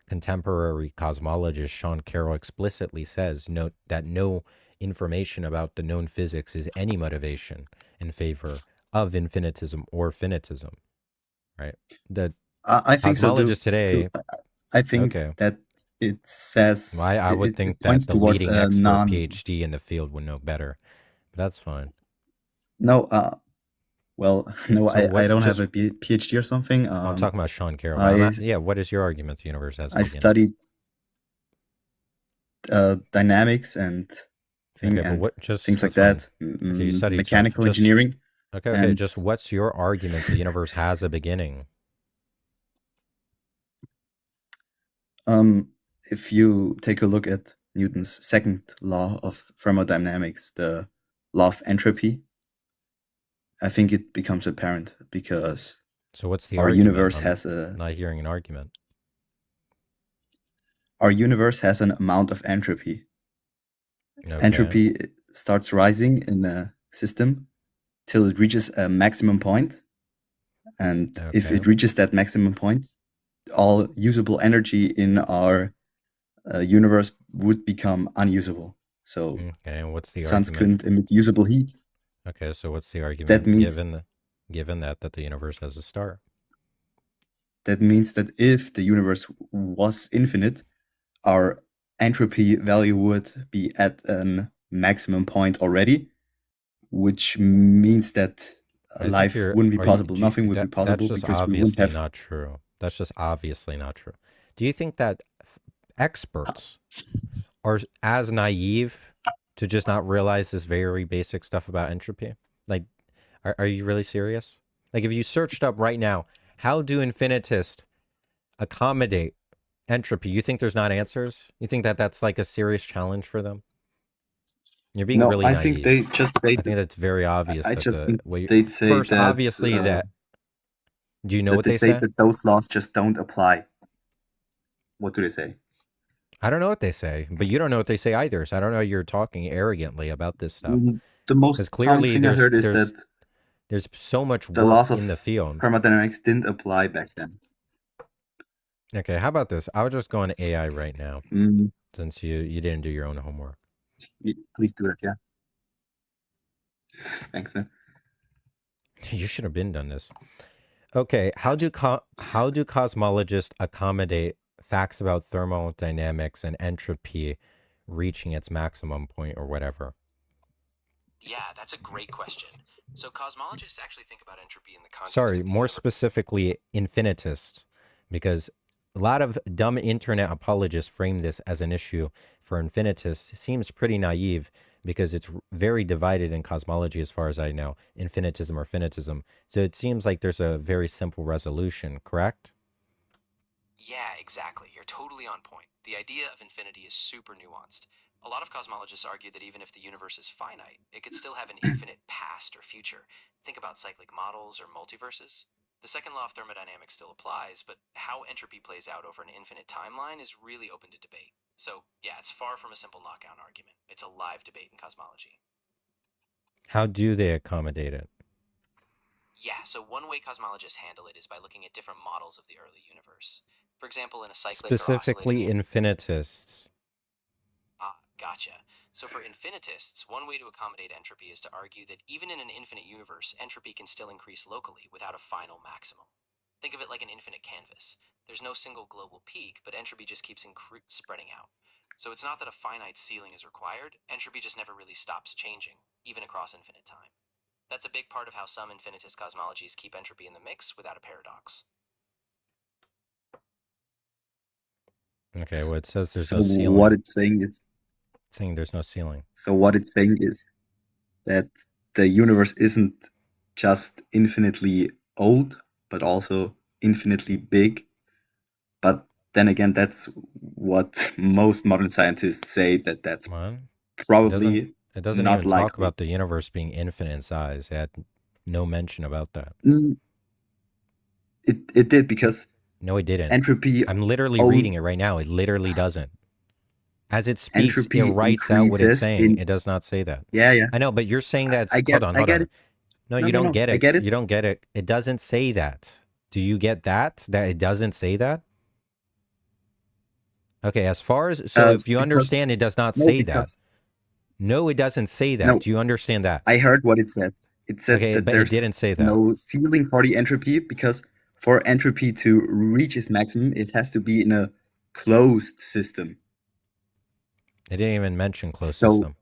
A: contemporary cosmologist, Sean Carroll, explicitly says that no information about the known physics is any motivation in favor of infinitism or finitism, right? The
K: I think
A: cosmologists
K: so
A: today,
K: I think that it says
A: I would think that the leading expert PhD in the field would know better, but that's fine.
K: No, well, no, I don't have a PhD or something.
A: I'm talking about Sean Carroll. What is your argument? The universe has a beginning?
K: Studied dynamics and things like that.
A: You study
K: mechanical engineering.
A: Okay. Just what's your argument? The universe has a beginning.
K: If you take a look at Newton's second law of thermodynamics, the law of entropy, I think it becomes apparent, because
A: so what's the
K: our
A: argument?
K: universe has a
A: not hearing an argument.
K: Our universe has an amount of entropy. Okay. Entropy starts rising in a system till it reaches a maximum point, and if it reaches that maximum point, all usable energy in our universe would become unusable. So
A: and what's the
K: suns
A: argument?
K: couldn't emit usable heat.
A: Okay, so what's the argument?
K: That means,
A: given that the universe has a start.
K: That means that if the universe was infinite, our entropy value would be at a maximum point already, which means that life wouldn't be possible. Nothing would be possible because we wouldn't have.
A: Not true. That's just obviously not true. Do you think that experts are as naive to just not realize this very basic stuff about entropy? Like, are you really serious? Like, if you searched up right now, how do infinitists accommodate entropy, you think there's not answers? You think that that's like a serious challenge for them? You're being really naive.
K: I think they just say.
A: I think that's very obvious.
K: I just think they'd say
A: first,
K: that,
A: obviously that. Do you know what they
K: say? That those laws just don't apply. What do they say?
A: I don't know what they say, but you don't know what they say either. So I don't know. You're talking arrogantly about this stuff.
K: The most
A: clearly
K: thing I heard is that
A: there's so much
K: the laws
A: in the field.
K: Thermodynamics didn't apply back then.
A: Okay, how about this? I'll just go on AI right now, since you didn't do your own homework.
K: Please do it, yeah. Thanks, man.
A: You should have been done this. Okay, how do cosmologists accommodate facts about thermodynamics and entropy reaching its maximum point or whatever?
L: Yeah, that's a great question. So cosmologists actually think about entropy in the context.
A: Sorry, more specifically, infinitists, because a lot of dumb internet apologists frame this as an issue for infinitists. It seems pretty naive because it's very divided in cosmology as far as I know, infinitism or finitism. So it seems like there's a very simple resolution, correct?
L: Yeah, exactly. You're totally on point. The idea of infinity is super nuanced. A lot of cosmologists argue that even if the universe is finite, it could still have an infinite past or future. Think about cyclic models or multiverses. The second law of thermodynamics still applies, but how entropy plays out over an infinite timeline is really open to debate. So, yeah, it's far from a simple knockout argument. It's a live debate in cosmology.
A: How do they accommodate it?
L: Yeah, so one way cosmologists handle it is by looking at different models of the early universe. For example, in a cyclic
A: specifically infinitists.
L: Ah, gotcha. So for infinitists, one way to accommodate entropy is to argue that even in an infinite universe, entropy can still increase locally without a final maximum. Think of it like an infinite canvas. There's no single global peak, but entropy just keeps spreading out. So it's not that a finite ceiling is required, entropy just never really stops changing, even across infinite time. That's a big part of how some infinitist cosmologies keep entropy in the mix without a paradox.
A: Okay, well, it says there's
K: So
A: no ceiling.
K: what it's saying is...
A: It's saying there's no ceiling.
K: So what it's saying is that the universe isn't just infinitely old, but also infinitely big. But then again, that's what most modern scientists say, that's probably
A: it doesn't
K: not
A: even
K: likely.
A: talk about the universe being infinite in size. It had no mention about that.
K: It did, because
A: no, it didn't.
K: Entropy.
A: I'm literally reading it right now. It literally doesn't. As it speaks,
K: Entropy
A: it writes out what it's saying.
K: in...
A: It does not say that.
K: Yeah.
A: I know, but you're saying that.
K: Hold on.
A: No, you don't get it.
K: I get it.
A: You don't get it. It doesn't say that. Do you get that? That it doesn't say that? Okay, as far as... So if you understand, it does not say that. No, it doesn't say that.
K: No,
A: do you understand that?
K: I heard what it said. It said that
A: but
K: there's
A: it didn't say that.
K: no ceiling for the entropy, because for entropy to reach its maximum, it has to be in a closed system.
A: It didn't even mention closed system.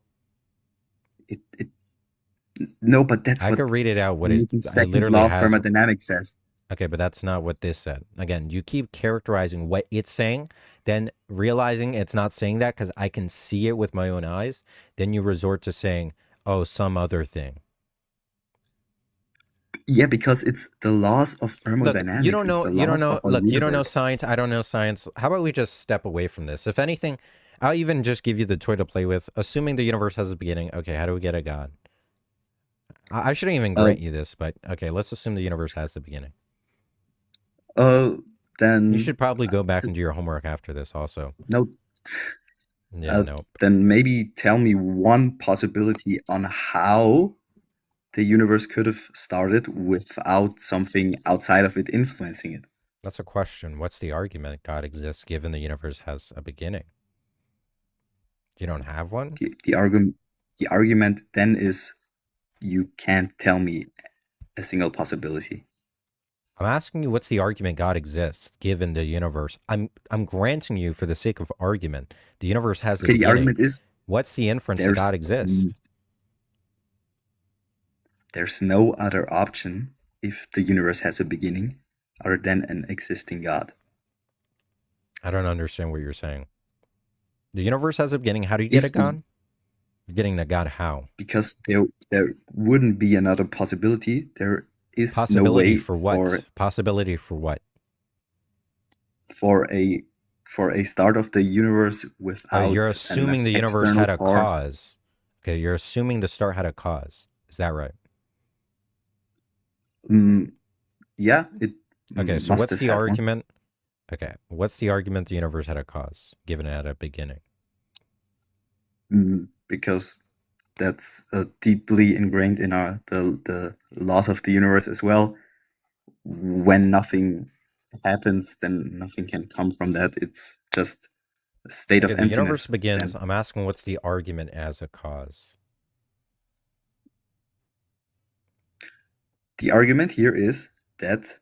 K: No, but that's
A: I
K: what
A: could read it out. What
K: Newton's
A: I
K: second
A: literally
K: law of
A: has.
K: Thermodynamics says.
A: Okay, but that's not what this said. Again, you keep characterizing what it's saying, then realizing it's not saying that because I can see it with my own eyes. Then you resort to saying, "Oh, some other thing."
K: Yeah, because it's the laws of thermodynamics.
A: Look, you don't know. You don't know. Look,
K: universe.
A: You don't know science. I don't know science. How about we just step away from this? If anything, I'll even just give you the toy to play with. Assuming the universe has a beginning. Okay, how do we get a God? I shouldn't even grant you this, but okay, let's assume the universe has a beginning.
K: Then
A: you should probably go back and do your homework after this. Also,
K: no.
A: Yeah, no.
K: Then maybe tell me one possibility on how the universe could have started without something outside of it influencing it.
A: That's a question. What's the argument God exists given the universe has a beginning? You don't have one?
K: The argument then is you can't tell me a single possibility.
A: I'm asking you what's the argument God exists given the universe. I'm granting you for the sake of argument. The universe has a beginning.
K: The argument is
A: what's the inference that God exists?
K: There's no other option if the universe has a beginning other than an existing God.
A: I don't understand what you're saying. The universe has a beginning. How do you get a God? You're getting a God how?
K: Because there wouldn't be another possibility. There is
A: possibility
K: no way
A: for what? Possibility for what?
K: For a start of the universe without.
A: You're assuming the universe had a cause. Okay, you're assuming the start had a cause. Is that right?
K: Yeah.
A: Okay, so what's the argument? Okay, what's the argument the universe had a cause, given it had a beginning?
K: Because that's deeply ingrained in the laws of the universe as well. When nothing happens, then nothing can come from that. It's just a state of emptiness.
A: The universe begins. Then. I'm asking what's the argument as a cause?
K: The argument here is that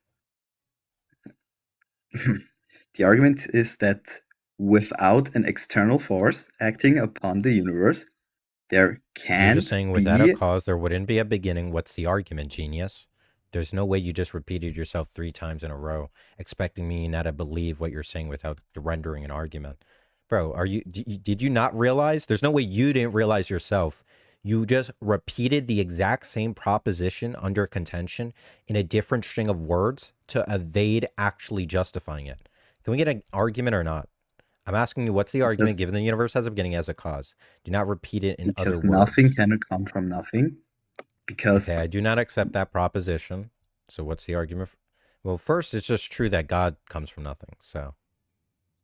K: without an external force acting upon the universe, there can't
A: You're just saying without a cause, there wouldn't be a beginning. What's the argument, genius? There's no way you just repeated yourself 3 times in a row, expecting me not to believe what you're saying without rendering an argument. Bro, did you not realize? There's no way you didn't realize yourself. You just repeated the exact same proposition under contention in a different string of words to evade actually justifying it. Can we get an argument or not? I'm asking you, what's the argument given the universe has a beginning as a cause? Do not repeat it in other words.
K: Because nothing can come from nothing. Because
A: okay, I do not accept that proposition. So what's the argument? Well, first, it's just true that God comes from nothing. So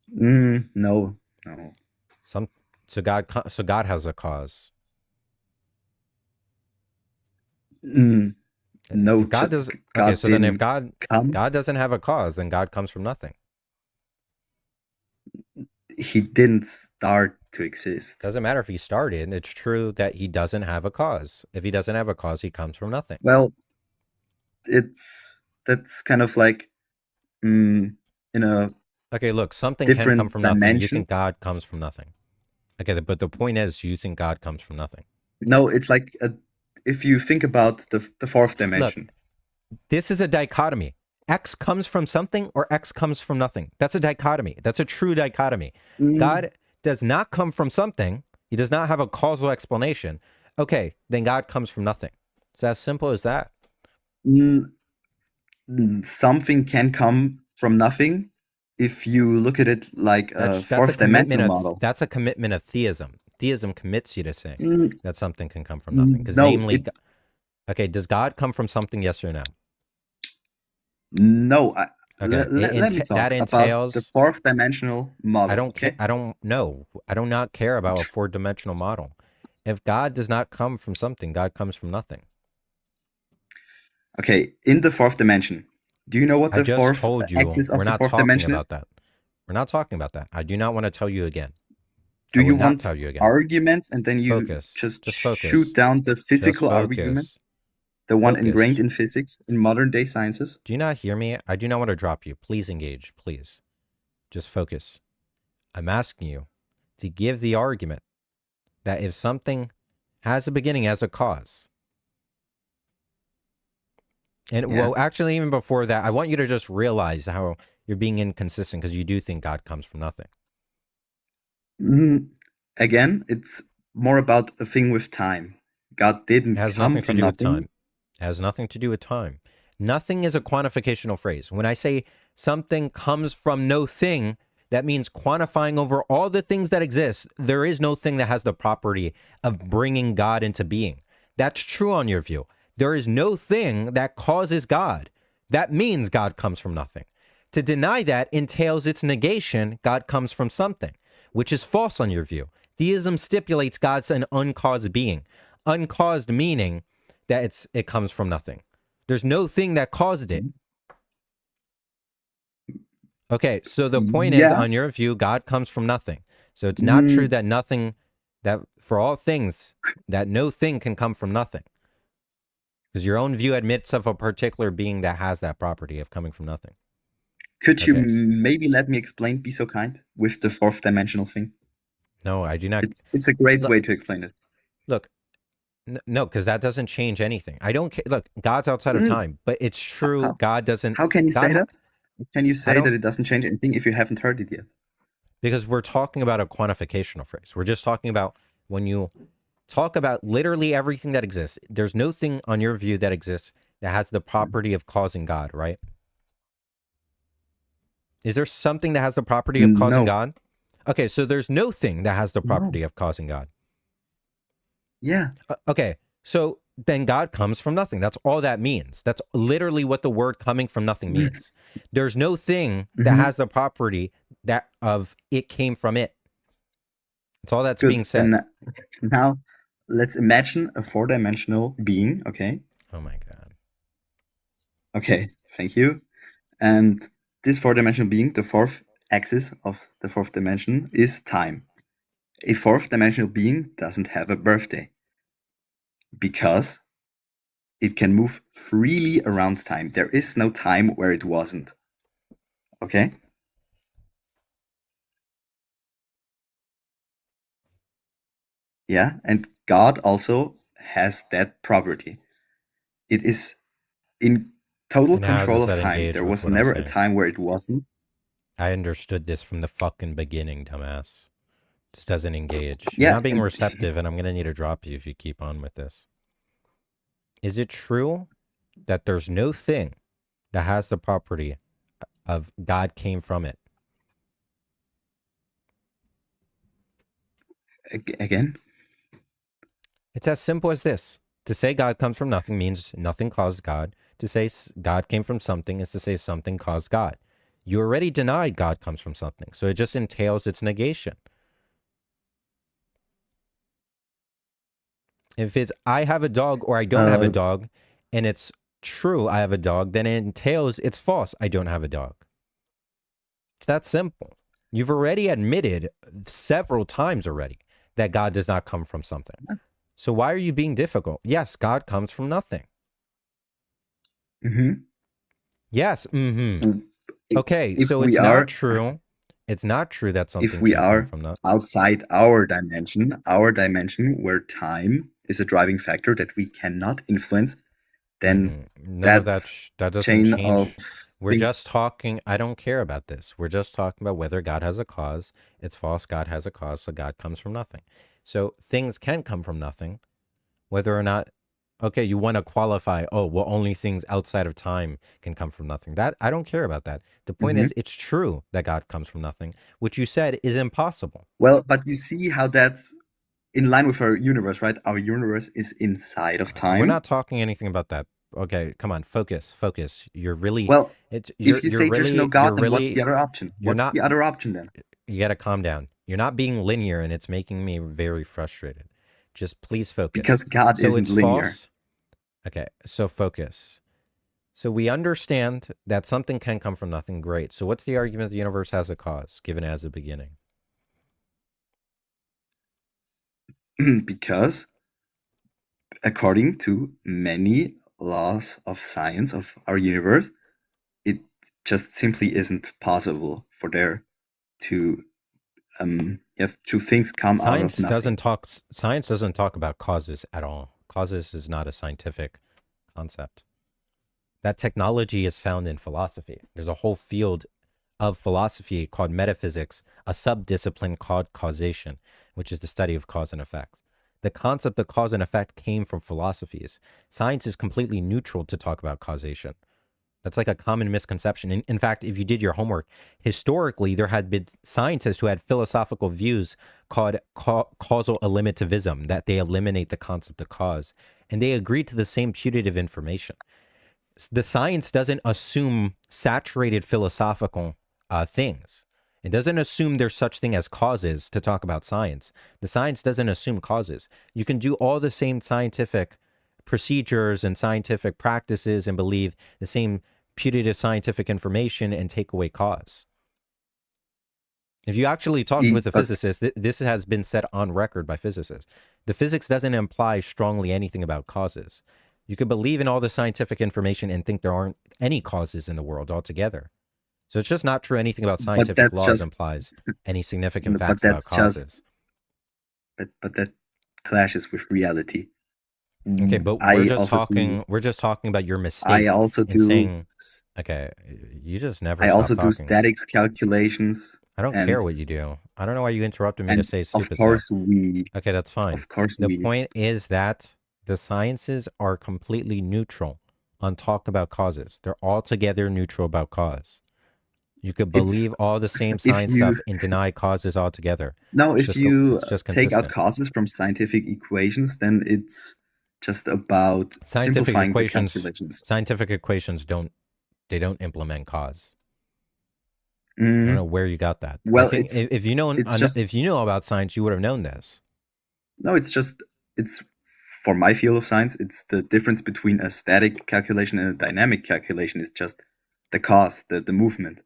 K: no.
A: So God has a cause.
K: No,
A: if God does. Okay, so then if God doesn't have a cause, then God comes from nothing.
K: He didn't start to exist.
A: Doesn't matter if he started. It's true that he doesn't have a cause. If he doesn't have a cause, he comes from nothing.
K: Well, that's kind of like in a
A: Okay, look, something can come
K: different
A: from nothing. You
K: dimension.
A: think God comes from nothing. Okay, but the point is, you think God comes from nothing.
K: No, it's like if you think about the fourth dimension.
A: Look, this is a dichotomy. X comes from something or X comes from nothing. That's a dichotomy. That's a true dichotomy. God does not come from something. He does not have a causal explanation. Okay, then God comes from nothing. It's as simple as that.
K: Something can come from nothing if you look at it like a fourth dimensional model.
A: That's a commitment of theism. Theism commits you to saying that something can come from nothing. Because namely, okay, does God come from something, yes or no?
K: No.
A: Okay.
K: Let me talk
A: that entails,
K: about the fourth dimensional model.
A: I don't care. I don't know. I do not care about a four-dimensional model. If God does not come from something, God comes from nothing.
K: Okay, in the fourth dimension, do you know what the fourth axis of the fourth dimension is?
A: We're not talking about that. I do not want to tell you again.
K: Do you want arguments and then you just shoot down the physical argument? The one ingrained in physics, in modern day sciences?
A: Do you not hear me? I do not want to drop you. Please engage, please. Just focus. I'm asking you to give the argument that if something has a beginning as a cause, and well, actually, even before that, I want you to just realize how you're being inconsistent because you do think God comes from nothing.
K: Again, it's more about a thing with time. God didn't come from nothing.
A: It has nothing to do with time. Nothing is a quantificational phrase. When I say something comes from no thing, that means quantifying over all the things that exist. There is no thing that has the property of bringing God into being. That's true on your view. There is no thing that causes God. That means God comes from nothing. To deny that entails its negation. God comes from something, which is false on your view. Theism stipulates God's an uncaused being. Uncaused meaning that it comes from nothing. There's no thing that caused it. Okay, so the point is, on your view, God comes from nothing. So it's not true that nothing, that for all things, that no thing can come from nothing. Because your own view admits of a particular being that has that property of coming from nothing.
K: Could you maybe let me explain, be so kind, with the fourth dimensional thing?
A: No, I do not.
K: It's a great way to explain it.
A: Look, no, because that doesn't change anything. I don't care. Look, God's outside of time, but it's true. God doesn't.
K: How can you say that? Can you say that it doesn't change anything if you haven't heard it yet?
A: Because we're talking about a quantificational phrase. We're just talking about when you talk about literally everything that exists. There's no thing on your view that exists that has the property of causing God, right? Is there something that has the property of causing God? Okay, so there's no thing that has the property of causing God.
K: Yeah.
A: Okay, so then God comes from nothing. That's all that means. That's literally what the word coming from nothing means. There's no thing that has the property that of it came from it. That's all that's being said.
K: And now, let's imagine a four-dimensional being, okay?
A: Oh my God.
K: Okay, thank you. And this four-dimensional being, the fourth axis of the fourth dimension, is time. A fourth dimensional being doesn't have a birthday because it can move freely around time. There is no time where it wasn't. Okay? Yeah, and God also has that property. It is in total control of time. There was never a time where it wasn't.
A: I understood this from the fucking beginning, dumbass. Just doesn't engage. You're not being receptive, and I'm going to need to drop you if you keep on with this. Is it true that there's no thing that has the property of God came from it?
K: Again?
A: It's as simple as this. To say God comes from nothing means nothing caused God. To say God came from something is to say something caused God. You already denied God comes from something, so it just entails its negation. If it's I have a dog or I don't have a dog, and it's true I have a dog, then it entails it's false I don't have a dog. It's that simple. You've already admitted several times already that God does not come from something. So why are you being difficult? Yes, God comes from nothing.
K: Mm-hmm.
A: Yes, mm-hmm. Okay,
K: if
A: so
K: we
A: it's
K: are
A: not true. It's not true that
K: if
A: something
K: we
A: can
K: are
A: come from that.
K: outside our dimension where time is a driving factor that we cannot influence, then
A: None of that that doesn't
K: chain
A: change.
K: of
A: We're
K: things.
A: just talking. I don't care about this. We're just talking about whether God has a cause. It's false. God has a cause, so God comes from nothing. So things can come from nothing, whether or not. Okay, you want to qualify. Oh, well, only things outside of time can come from nothing. That I don't care about that. The point is, it's true that God comes from nothing, which you said is impossible.
K: Well, but you see how that's in line with our universe, right? Our universe is inside of time.
A: We're not talking anything about that. Okay, come on, focus. You're really
K: well.
A: If
K: you
A: you're
K: say
A: really,
K: there's no God,
A: you're
K: then
A: really,
K: what's the other option? What's the other option then?
A: You gotta calm down. You're not being linear, and it's making me very frustrated. Just please focus.
K: Because God isn't linear.
A: False. Okay, so focus. So we understand that something can come from nothing. Great. So what's the argument the universe has a cause, given as a beginning?
K: Because according to many laws of science of our universe, it just simply isn't possible for there to have two things come out of nothing.
A: Science doesn't talk about causes at all. Causes is not a scientific concept. That technology is found in philosophy. There's a whole field of philosophy called metaphysics, a subdiscipline called causation, which is the study of cause and effect. The concept of cause and effect came from philosophies. Science is completely neutral to talk about causation. That's like a common misconception. In fact, if you did your homework, historically, there had been scientists who had philosophical views called causal eliminativism, that they eliminate the concept of cause. And they agreed to the same putative information. The science doesn't assume saturated philosophical things. It doesn't assume there's such thing as causes to talk about science. The science doesn't assume causes. You can do all the same scientific procedures and scientific practices and believe the same putative scientific information and take away cause. If you actually talk with a physicist, this has been set on record by physicists. The physics doesn't imply strongly anything about causes. You could believe in all the scientific information and think there aren't any causes in the world altogether. So it's just not true anything about scientific laws implies any significant facts about causes.
K: But that clashes with reality.
A: Okay, but we're just talking about your mistake.
K: I also do
A: saying, okay, you just never
K: I also
A: talking.
K: do statics calculations.
A: I don't care what you do. I don't know why you interrupted me to say stupid stuff.
K: Of course we.
A: Okay, that's fine.
K: Of course
A: the point is that the sciences are completely neutral on talk about causes. They're altogether neutral about cause. You could believe all the same science stuff and deny causes altogether.
K: No, if you take out causes from scientific equations, then it's just about simplifying the calculations.
A: Scientific equations don't implement cause. I don't know where you got that.
K: Well,
A: if you know about science, you would have known this.
K: No, it's for my field of science, it's the difference between a static calculation and a dynamic calculation is just the cause, the movement.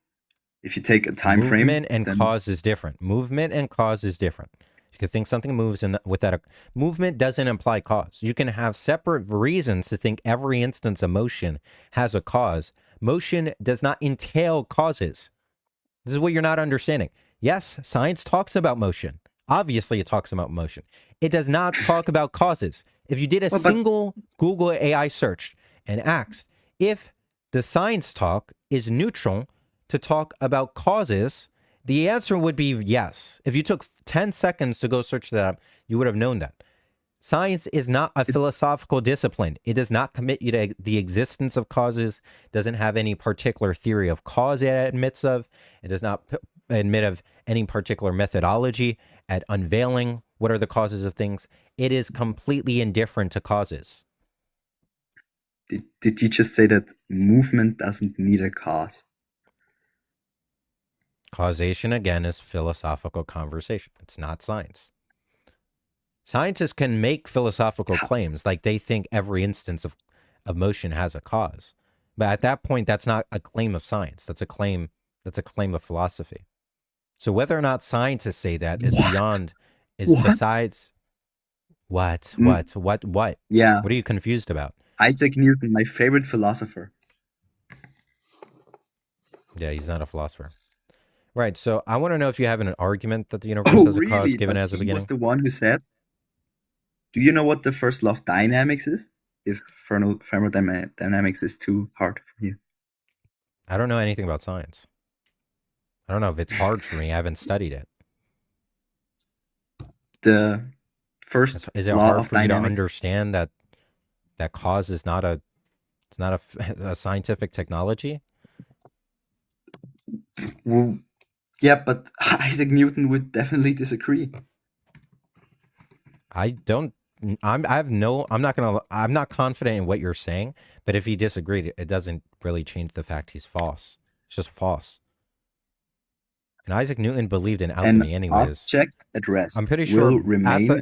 K: If you take a time frame,
A: movement and cause is different. Movement and cause is different. You could think something moves, and without a movement doesn't imply cause. You can have separate reasons to think every instance of motion has a cause. Motion does not entail causes. This is what you're not understanding. Yes, science talks about motion. Obviously, it talks about motion. It does not talk about causes. If you did a single Google AI search and asked if the science talk is neutral to talk about causes, the answer would be yes. If you took 10 seconds to go search that up, you would have known that. Science is not a philosophical discipline. It does not commit you to the existence of causes, doesn't have any particular theory of cause it admits of. It does not admit of any particular methodology at unveiling what are the causes of things. It is completely indifferent to causes.
K: Did you just say that movement doesn't need a cause?
A: Causation, again, is philosophical conversation. It's not science. Scientists can make philosophical claims, like they think every instance of motion has a cause. But at that point, that's not a claim of science. That's a claim of philosophy. So whether or not scientists say that is besides what?
K: Yeah.
A: What are you confused about?
K: Isaac Newton, my favorite philosopher.
A: Yeah, he's not a philosopher. Right, so I want to know if you have an argument that the universe has a cause given as a beginning.
K: Was the one who said, do you know what the first law of dynamics is? If thermodynamics is too hard for you.
A: I don't know anything about science. I don't know if it's hard for me. I haven't studied it.
K: The first
A: is it
K: law
A: hard
K: of
A: for you to
K: dynamics?
A: Understand that cause is not a a scientific technology?
K: Well, yeah, but Isaac Newton would definitely disagree.
A: I'm not confident in what you're saying, but if he disagreed, it doesn't really change the fact he's false. It's just false. And Isaac Newton believed in alchemy anyways.
K: Object at rest.
A: I'm pretty sure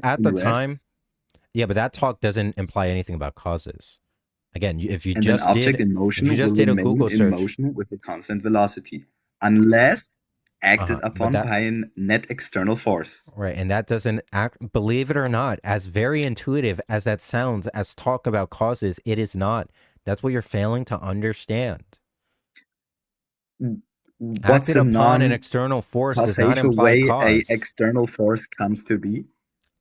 A: at the time. Yeah, but that talk doesn't imply anything about causes. Again, if you just did a Google search,
K: motion with a constant velocity, unless acted upon by a net external force.
A: Right, and that doesn't act. Believe it or not, as very intuitive as that sounds, as talk about causes, it is not. That's what you're failing to understand. Acted upon an external force does not imply cause.
K: An external force comes to be.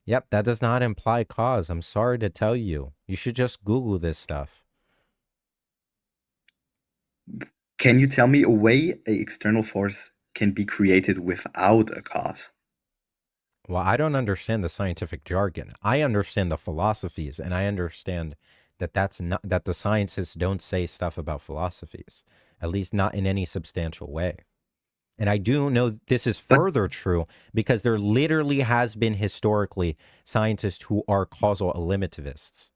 A: Yep, that does not imply cause. I'm sorry to tell you. You should just Google this stuff.
K: Can you tell me a way an external force can be created without a cause?
A: Well, I don't understand the scientific jargon. I understand the philosophies, and I understand that that the scientists don't say stuff about philosophies, at least not in any substantial way. And I do know this is further true because there literally has been historically scientists who are causal eliminativists.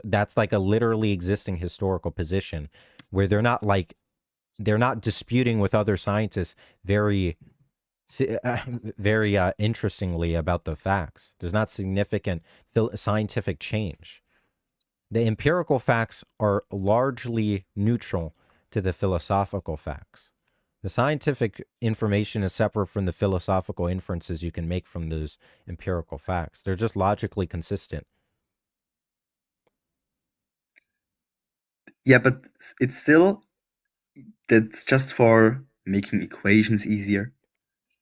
A: That's like a literally existing historical position where they're not disputing with other scientists very interestingly about the facts. There's not significant scientific change. The empirical facts are largely neutral to the philosophical facts. The scientific information is separate from the philosophical inferences you can make from those empirical facts. They're just logically consistent.
K: Yeah, but it's still, that's just for making equations easier.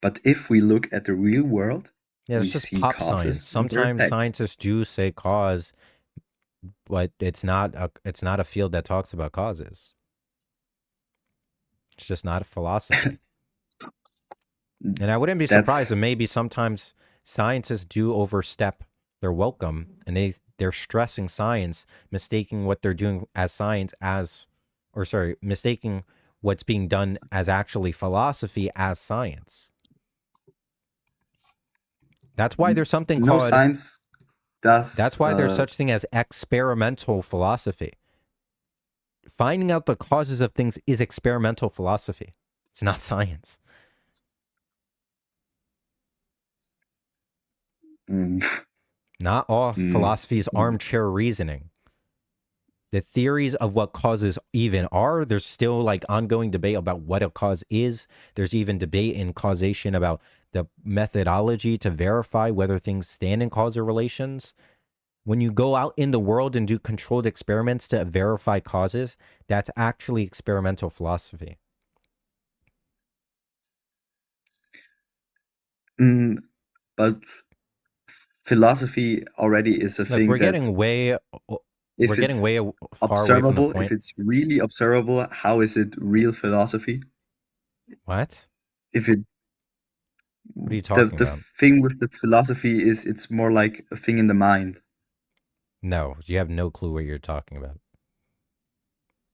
K: But if we look at the real world,
A: yeah, it's just pop science. Sometimes scientists do say cause, but it's not a field that talks about causes. It's just not a philosophy. And I wouldn't be surprised if maybe sometimes scientists do overstep their welcome and they're stressing science, mistaking what they're doing as science mistaking what's being done as actually philosophy as science. That's why there's something called
K: science does.
A: That's why there's such thing as experimental philosophy. Finding out the causes of things is experimental philosophy. It's not science. Not all philosophy is armchair reasoning. The theories of what causes even are, there's still like ongoing debate about what a cause is. There's even debate in causation about the methodology to verify whether things stand in causal relations. When you go out in the world and do controlled experiments to verify causes, that's actually experimental philosophy.
K: But philosophy already is a thing.
A: We're getting way far away from the point.
K: If it's really observable, how is it real philosophy?
A: What?
K: If it.
A: What are you talking about?
K: The thing with the philosophy is it's more like a thing in the mind.
A: No, you have no clue what you're talking about.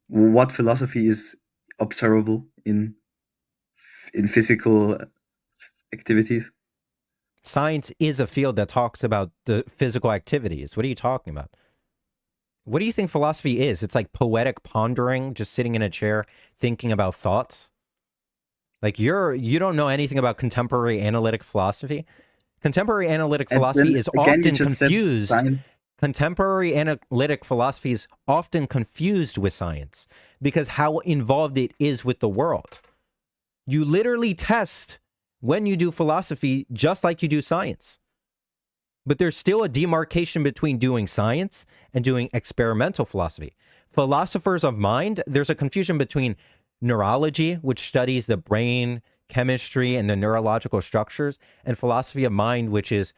K: What philosophy is observable in physical activities?
A: Science is a field that talks about the physical activities. What are you talking about? What do you think philosophy is? It's like poetic pondering, just sitting in a chair thinking about thoughts. Like you don't know anything about contemporary analytic philosophy. Contemporary analytic philosophy is often confused. Contemporary analytic philosophy is often confused with science because how involved it is with the world. You literally test when you do philosophy just like you do science. But there's still a demarcation between doing science and doing experimental philosophy. Philosophers of mind, there's a confusion between neurology, which studies the brain, chemistry, and the neurological structures, and philosophy of mind, which is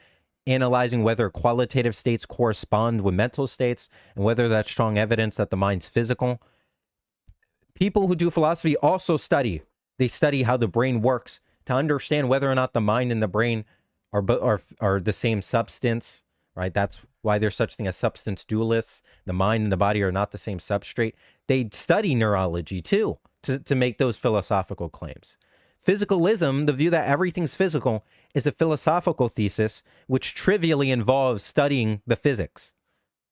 A: analyzing whether qualitative states correspond with mental states and whether that's strong evidence that the mind's physical. People who do philosophy also study. They study how the brain works to understand whether or not the mind and the brain are the same substance, right? That's why there's such thing as substance dualists. The mind and the body are not the same substrate. They study neurology too to make those philosophical claims. Physicalism, the view that everything's physical, is a philosophical thesis which trivially involves studying the physics.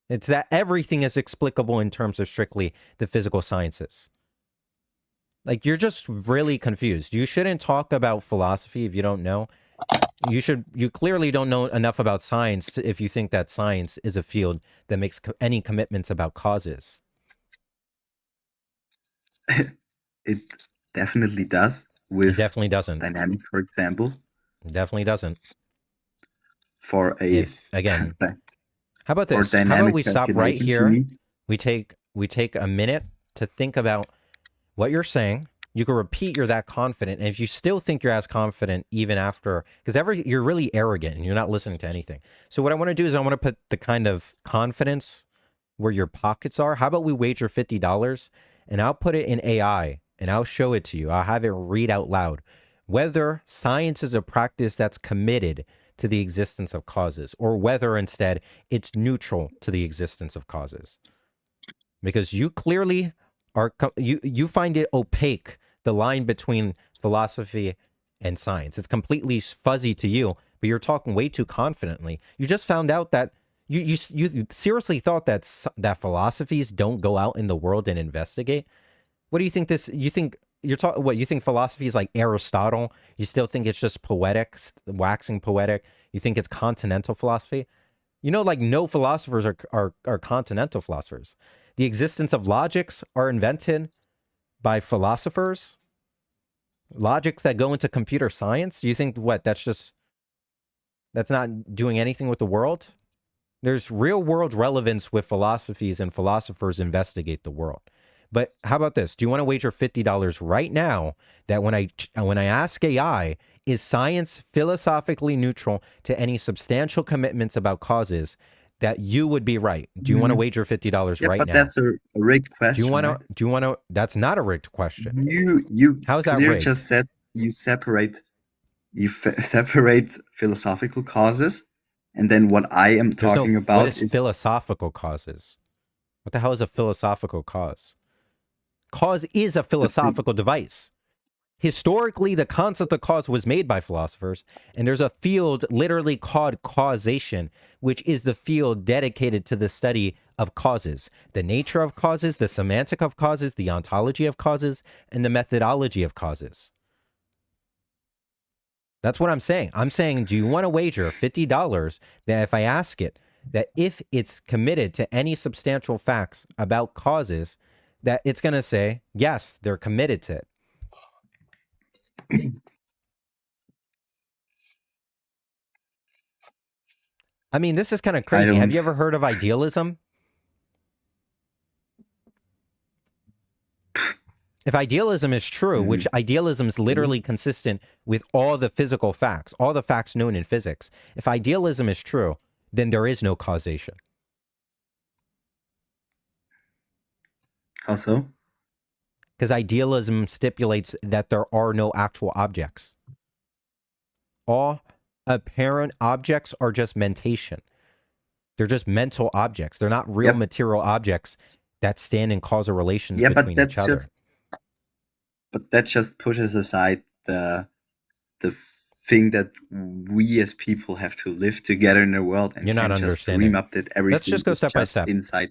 A: It's that everything is explicable in terms of strictly the physical sciences. Like, you're just really confused. You shouldn't talk about philosophy if you don't know. You clearly don't know enough about science if you think that science is a field that makes any commitments about causes.
K: It definitely does. With
A: it definitely doesn't.
K: Dynamics, for example.
A: It definitely doesn't.
K: For a
A: again, how about this?
K: For
A: how about we stop right here?
K: Needs?
A: We take a minute to think about what you're saying. You can repeat you're that confident, and if you still think you're as confident even after, because you're really arrogant and you're not listening to anything. So what I want to do is I want to put the kind of confidence where your pockets are. How about we wager $50 and I'll put it in AI and I'll show it to you. I'll have it read out loud whether science is a practice that's committed to the existence of causes or whether instead it's neutral to the existence of causes. Because you clearly are, you find it opaque, the line between philosophy and science. It's completely fuzzy to you, but you're talking way too confidently. You just found out that you seriously thought that philosophies don't go out in the world and investigate. What do you think you think you're talking, what you think philosophy is like Aristotle? You still think it's just poetic, waxing poetic? You think it's continental philosophy? You know, like no philosophers are continental philosophers. The existence of logics are invented by philosophers. Logics that go into computer science. Do you think that's not doing anything with the world? There's real world relevance with philosophies, and philosophers investigate the world. But how about this? Do you want to wager $50 right now that when I ask AI, is science philosophically neutral to any substantial commitments about causes, that you would be right? Do you want to wager $50 right now?
K: But that's a rigged question.
A: Do you want to? That's not a rigged question.
K: You
A: How's that rigged?
K: Just said you separate philosophical causes, and then what I am talking about
A: is philosophical causes. What the hell is a philosophical cause? Cause is a philosophical device. Historically, the concept of cause was made by philosophers, and there's a field literally called causation, which is the field dedicated to the study of causes, the nature of causes, the semantic of causes, the ontology of causes, and the methodology of causes. That's what I'm saying. I'm saying, do you want to wager $50 that if I ask it, that if it's committed to any substantial facts about causes, that it's going to say, yes, they're committed to it. I mean, this is kind of crazy. Have you ever heard of idealism? If idealism is true, which idealism is literally consistent with all the physical facts, all the facts known in physics. If idealism is true, then there is no causation.
K: How so?
A: Because idealism stipulates that there are no actual objects. All apparent objects are just mentation. They're just mental objects. They're not real material objects that stand in causal relations between each other.
K: But that just pushes aside the thing that we as people have to live together in the world, and
A: you're not understanding.
K: Dream up that everything.
A: Let's just go step by step.
K: Inside.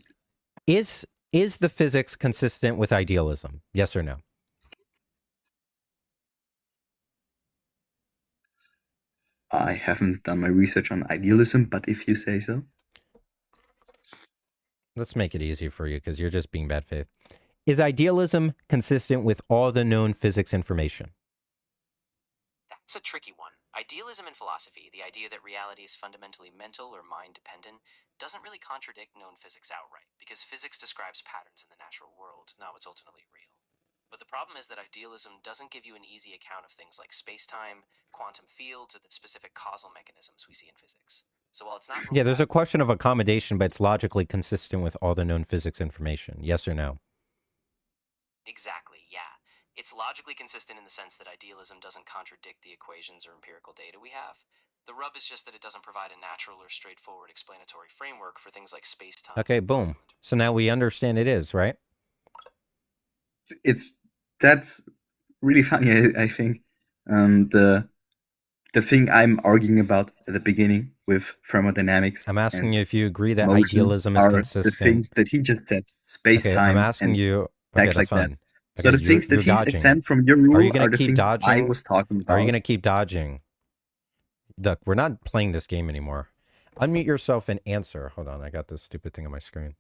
A: Is the physics consistent with idealism? Yes or no?
K: I haven't done my research on idealism, but if you say so.
A: Let's make it easy for you because you're just being bad faith. Is idealism consistent with all the known physics information?
L: That's a tricky one. Idealism in philosophy, the idea that reality is fundamentally mental or mind-dependent, doesn't really contradict known physics outright, because physics describes patterns in the natural world, not what's ultimately real. But the problem is that idealism doesn't give you an easy account of things like space-time, quantum fields, or the specific causal mechanisms we see in physics. So while it's not
A: Yeah, there's a question of accommodation, but it's logically consistent with all the known physics information. Yes or no?
L: Exactly, yeah. It's logically consistent in the sense that idealism doesn't contradict the equations or empirical data we have. The rub is just that it doesn't provide a natural or straightforward explanatory framework for things like space-time.
A: Okay, boom. So now we understand it is, right?
K: That's really funny, I think. The thing I'm arguing about at the beginning with thermodynamics.
A: I'm asking you if you agree that
K: motion
A: idealism is
K: are
A: consistent.
K: the things that he just said, space-time.
A: Okay, I'm asking you. Okay, that's
K: like
A: fine.
K: That. So the things that he's exempt from your rule
A: are you gonna
K: the
A: keep
K: things
A: dodging?
K: I was talking about.
A: Are you going to keep dodging? Look, we're not playing this game anymore. Unmute yourself and answer. Hold on, I got this stupid thing on my screen.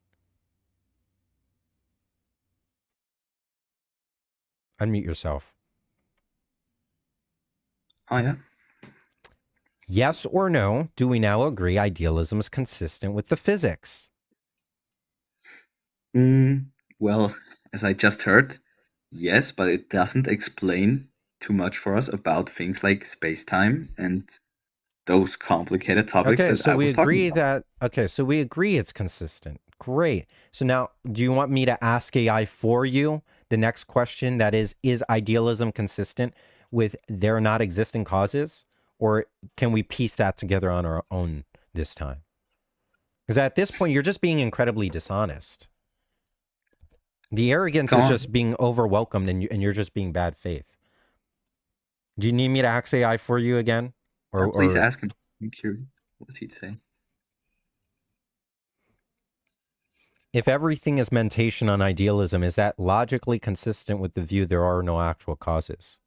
A: Unmute yourself.
K: Oh, yeah.
A: Yes or no, do we now agree idealism is consistent with the physics?
K: Well, as I just heard, yes, but it doesn't explain too much for us about things like space-time and those complicated topics
A: okay,
K: that
A: so
K: I
A: we
K: was talking
A: agree
K: about.
A: so we agree it's consistent. Great. So now, do you want me to ask AI for you the next question, that is idealism consistent with there not existing causes? Or can we piece that together on our own this time? Because at this point, you're just being incredibly dishonest. The arrogance is just being overwhelmed, and you're just being bad faith. Do you need me to ask AI for you again?
K: Or please ask him. I'm curious. What's he'd say?
A: If everything is mentation on idealism, is that logically consistent with the view there are no actual causes?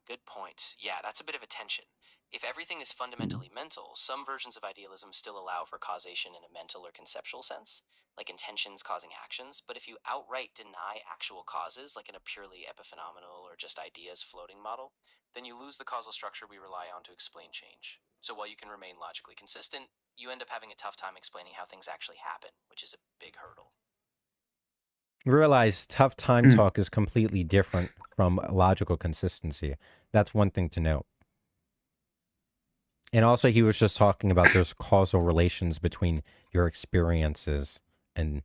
L: Good point. Yeah, that's a bit of a tension. If everything is fundamentally mental, some versions of idealism still allow for causation in a mental or conceptual sense, like intentions causing actions. But if you outright deny actual causes, like in a purely epiphenomenal or just ideas floating model, then you lose the causal structure we rely on to explain change. So while you can remain logically consistent, you end up having a tough time explaining how things actually happen, which is a big hurdle.
A: Realize tough time talk is completely different from logical consistency. That's one thing to note. And also, he was just talking about there's causal relations between your experiences and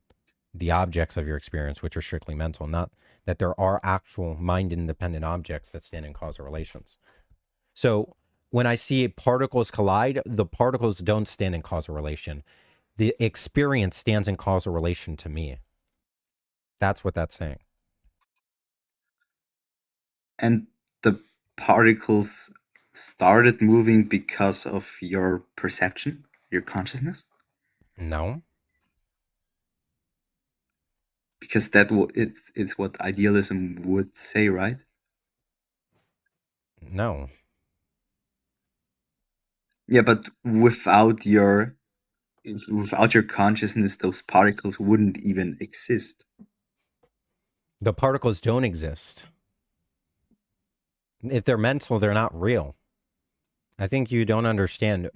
A: the objects of your experience, which are strictly mental, not that there are actual mind-independent objects that stand in causal relations. So when I see particles collide, the particles don't stand in causal relation. The experience stands in causal relation to me. That's what that's saying.
K: And the particles started moving because of your perception, your consciousness?
A: No.
K: Because it's what idealism would say, right?
A: No.
K: Yeah, but without your consciousness, those particles wouldn't even exist.
A: The particles don't exist. If they're mental, they're not real. I think you don't understand.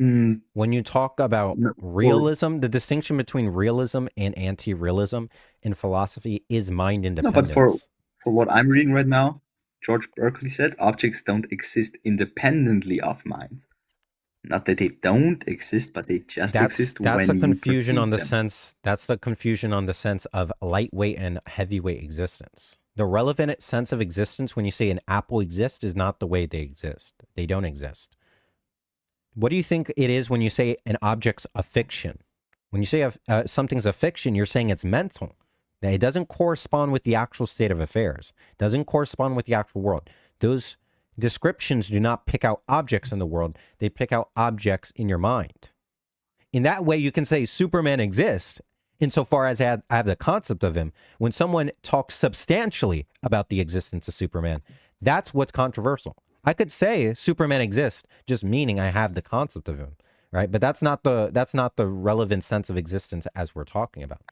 A: When you talk about realism, the distinction between realism and anti-realism in philosophy is mind independence.
K: No, but for what I'm reading right now, George Berkeley said objects don't exist independently of minds. Not that they don't exist, but they just exist when you perceive them.
A: That's the confusion on the sense of lightweight and heavyweight existence. The relevant sense of existence when you say an apple exists is not the way they exist. They don't exist. What do you think it is when you say an object's a fiction? When you say something's a fiction, you're saying it's mental. That it doesn't correspond with the actual state of affairs. It doesn't correspond with the actual world. Those descriptions do not pick out objects in the world. They pick out objects in your mind. In that way, you can say Superman exists insofar as I have the concept of him. When someone talks substantially about the existence of Superman, that's what's controversial. I could say Superman exists, just meaning I have the concept of him, right? But that's not the relevant sense of existence as we're talking about.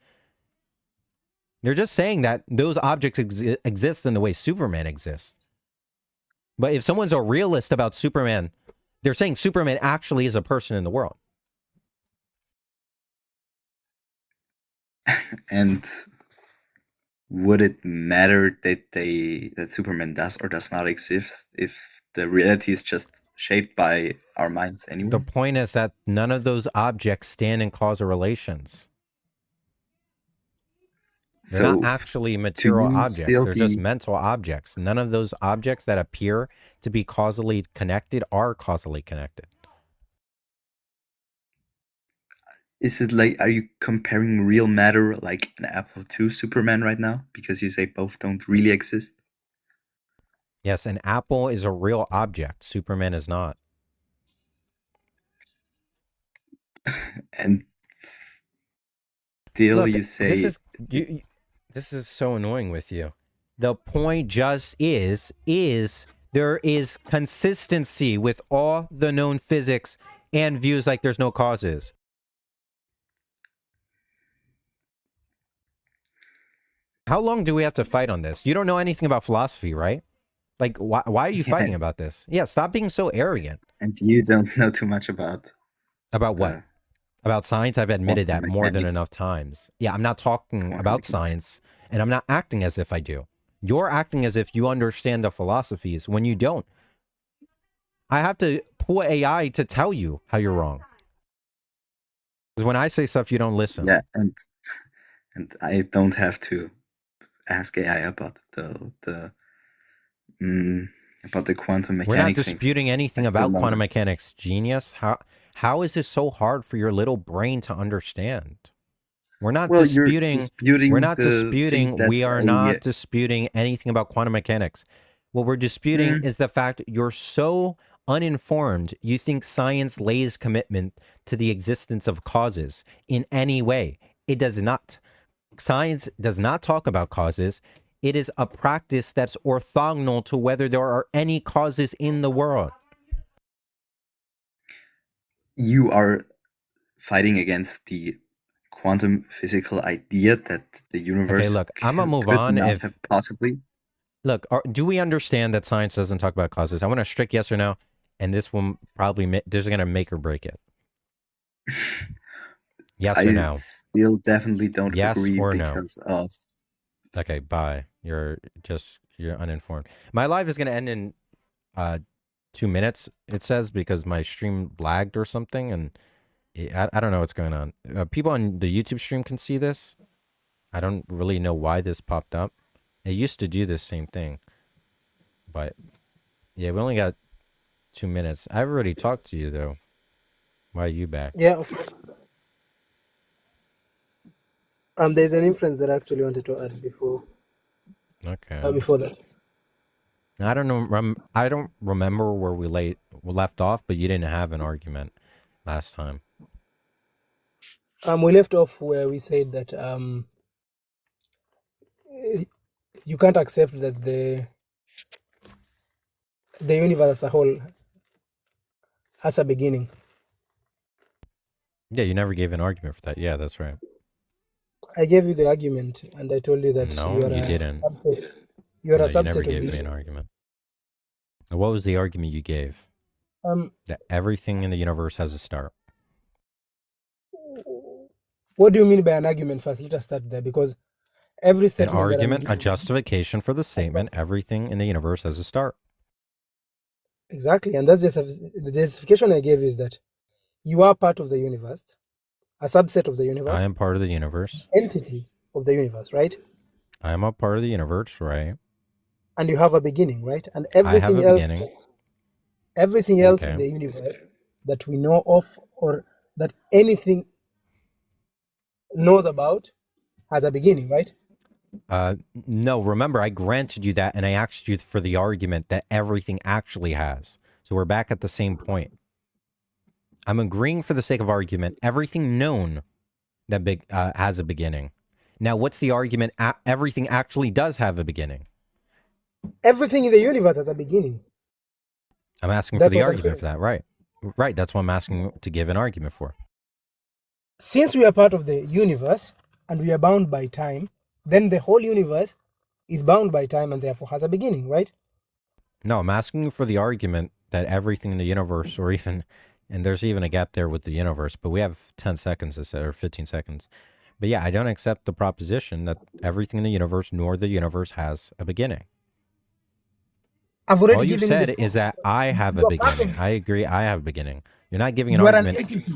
A: You're just saying that those objects exist in the way Superman exists. But if someone's a realist about Superman, they're saying Superman actually is a person in the world.
K: And would it matter that Superman does or does not exist if the reality is just shaped by our minds anyway?
A: The point is that none of those objects stand in causal relations. They're not actually material objects. They're just mental objects. None of those objects that appear to be causally connected are causally connected.
K: Is it like, are you comparing real matter like an apple to Superman right now? Because you say both don't really exist.
A: Yes, an apple is a real object. Superman is not.
K: And still,
A: look,
K: you say
A: this is so annoying with you. The point just is there is consistency with all the known physics and views like there's no causes. How long do we have to fight on this? You don't know anything about philosophy, right? Like, why are you fighting about this? Yeah, stop being so arrogant.
K: And you don't know too much about...
A: About what? About science? I've admitted that more than enough times. Yeah, I'm not talking about science, and I'm not acting as if I do. You're acting as if you understand the philosophies when you don't. I have to pull AI to tell you how you're wrong. Because when I say stuff, you don't listen.
K: Yeah, and I don't have to ask AI about the quantum mechanics.
A: We're not disputing anything about quantum mechanics, genius. How is this so hard for your little brain to understand? We're not disputing. We're not disputing. We are not disputing anything about quantum mechanics. What we're disputing is the fact you're so uninformed. You think science lays commitment to the existence of causes in any way. It does not. Science does not talk about causes. It is a practice that's orthogonal to whether there are any causes in the world.
K: You are fighting against the quantum physical idea that the universe.
A: Okay, look, I'm gonna move on.
K: If possibly,
A: look, do we understand that science doesn't talk about causes? I want a strict yes or no, and this will probably this is gonna make or break it. Yes or no?
K: I still definitely don't agree.
A: Yes or
K: because
A: no?
K: Of...
A: Okay, bye. You're uninformed. My live is gonna end in 2 minutes, it says, because my stream lagged or something, and I don't know what's going on. People on the YouTube stream can see this. I don't really know why this popped up. It used to do this same thing. But, yeah, we only got 2 minutes. I've already talked to you, though. Why are you back?
J: Yeah, of course. There's an inference that I actually wanted to add before.
A: Okay.
J: Before that.
A: I don't know. I don't remember where we left off, but you didn't have an argument last time.
J: We left off where we said that you can't accept that the universe as a whole has a beginning.
A: Yeah, you never gave an argument for that. Yeah, that's right.
J: I gave you the argument, and I told you that
A: no, you didn't.
J: Subset. You're a subset.
A: You never gave me an argument. What was the argument you gave? That everything in the universe has a start.
J: What do you mean by an argument first? Let us start there, because every statement...
A: An argument, a justification for the statement, everything in the universe has a start.
J: Exactly, and that's just the justification I gave is that you are part of the universe, a subset of the universe.
A: I am part of the universe.
J: Entity of the universe, right?
A: I am a part of the universe, right?
J: And you have a beginning, right? And everything else, everything else in the universe that we know of or that anything knows about has a beginning, right?
A: No, remember, I granted you that, and I asked you for the argument that everything actually has. So we're back at the same point. I'm agreeing for the sake of argument. Everything known that has a beginning. Now, what's the argument? Everything actually does have a beginning.
J: Everything in the universe has a beginning.
A: I'm asking for the argument for that, right? Right, that's what I'm asking to give an argument for.
J: Since we are part of the universe and we are bound by time, then the whole universe is bound by time and therefore has a beginning, right?
A: No, I'm asking you for the argument that everything in the universe, or even, and there's even a gap there with the universe, but we have 10 seconds or 15 seconds. But yeah, I don't accept the proposition that everything in the universe nor the universe has a beginning.
J: I've already
A: All you've
J: given you
A: said
J: the
A: is that I have a
J: You are part
A: beginning.
J: of-
A: I agree, I have a beginning. You're not giving an
J: You are an
A: argument.
J: entity.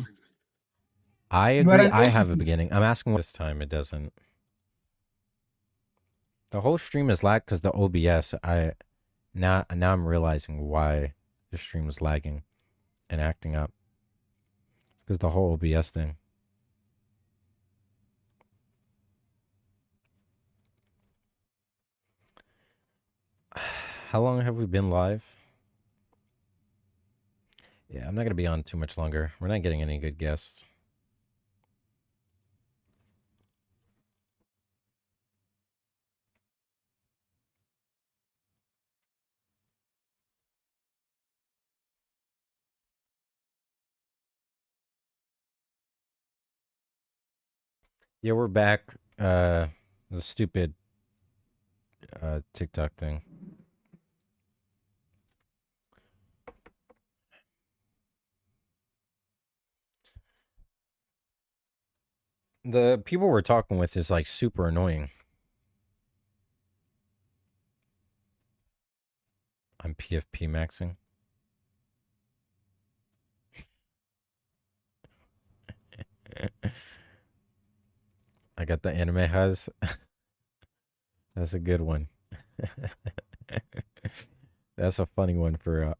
A: I
J: You are
A: agree,
J: an
A: I have a
J: entity.
A: beginning. I'm asking this time, it doesn't. The whole stream is lag because the OBS. Now I'm realizing why the stream is lagging and acting up. It's because the whole OBS thing. How long have we been live? Yeah, I'm not going to be on too much longer. We're not getting any good guests. Yeah, we're back. The stupid TikTok thing. The people we're talking with is like super annoying. I'm PFP maxing. I got the anime has. That's a good one. That's a funny one for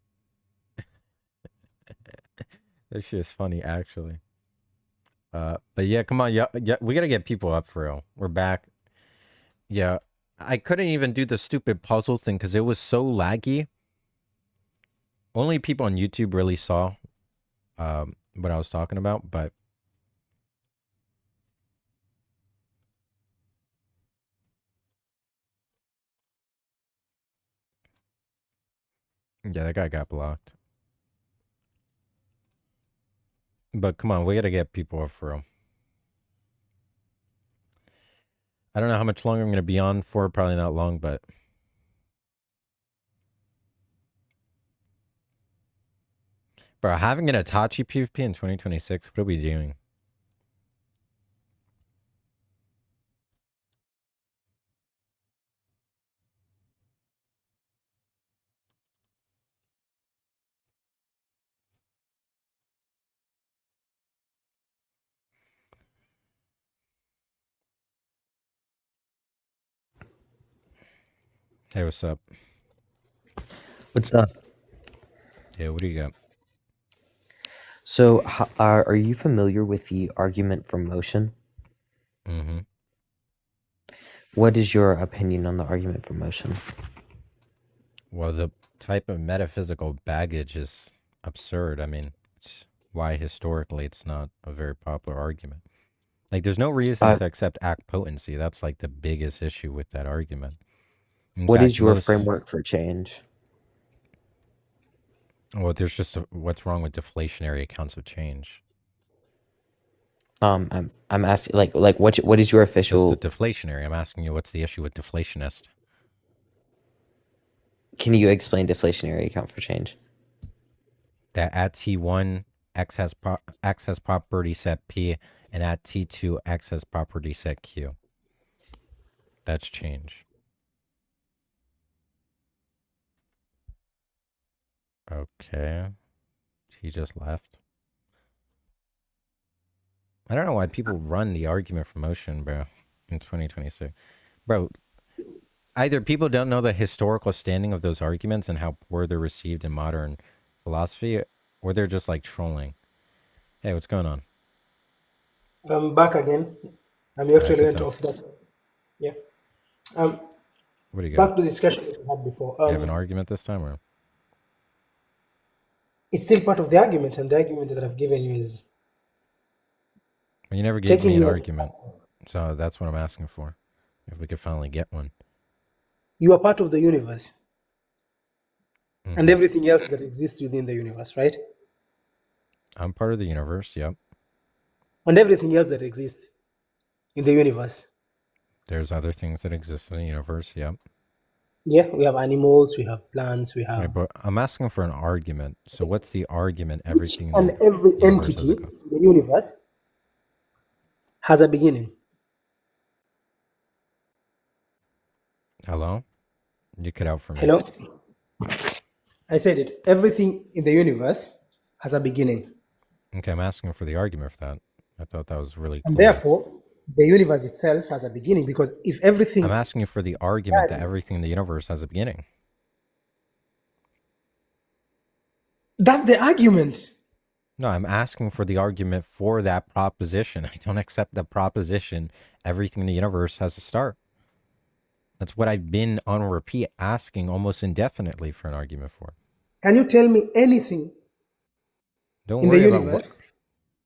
A: that shit is funny actually. But yeah, come on, yeah, we gotta get people up for real. We're back. Yeah, I couldn't even do the stupid puzzle thing because it was so laggy. Only people on YouTube really saw what I was talking about, but yeah, that guy got blocked. But come on, we gotta get people up for real. I don't know how much longer I'm gonna be on for. Probably not long, but bro, having an Itachi PvP in 2026, what are we doing? Hey, what's up?
M: What's up?
A: Yeah, what do you got?
M: So, are you familiar with the argument from motion?
A: Mm-hmm.
M: What is your opinion on the argument from motion?
A: Well, the type of metaphysical baggage is absurd. I mean, it's why historically it's not a very popular argument. Like, there's no reason to accept act potency. That's like the biggest issue with that argument.
M: What is your framework for change?
A: Well, there's just what's wrong with deflationary accounts of change.
M: I'm asking like what is your official?
A: It's the deflationary. I'm asking you, what's the issue with deflationist?
M: Can you explain deflationary account for change?
A: That at T1 x has property set P, and at T2 x has property set Q. That's change. Okay. He just left. I don't know why people run the argument from motion, bro, in 2026. Bro, either people don't know the historical standing of those arguments and how poor they're received in modern philosophy, or they're just like trolling. Hey, what's going on?
J: I'm back again. I'm actually went off that. Yeah.
A: What do you got?
J: Back to the discussion that we had before.
A: You have an argument this time, or?
J: It's still part of the argument, and the argument that I've given you is.
A: Well, you never gave me an argument, so that's what I'm asking for. If we could finally get one.
J: You are part of the universe, and everything else that exists within the universe, right?
A: I'm part of the universe, yep.
J: And everything else that exists in the universe.
A: There's other things that exist in the universe, yep.
J: Yeah, we have animals, we have plants, we have...
A: Right, but I'm asking for an argument. So what's the argument? Everything
J: and every entity in the universe has a beginning.
A: Hello? You cut out for me.
J: Hello? I said it. Everything in the universe has a beginning.
A: Okay, I'm asking for the argument for that. I thought that was really
J: And
A: clear.
J: therefore, the universe itself has a beginning, because if everything...
A: I'm asking you for the argument that everything in the universe has a beginning.
J: That's the argument.
A: No, I'm asking for the argument for that proposition. I don't accept the proposition everything in the universe has a start. That's what I've been on repeat asking almost indefinitely for an argument for.
J: Can you tell me anything
A: Don't
J: in
A: worry
J: the
A: about
J: universe?
A: what.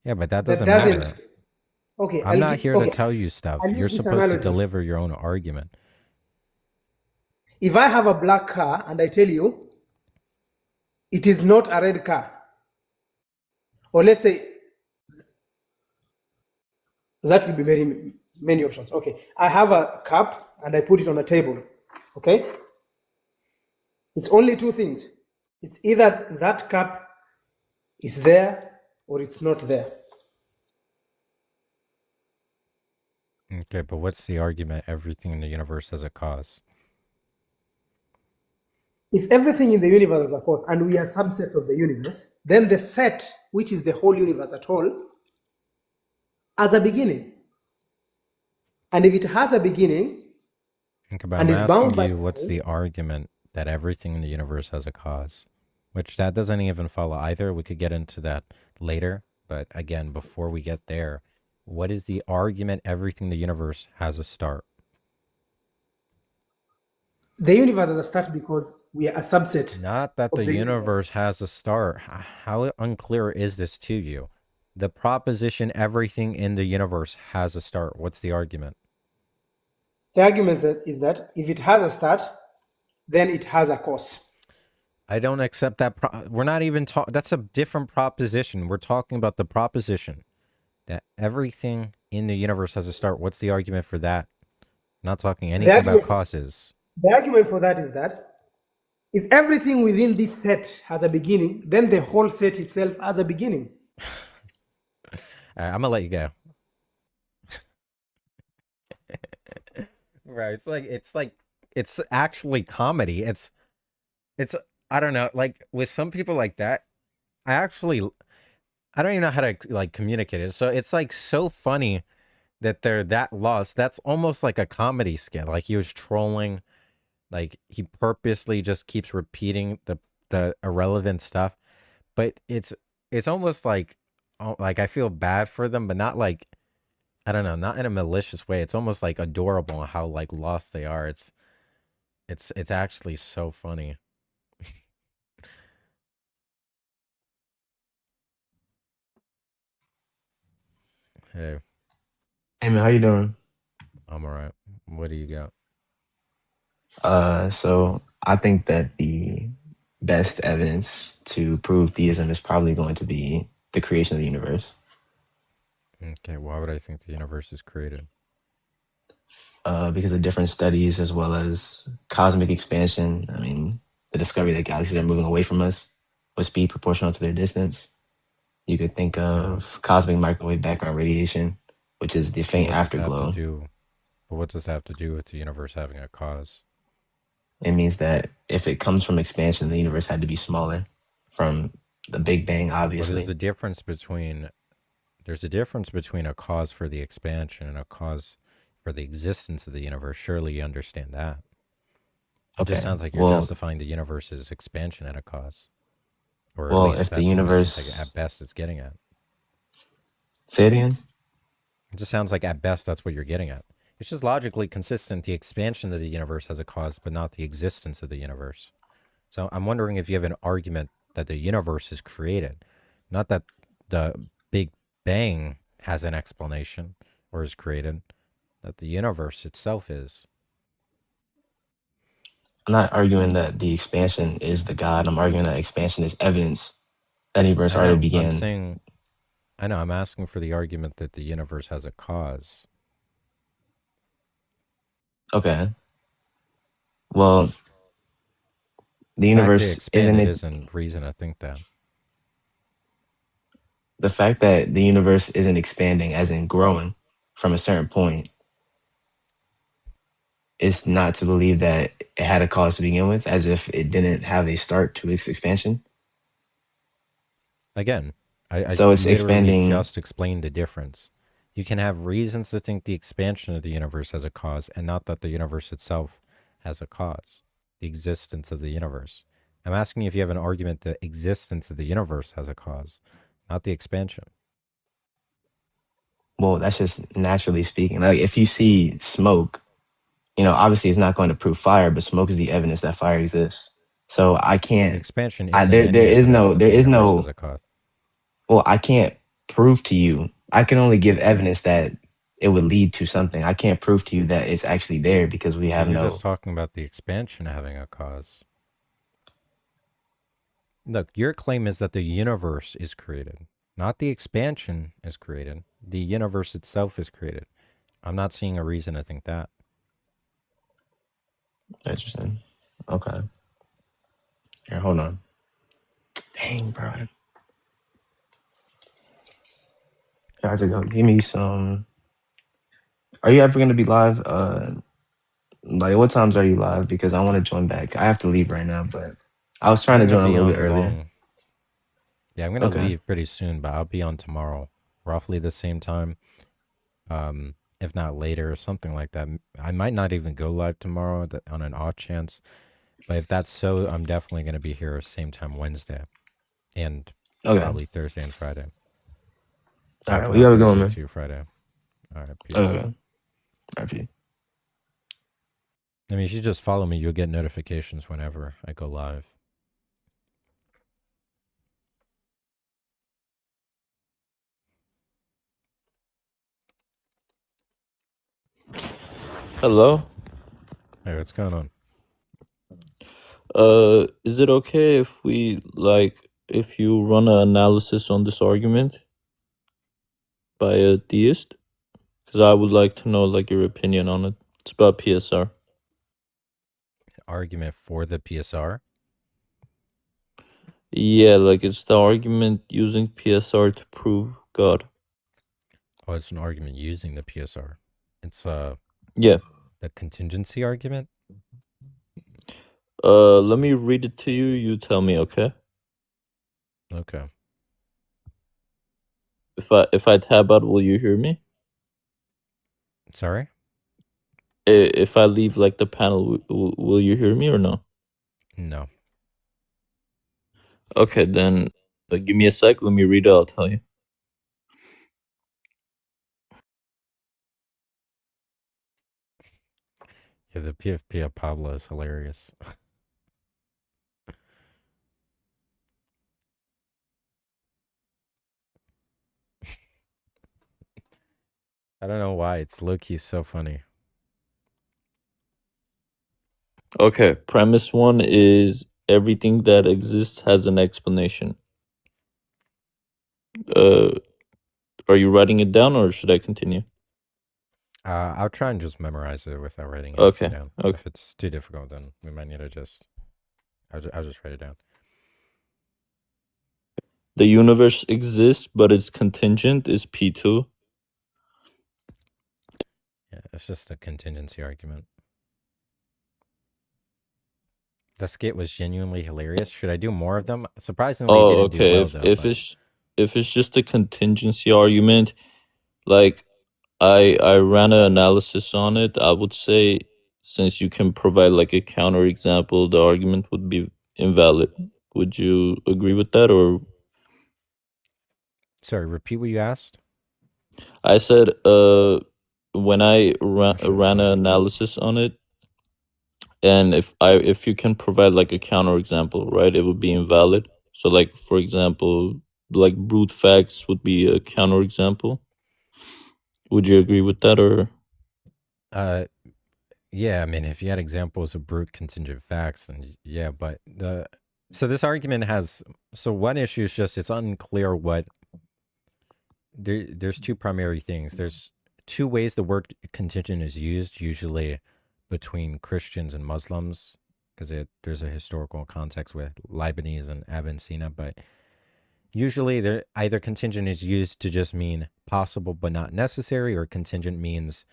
A: Yeah, but that doesn't matter.
J: Okay,
A: I'm not here to tell you stuff.
J: I'll
A: You're
J: use this
A: supposed to
J: analogy.
A: deliver your own argument.
J: If I have a black car and I tell you it is not a red car, or let's say that will be many options. Okay, I have a cup and I put it on a table. Okay, it's only two things. It's either that cup is there or it's not there.
A: Okay, but what's the argument everything in the universe has a cause?
J: If everything in the universe is a cause and we are subsets of the universe, then the set, which is the whole universe at all, has a beginning. And if it has a beginning,
A: Okay, but
J: and
A: I'm
J: is bound by
A: asking you what's the argument that everything in the universe has a cause? Which that doesn't even follow either. We could get into that later. But again, before we get there, what is the argument everything in the universe has a start?
J: The universe has a start because we are a subset.
A: Not that the universe has a start. How unclear is this to you? The proposition everything in the universe has a start. What's the argument?
J: The argument is that if it has a start, then it has a cause.
A: I don't accept that. We're not even talking. That's a different proposition. We're talking about the proposition that everything in the universe has a start. What's the argument for that? I'm not talking anything about causes.
J: The argument for that is that if everything within this set has a beginning, then the whole set itself has a beginning.
A: All right, I'm gonna let you go. Right, it's actually comedy. It's I don't know, like with some people like that, I don't even know how to like communicate it. So it's like so funny that they're that lost. That's almost like a comedy skit. Like he was trolling, like he purposely just keeps repeating the irrelevant stuff. But it's almost like I feel bad for them, but not like, I don't know, not in a malicious way. It's almost like adorable how like lost they are. It's actually so funny. Hey.
L: Hey man, how you doing?
A: I'm alright. What do you got?
L: So I think that the best evidence to prove theism is probably going to be the creation of the universe.
A: Okay, why would I think the universe is created?
L: Because of different studies as well as cosmic expansion. I mean, the discovery that galaxies are moving away from us with speed proportional to their distance. You could think of cosmic microwave background radiation, which is the faint afterglow.
A: But what does that have to do with the universe having a cause?
L: It means that if it comes from expansion, the universe had to be smaller from the Big Bang, obviously.
A: There's a difference between a cause for the expansion and a cause for the existence of the universe. Surely you understand that. It just sounds like you're justifying the universe's expansion at a cause. Or at least
L: if
A: that's
L: the universe,
A: like at best it's getting at.
L: Say it again?
A: It just sounds like at best that's what you're getting at. It's just logically consistent. The expansion of the universe has a cause, but not the existence of the universe. So I'm wondering if you have an argument that the universe is created, not that the Big Bang has an explanation or is created, that the universe itself is.
L: I'm not arguing that the expansion is the God. I'm arguing that expansion is evidence that the universe already began.
A: I'm asking for the argument that the universe has a cause.
L: Okay. Well, the universe
A: isn't reason to think that.
L: The fact that the universe isn't expanding, as in growing, from a certain point, is not to believe that it had a cause to begin with, as if it didn't have a start to its expansion.
A: Again, I
L: So it's
A: literally
L: expanding.
A: just explained the difference. You can have reasons to think the expansion of the universe has a cause, and not that the universe itself has a cause. The existence of the universe. I'm asking you if you have an argument that existence of the universe has a cause, not the expansion.
L: Well, that's just naturally speaking. Like if you see smoke, obviously it's not going to prove fire, but smoke is the evidence that fire exists. So I
A: The
L: can't.
A: expansion isn't
L: There
A: any
L: is
A: evidence
L: no.
A: that
L: There
A: the
L: is
A: universe
L: no.
A: has a cause.
L: Well, I can't prove to you. I can only give evidence that it would lead to something. I can't prove to you that it's actually there because we have
A: You're
L: no.
A: just talking about the expansion having a cause. Look, your claim is that the universe is created, not the expansion is created. The universe itself is created. I'm not seeing a reason to think that.
L: Interesting. Okay. Here, hold on. Dang, bro. I have to go. Give me some. Are you ever going to be live? Like, what times are you live? Because I want to join back. I have to leave right now, but I was trying
A: I'm
L: to
A: going to
L: join a
A: be
L: little bit
A: on
L: earlier.
A: long. Yeah, I'm going to
L: Okay.
A: leave pretty soon, but I'll be on tomorrow, roughly the same time. If not later or something like that. I might not even go live tomorrow on an odd chance. But if that's so, I'm definitely going to be here same time Wednesday. And
L: Okay.
A: probably Thursday and Friday.
L: All right.
A: If
L: Well, you
A: not
L: have a good one,
A: Thursday
L: man.
A: too, Friday. All right, peace.
L: Okay. All right, peace.
A: I mean, if you just follow me, you'll get notifications whenever I go live.
N: Hello?
A: Hey, what's going on?
N: Is it okay if if you run an analysis on this argument by a theist? Because I would like to know, your opinion on it. It's about PSR.
A: Argument for the PSR?
N: Yeah, it's the argument using PSR to prove God.
A: Oh, it's an argument using the PSR. It's
N: Yeah.
A: the contingency argument?
N: Let me read it to you. You tell me, okay?
A: Okay.
N: If I tab out, will you hear me?
A: Sorry?
N: If I leave the panel, will you hear me or no?
A: No.
N: Okay, then give me a sec. Let me read it. I'll tell you.
A: Yeah, the PFP of Pablo is hilarious. I don't know why. It's low-key so funny.
N: Okay, premise 1 is everything that exists has an explanation. Are you writing it down or should I continue?
A: I'll try and just memorize it without writing
N: Okay.
A: anything down.
N: Okay.
A: If it's too difficult, then we might need to just... I'll just write it down.
N: The universe exists, but it's contingent is P2.
A: Yeah, it's just a contingency argument. The skit was genuinely hilarious. Should I do more of them? Surprisingly, it didn't do well, though.
N: If it's just a contingency argument, I ran an analysis on it. I would say since you can provide a counter example, the argument would be invalid. Would you agree with that or?
A: Sorry, repeat what you asked.
N: I said, when I ran an analysis on it, and if you can provide a counter example, right, it would be invalid. So for example, brute facts would be a counter example. Would you agree with that or?
A: Yeah, I mean, if you had examples of brute contingent facts, then yeah, but so this argument has, so one issue is just it's unclear what, there's two primary things. There's two ways the word contingent is used, usually between Christians and Muslims, because there's a historical context with Leibniz and Avicenna, but usually either contingent is used to just mean possible but not necessary, or contingent means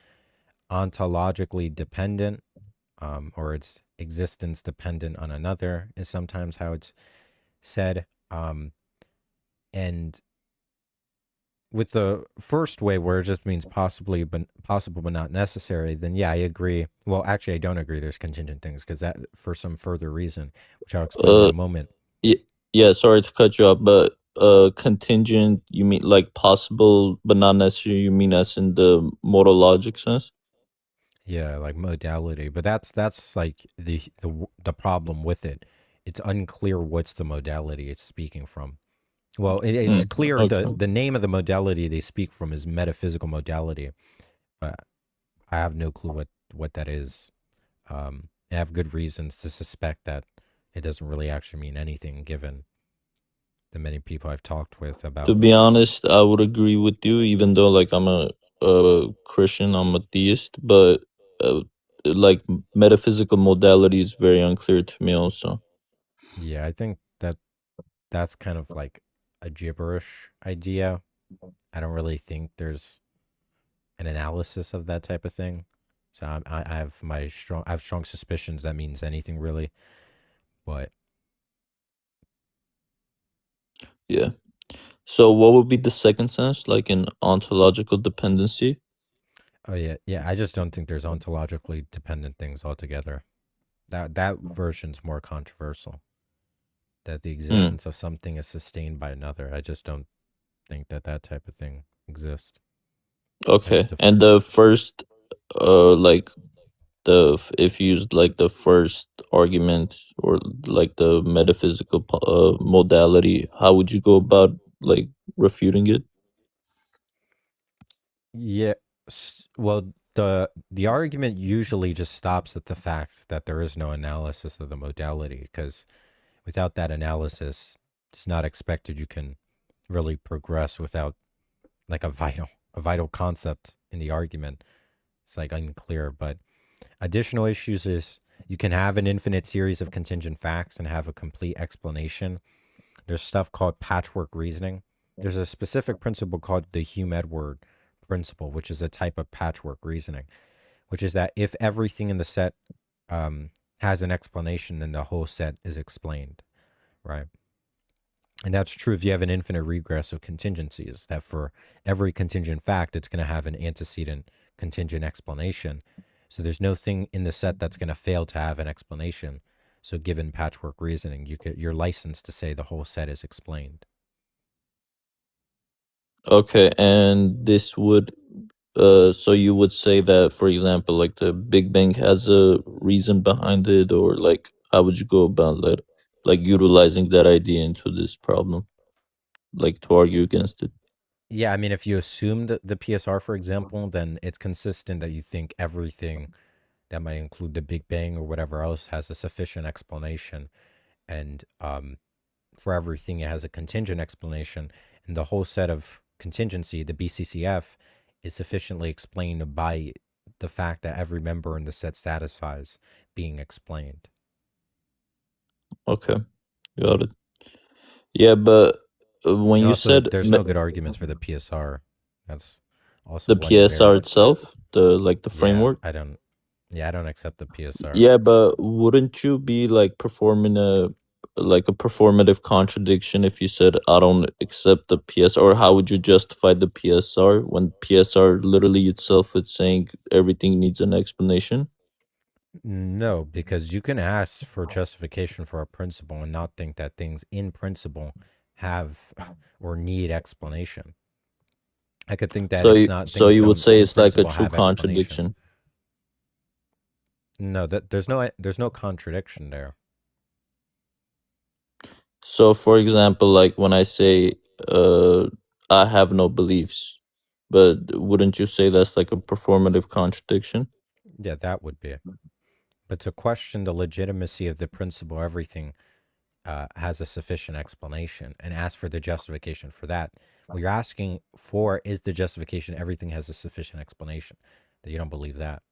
A: ontologically dependent, or its existence dependent on another is sometimes how it's said. And with the first way, where it just means possible but not necessary, then yeah, I agree. Well, actually, I don't agree. There's contingent things because that for some further reason, which I'll explain in a moment.
N: Yeah, sorry to cut you off, but contingent, you mean like possible but not necessary? You mean as in the modal logic sense?
A: Yeah, like modality, but that's like the problem with it. It's unclear what's the modality it's speaking from. Well, it's clear
N: okay.
A: the name of the modality they speak from is metaphysical modality, but I have no clue what that is. I have good reasons to suspect that it doesn't really actually mean anything, given the many people I've talked with about.
N: To be honest, I would agree with you, even though like I'm a Christian, I'm a theist, but like metaphysical modality is very unclear to me also.
A: Yeah, I think that's kind of like a gibberish idea. I don't really think there's an analysis of that type of thing. So I have strong suspicions that means anything really, but
N: yeah. So what would be the second sense, like an ontological dependency?
A: oh yeah. I just don't think there's ontologically dependent things altogether. That version's more controversial. That the existence of something is sustained by another. I just don't think that type of thing exists.
N: Okay, and the first, like if you used like the first argument or like the metaphysical modality, how would you go about like refuting it?
A: Yeah, well, the argument usually just stops at the fact that there is no analysis of the modality, because without that analysis, it's not expected you can really progress without like a vital concept in the argument. It's like unclear, but additional issues is you can have an infinite series of contingent facts and have a complete explanation. There's stuff called patchwork reasoning. There's a specific principle called the Hume-Edward principle, which is a type of patchwork reasoning, which is that if everything in the set has an explanation, then the whole set is explained, right? And that's true if you have an infinite regress of contingencies, that for every contingent fact, it's going to have an antecedent contingent explanation. So there's no thing in the set that's going to fail to have an explanation. So given patchwork reasoning, you're licensed to say the whole set is explained.
N: Okay, and this would so you would say that, for example, like the Big Bang has a reason behind it, or like how would you go about that, like utilizing that idea into this problem, like to argue against it?
A: Yeah, I mean, if you assume the PSR, for example, then it's consistent that you think everything that might include the Big Bang or whatever else has a sufficient explanation. And for everything, it has a contingent explanation. And the whole set of contingency, the BCCF, is sufficiently explained by the fact that every member in the set satisfies being explained.
N: Okay, got it. Yeah, but when
A: And
N: you
A: also,
N: said
A: there's no good arguments for the PSR. That's also
N: the
A: bloody
N: PSR
A: bare.
N: itself, the framework.
A: I don't accept the PSR.
N: Yeah, but wouldn't you be like performing a performative contradiction if you said I don't accept the PSR? Or how would you justify the PSR when PSR literally itself is saying everything needs an explanation?
A: No, because you can ask for justification for a principle and not think that things in principle have or need explanation. I could think that
N: So you would say
A: in
N: it's like a
A: principle
N: true
A: have explanation.
N: contradiction.
A: No, there's no contradiction there.
N: So for example, like when I say I have no beliefs, but wouldn't you say that's like a performative contradiction?
A: Yeah, that would be. But to question the legitimacy of the principle, everything has a sufficient explanation, and ask for the justification for that. What you're asking for is the justification everything has a sufficient explanation. That you don't believe that.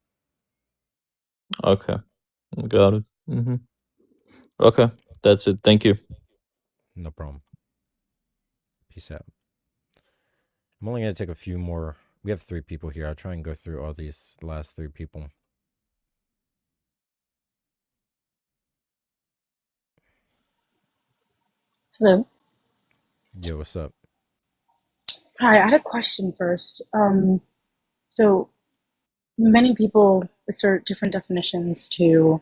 N: Okay, got it. Okay, that's it. Thank you.
A: No problem. Peace out. I'm only going to take a few more. We have 3 people here. I'll try and go through all these last 3 people.
O: Hello.
A: Yo, what's up?
O: Hi, I had a question first. So many people assert different definitions to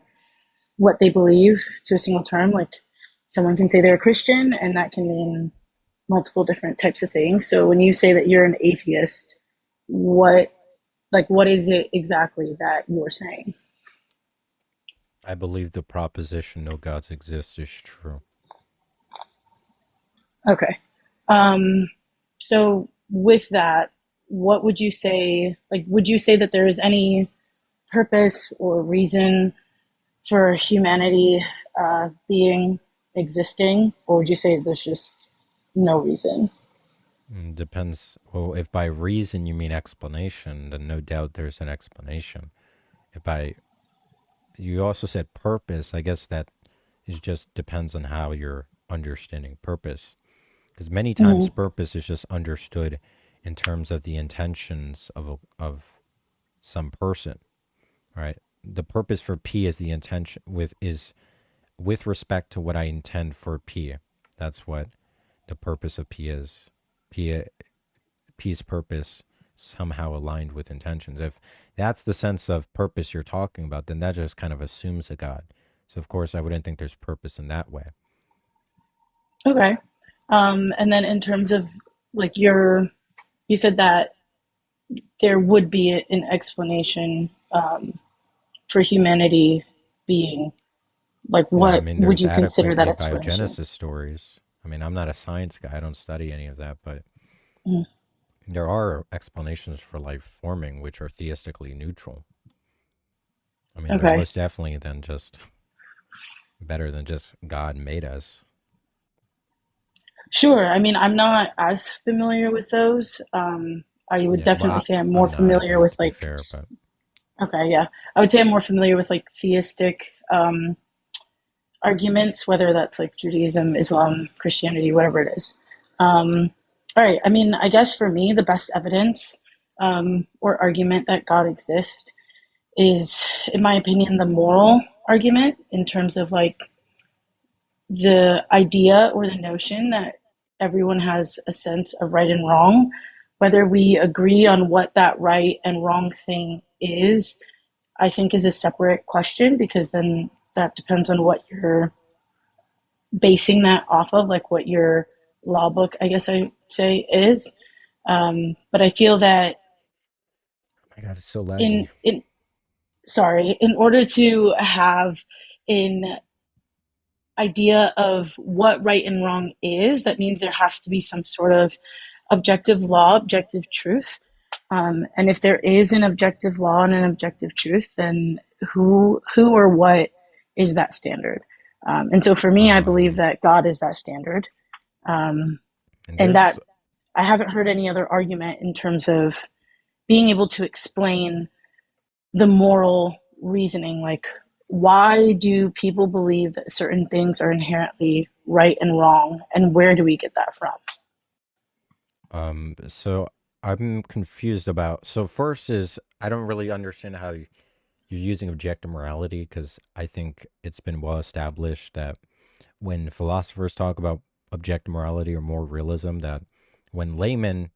O: what they believe to a single term. Like someone can say they're a Christian, and that can mean multiple different types of things. So when you say that you're an atheist, what is it exactly that you're saying?
A: I believe the proposition no gods exist is true.
O: Okay. So with that, what would you say? Like, would you say that there is any purpose or reason for humanity being existing, or would you say there's just no reason?
A: Depends. Well, if by reason you mean explanation, then no doubt there's an explanation. You also said purpose, I guess that is just depends on how you're understanding purpose. Because many times purpose is just understood in terms of the intentions of some person, right? The purpose for P is the intention with respect to what I intend for P. That's what the purpose of P is. P's purpose somehow aligned with intentions. If that's the sense of purpose you're talking about, then that just kind of assumes a God. So of course I wouldn't think there's purpose in that way.
O: Okay. And then in terms of like you said that there would be an explanation for humanity being like, what would you consider that explanation?
A: Biogenesis stories. I mean, I'm not a science guy. I don't study any of that, but there are explanations for life forming which are theistically neutral. I mean, they're most definitely better than just God made us.
O: Sure. I mean, I'm not as familiar with those. I would definitely say I'm more familiar with like.
A: Fair, but...
O: Okay, yeah, I would say I'm more familiar with like theistic arguments, whether that's like Judaism, Islam, Christianity, whatever it is. All right. I mean, I guess for me, the best evidence or argument that God exists is, in my opinion, the moral argument, in terms of like the idea or the notion that everyone has a sense of right and wrong. Whether we agree on what that right and wrong thing is, I think is a separate question, because then that depends on what you're basing that off of, like what your law book, I guess I say, is. But I feel that
A: oh my God, it's so laggy.
O: In order to have an idea of what right and wrong is, that means there has to be some sort of objective law, objective truth. And if there is an objective law and an objective truth, then who or what is that standard? And so for me, I believe that God is that standard. And that I haven't heard any other argument in terms of being able to explain the moral reasoning. Like, why do people believe that certain things are inherently right and wrong, and where do we get that from?
A: So I'm confused about. So first is I don't really understand how you're using objective morality, because I think it's been well established that when philosophers talk about objective morality or moral realism, that when laymen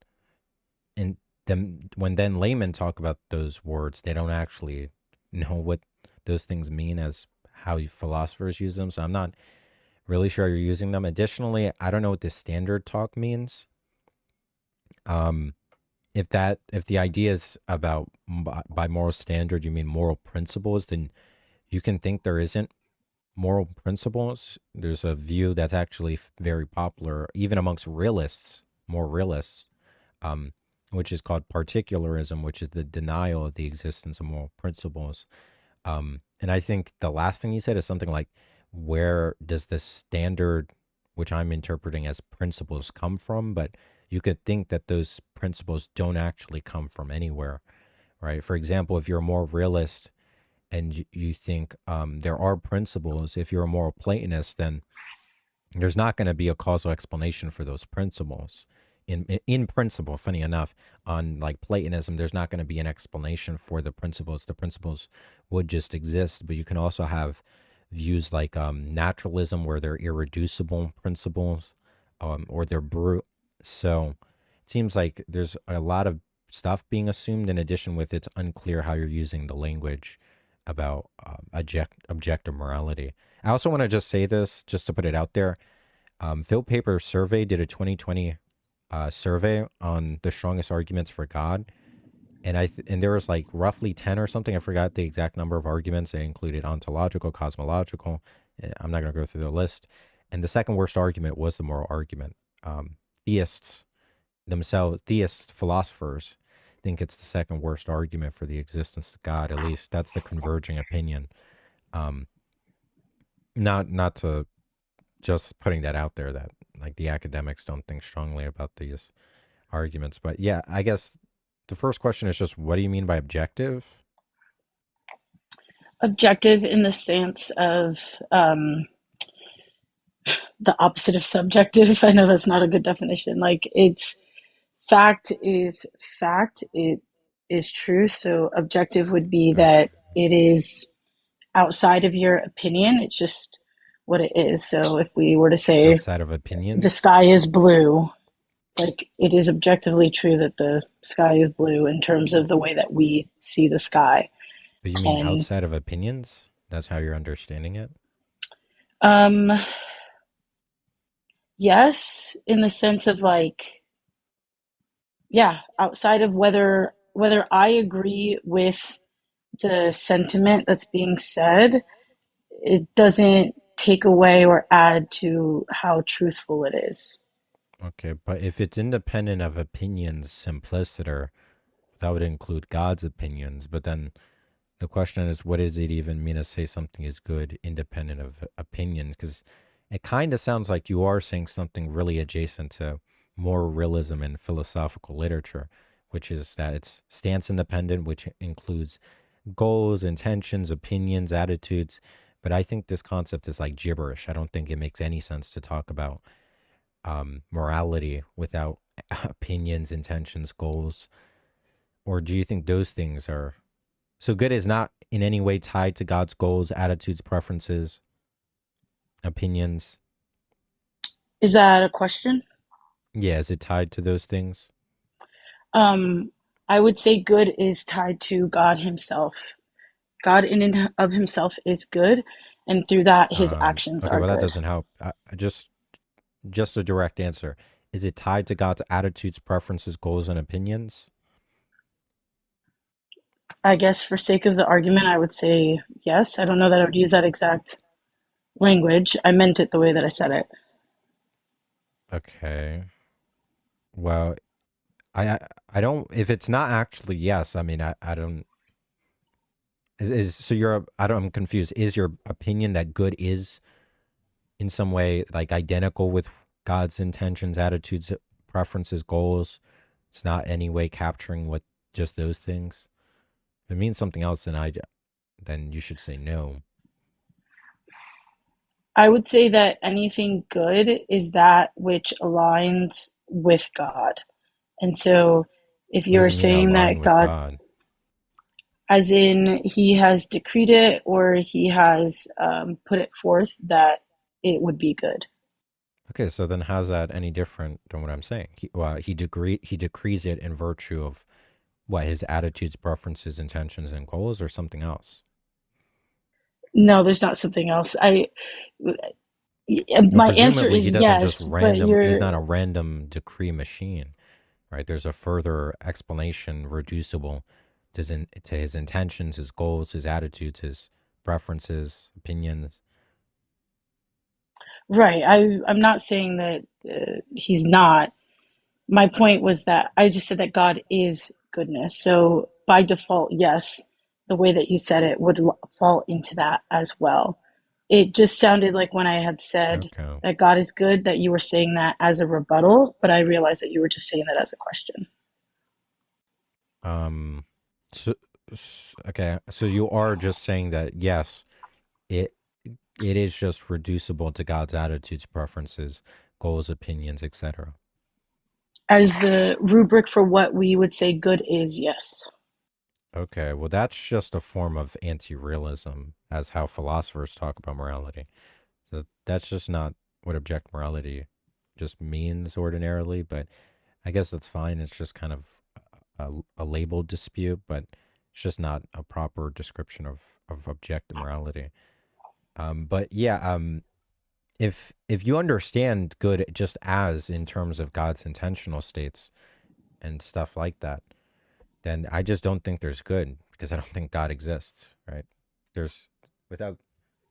A: talk about those words, they don't actually know what those things mean as how philosophers use them. So I'm not really sure you're using them. Additionally, I don't know what this standard talk means. If the idea is about by moral standard you mean moral principles, then you can think there isn't moral principles. There's a view that's actually very popular even amongst more realists, which is called particularism, which is the denial of the existence of moral principles. And I think the last thing you said is something like, where does the standard, which I'm interpreting as principles, come from? But you could think that those principles don't actually come from anywhere, right? For example, if you're a moral realist and you think there are principles, if you're a moral Platonist, then there's not going to be a causal explanation for those principles. In principle, funny enough, on like Platonism, there's not going to be an explanation for the principles. The principles would just exist, but you can also have views like naturalism, where they're irreducible principles, or they're brute. So it seems like there's a lot of stuff being assumed. In addition, with it's unclear how you're using the language about objective morality. I also want to just say this, just to put it out there. Phil Paper Survey did a 2020 survey on the strongest arguments for God. And there was like roughly 10 or something. I forgot the exact number of arguments. They included ontological, cosmological. I'm not going to go through the list. And the second worst argument was the moral argument. Theists themselves, theist philosophers, think it's the second worst argument for the existence of God. At least that's the converging opinion. Not to just putting that out there that like the academics don't think strongly about these arguments. But yeah, I guess the first question is just, what do you mean by objective?
O: Objective in the sense of the opposite of subjective. I know that's not a good definition. Like, it's fact is fact. It is true. So objective would be that it is outside of your opinion. It's just what it is. So if we were to say
A: outside of opinion,
O: the sky is blue, like, it is objectively true that the sky is blue in terms of the way that we see the sky.
A: But you mean outside of opinions? That's how you're understanding it?
O: Yes, in the sense of like, yeah, outside of whether I agree with the sentiment that's being said, it doesn't take away or add to how truthful it is.
A: Okay, but if it's independent of opinions simpliciter, that would include God's opinions. But then the question is, what does it even mean to say something is good independent of opinion? Because it kind of sounds like you are saying something really adjacent to moral realism in philosophical literature, which is that it's stance independent, which includes goals, intentions, opinions, attitudes. But I think this concept is like gibberish. I don't think it makes any sense to talk about morality without opinions, intentions, goals. Or do you think those things are... So good is not in any way tied to God's goals, attitudes, preferences, opinions?
O: Is that a question?
A: Yeah, is it tied to those things?
O: I would say good is tied to God himself. God in and of himself is good, and through that his actions are
A: well,
O: good.
A: That doesn't help. Just a direct answer. Is it tied to God's attitudes, preferences, goals, and opinions?
O: I guess for sake of the argument, I would say yes. I don't know that I would use that exact language. I meant it the way that I said it.
A: Okay. Well, I don't... If it's not actually yes, I mean, I don't... I'm confused. Is your opinion that good is in some way like identical with God's intentions, attitudes, preferences, goals? It's not any way capturing what just those things? If it means something else, then you should say no.
O: I would say that anything good is that which aligns with God. And so if you're saying that God, as in he has decreed it or he has put it forth, that it would be good.
A: Okay, so then how's that any different than what I'm saying? He decrees it in virtue of what, his attitudes, preferences, intentions, and goals, or something else?
O: No, there's not something else. My answer is yes, but
A: he's not a random decree machine, right? There's a further explanation reducible to his intentions, his goals, his attitudes, his preferences, opinions.
O: Right. I'm not saying that he's not. My point was that I just said that God is goodness. So by default, yes, the way that you said it would fall into that as well. It just sounded like when I had said that God is good, that you were saying that as a rebuttal, but I realized that you were just saying that as a question.
A: So you are just saying that, yes, it is just reducible to God's attitudes, preferences, goals, opinions, etc.
O: As the rubric for what we would say good is, yes.
A: Okay, well, that's just a form of anti-realism, as how philosophers talk about morality. So that's just not what objective morality just means ordinarily, but I guess that's fine. It's just kind of a label dispute, but it's just not a proper description of objective morality. But yeah, if you understand good just as in terms of God's intentional states and stuff like that, then I just don't think there's good, because I don't think God exists, right? There's without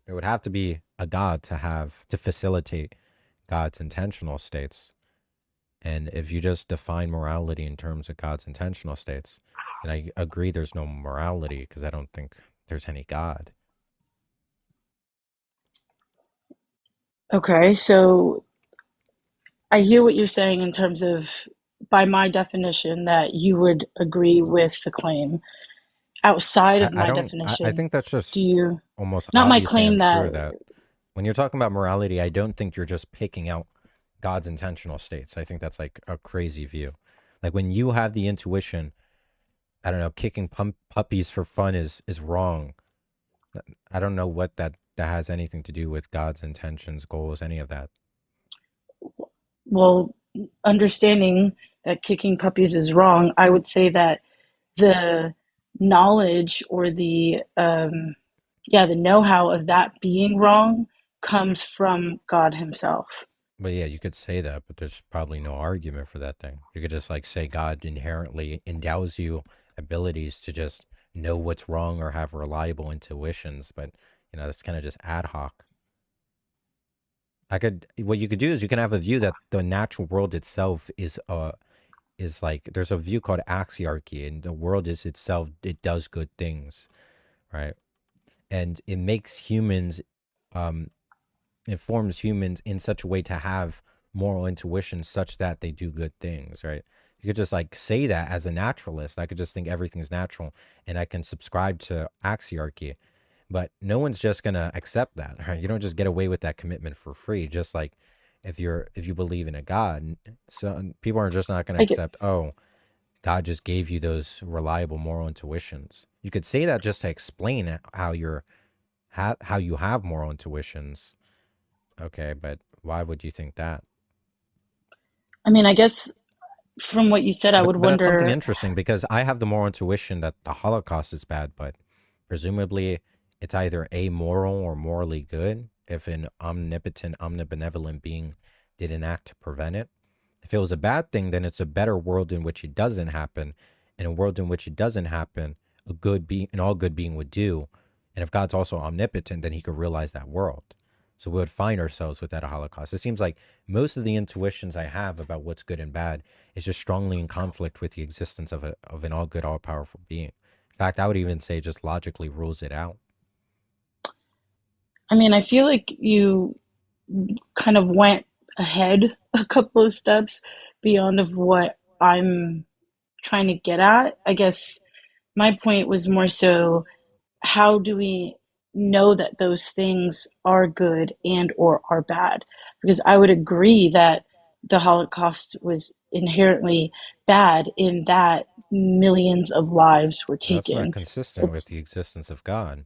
A: there would have to be a God to facilitate God's intentional states. And if you just define morality in terms of God's intentional states, then I agree there's no morality, because I don't think there's any God.
O: Okay, so I hear what you're saying in terms of, by my definition, that you would agree with the claim. Outside of my
A: I
O: definition,
A: think that's
O: do
A: just
O: you,
A: almost
O: not my
A: obviously
O: claim that,
A: untrue, that when you're talking about morality, I don't think you're just picking out God's intentional states. I think that's like a crazy view. Like when you have the intuition, I don't know, kicking puppies for fun is wrong. I don't know what that has anything to do with God's intentions, goals, any of that.
O: well, understanding that kicking puppies is wrong, I would say that the knowledge or the know-how of that being wrong comes from God himself.
A: But yeah, you could say that, but there's probably no argument for that thing. You could just like say God inherently endows you abilities to just know what's wrong or have reliable intuitions, but that's kind of just ad hoc. What you could do is you can have a view that the natural world itself is like, there's a view called axiarchy, and the world is itself, it does good things, right? And it makes humans, it forms humans in such a way to have moral intuition such that they do good things, right? You could just like say that as a naturalist. I could just think everything's natural and I can subscribe to axiarchy, but no one's just gonna accept that, right? You don't just get away with that commitment for free. Just like if you believe in a God, so people are just not gonna accept, oh, God just gave you those reliable moral intuitions. You could say that just to explain how you have moral intuitions. Okay, but why would you think that?
O: I mean, I guess from what you said, I would
A: But that's something
O: wonder.
A: interesting, because I have the moral intuition that the Holocaust is bad, but presumably it's either amoral or morally good if an omnipotent, omnibenevolent being didn't act to prevent it. If it was a bad thing, then it's a better world in which it doesn't happen. In a world in which it doesn't happen, an all good being would do. And if God's also omnipotent, then he could realize that world. So we would find ourselves without a Holocaust. It seems like most of the intuitions I have about what's good and bad is just strongly in conflict with the existence of an all good, all powerful being. In fact, I would even say just logically rules it out.
O: I mean, I feel like you kind of went ahead a couple of steps beyond of what I'm trying to get at. I guess my point was more so, how do we know that those things are good and or are bad? Because I would agree that the Holocaust was inherently bad in that millions of lives were
A: That's not
O: taken.
A: consistent with the existence of God.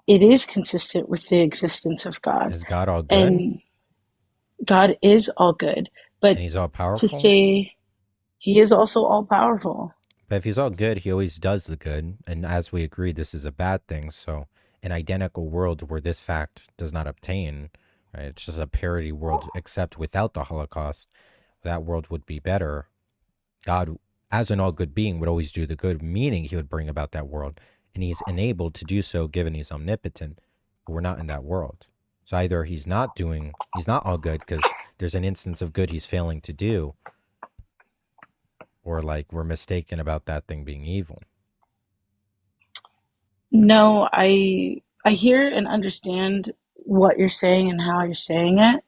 O: It is consistent with the existence of God.
A: Is God all good?
O: And God is all good. But
A: and he's all powerful?
O: To say he is also all powerful.
A: But if he's all good, he always does the good. And as we agreed, this is a bad thing. So an identical world where this fact does not obtain, right? It's just a parody world, except without the Holocaust. That world would be better. God, as an all good being, would always do the good, meaning he would bring about that world. And he's enabled to do so given he's omnipotent. But we're not in that world. So either he's not all good because there's an instance of good he's failing to do, or like we're mistaken about that thing being evil.
O: No, I hear and understand what you're saying and how you're saying it.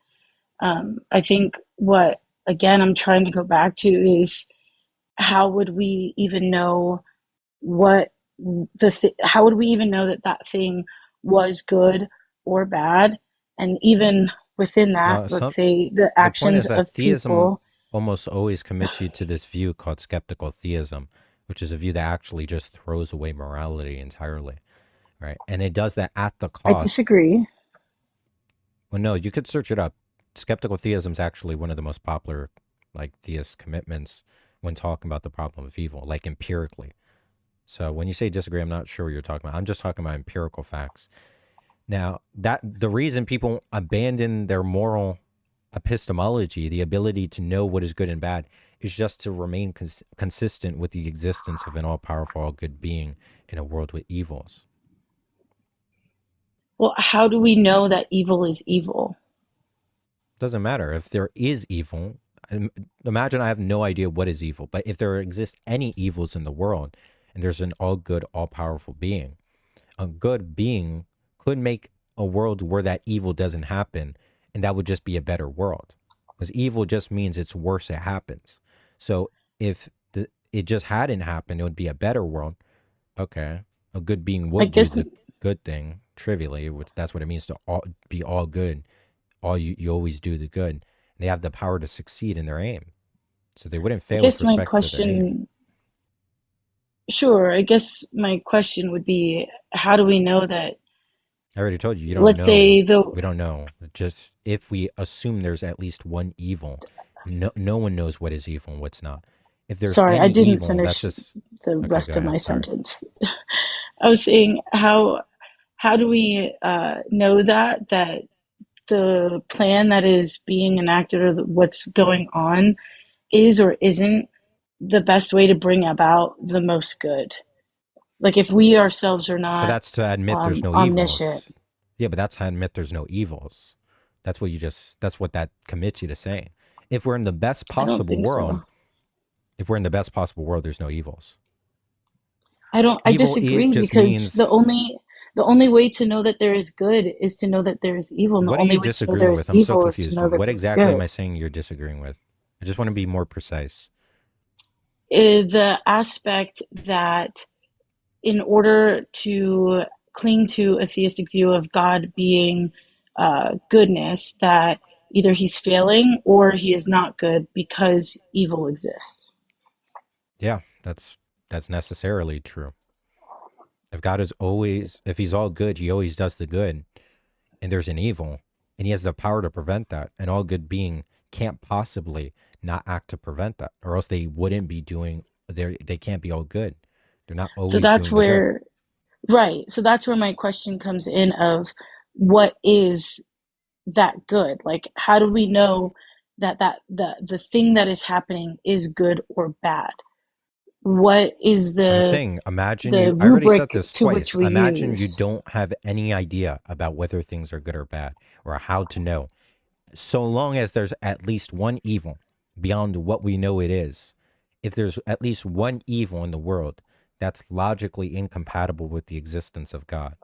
O: I think what, again, I'm trying to go back to is, how would we even know how would we even know that that thing was good or bad? And even within that, let's say the actions
A: the point is that
O: of
A: theism
O: people.
A: almost always commits you to this view called skeptical theism, which is a view that actually just throws away morality entirely, right? And it does that at the
O: I
A: cost.
O: disagree.
A: Well, no, you could search it up. Skeptical theism is actually one of the most popular, like, theist commitments when talking about the problem of evil, like empirically. So when you say disagree, I'm not sure what you're talking about. I'm just talking about empirical facts. Now, that the reason people abandon their moral epistemology, the ability to know what is good and bad, is just to remain consistent with the existence of an all-powerful, all-good being in a world with evils.
O: Well, how do we know that evil is evil?
A: Doesn't matter. If there is evil, imagine I have no idea what is evil, but if there exist any evils in the world, and there's an all-good, all-powerful being, a good being could make a world where that evil doesn't happen, and that would just be a better world. Because evil just means it's worse, it happens. So if it just hadn't happened, it would be a better world. Okay, a good being would do the good thing, trivially, which that's what it means to be all good. You always do the good. And they have the power to succeed in their aim. So they wouldn't fail with respect to their aim.
O: Sure, I guess my question would be, how do we know that?
A: I already told you, you don't know.
O: Let's say
A: we don't know. Just if we assume there's at least one evil, no one knows what is evil and what's not. If there's
O: I didn't
A: evil,
O: finish
A: just,
O: the rest of my
A: sorry.
O: sentence. I was saying, how do we know that the plan that is being enacted or what's going on is or isn't the best way to bring about the most good? Like, if we ourselves are not,
A: but that's to admit there's no
O: omniscient.
A: Evils. Yeah, but that's to admit there's no evils. That's what that commits you to saying. If we're in the best possible world, if we're in the best possible world, there's no evils.
O: I disagree, because the only way to know that there is good is to know that there is evil. And
A: what
O: the only
A: are you
O: way to know
A: disagreeing
O: there
A: with?
O: is
A: I'm so
O: evil is to
A: confused.
O: know that
A: What
O: there's
A: exactly
O: good.
A: am I saying you're disagreeing with? I just want to be more precise.
O: The aspect that in order to cling to a theistic view of God being goodness, that either he's failing or he is not good because evil exists.
A: Yeah, that's necessarily true. If God is if he's all good, he always does the good, and there's an evil, and he has the power to prevent that, an all good being can't possibly not act to prevent that, or else they wouldn't be doing, they can't be all good. They're not always doing the good. So that's
O: where, right. So that's where my question comes in of what is that good? Like, how do we know that the thing that is happening is good or bad? What is
A: I'm saying, imagine I already said this twice. Imagine you don't have any idea about whether things are good or bad, or how to know. So long as there's at least one evil beyond what we know it is, if there's at least one evil in the world, that's logically incompatible with the existence of God.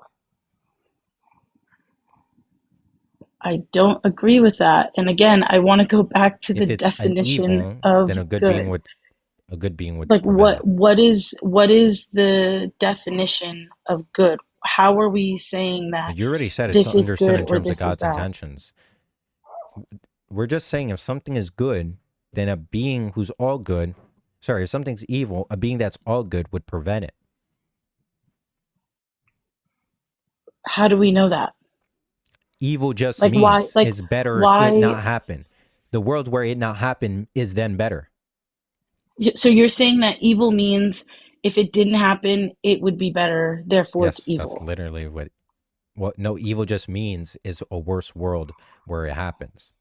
O: I don't agree with that. And again, I want to go back to the definition of
A: then a good being would
O: like what is the definition of good? How are we saying that?
A: You already said
O: this
A: it's
O: is
A: understood
O: good
A: in terms
O: or
A: of God's intentions. We're just saying if something is good, then a being who's all good, if something's evil, a being that's all good would prevent it.
O: How do we know that?
A: Evil just means it's better it not happen. The world where it not happen is then better.
O: So you're saying that evil means if it didn't happen, it would be better, therefore it's evil.
A: That's literally what no, evil just means is a worse world where it happens.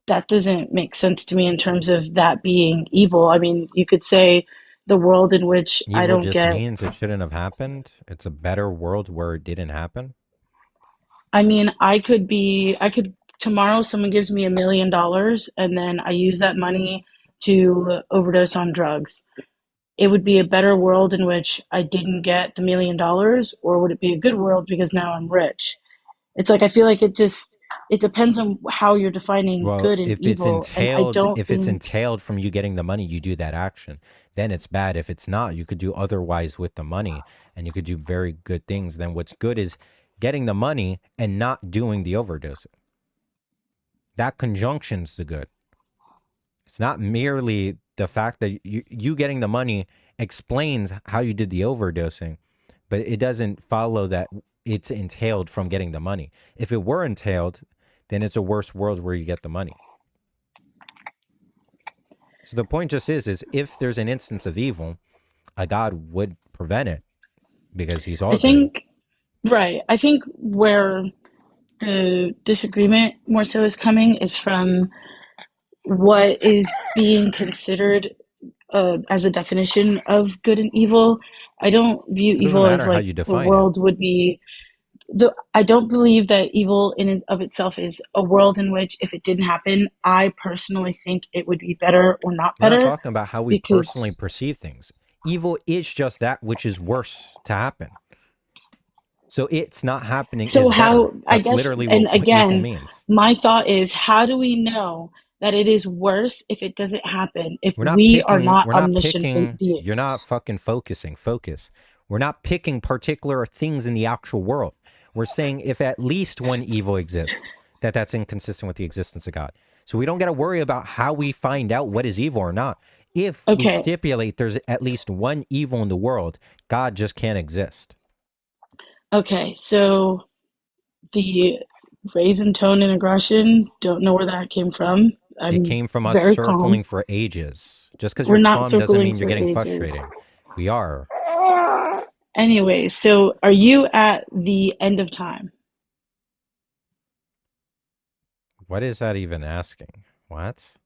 O: That doesn't make sense to me in terms of that being evil. I mean, you could say the world in which
A: evil
O: I don't
A: just
O: get
A: means it shouldn't have happened. It's a better world where it didn't happen.
O: I mean, I could tomorrow someone gives me $1 million and then I use that money to overdose on drugs. It would be a better world in which I didn't get the $1 million, or would it be a good world because now I'm rich? It's like, I feel like it depends on how you're defining good and evil.
A: If it's entailed from you getting the money, you do that action, then it's bad. If it's not, you could do otherwise with the money and you could do very good things. Then what's good is getting the money and not doing the overdosing. That conjunction's the good. It's not merely the fact that you getting the money explains how you did the overdosing, but it doesn't follow that it's entailed from getting the money. If it were entailed, then it's a worse world where you get the money. So the point just is if there's an instance of evil, a God would prevent it because he's all
O: I think, right. I think where the disagreement more so is coming is from what is being considered as a definition of good and evil. I don't view evil as like the world would be. I don't believe that evil in and of itself is a world in which if it didn't happen, I personally think it would be better or not better.
A: We're not talking about how we personally perceive things. Evil is just that which is worse to happen. So it's not happening.
O: So
A: is
O: how,
A: better.
O: I
A: That's
O: guess,
A: literally
O: and
A: what
O: again,
A: evil means.
O: my thought is, how do we know that it is worse if it doesn't happen, if
A: We're not
O: we
A: picking,
O: are not
A: we're not
O: omniscient
A: picking,
O: beings?
A: You're not fucking focusing. Focus. We're not picking particular things in the actual world. We're saying if at least one evil exists, that's inconsistent with the existence of God. So we don't got to worry about how we find out what is evil or not. If we stipulate there's at least one evil in the world, God just can't exist.
O: Okay, so the raisin tone and aggression, don't know where that came from.
A: It came from us circling for ages. Just because you're calm doesn't mean you're getting frustrated. We are.
O: Anyway, so are you at the end of time?
A: What is that even asking? What?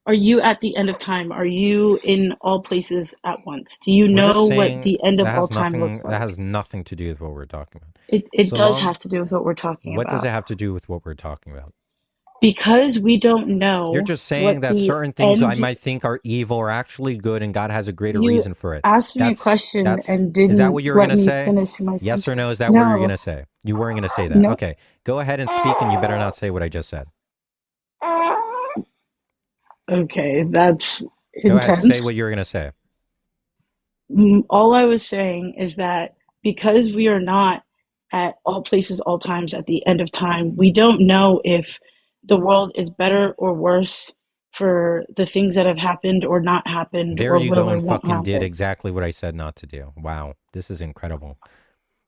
O: Are you at the end of time? Are you in all places at once? Do you know what the end of all time looks like?
A: That has nothing to do with what we're talking about.
O: It does have to do with what we're talking about.
A: What does it have to do with what we're talking about?
O: Because we don't know.
A: You're just saying that certain things I might think are evil are actually good, and God has a greater reason for it.
O: You asked me a question and didn't
A: is that what you were
O: let
A: going to
O: me
A: say?
O: finish my sentence.
A: Yes or no? Is that what you're going to say? You weren't going to say that.
O: No.
A: Okay, go ahead and speak, and you better not say what I just said.
O: Okay, that's
A: intense. Go ahead, say
O: intense.
A: what you were going to say.
O: All I was saying is that because we are not at all places, all times, at the end of time, we don't know if the world is better or worse for the things that have happened or not happened.
A: There
O: or
A: you
O: will
A: go and
O: or won't
A: fucking
O: happen.
A: did exactly what I said not to do. Wow, this is incredible.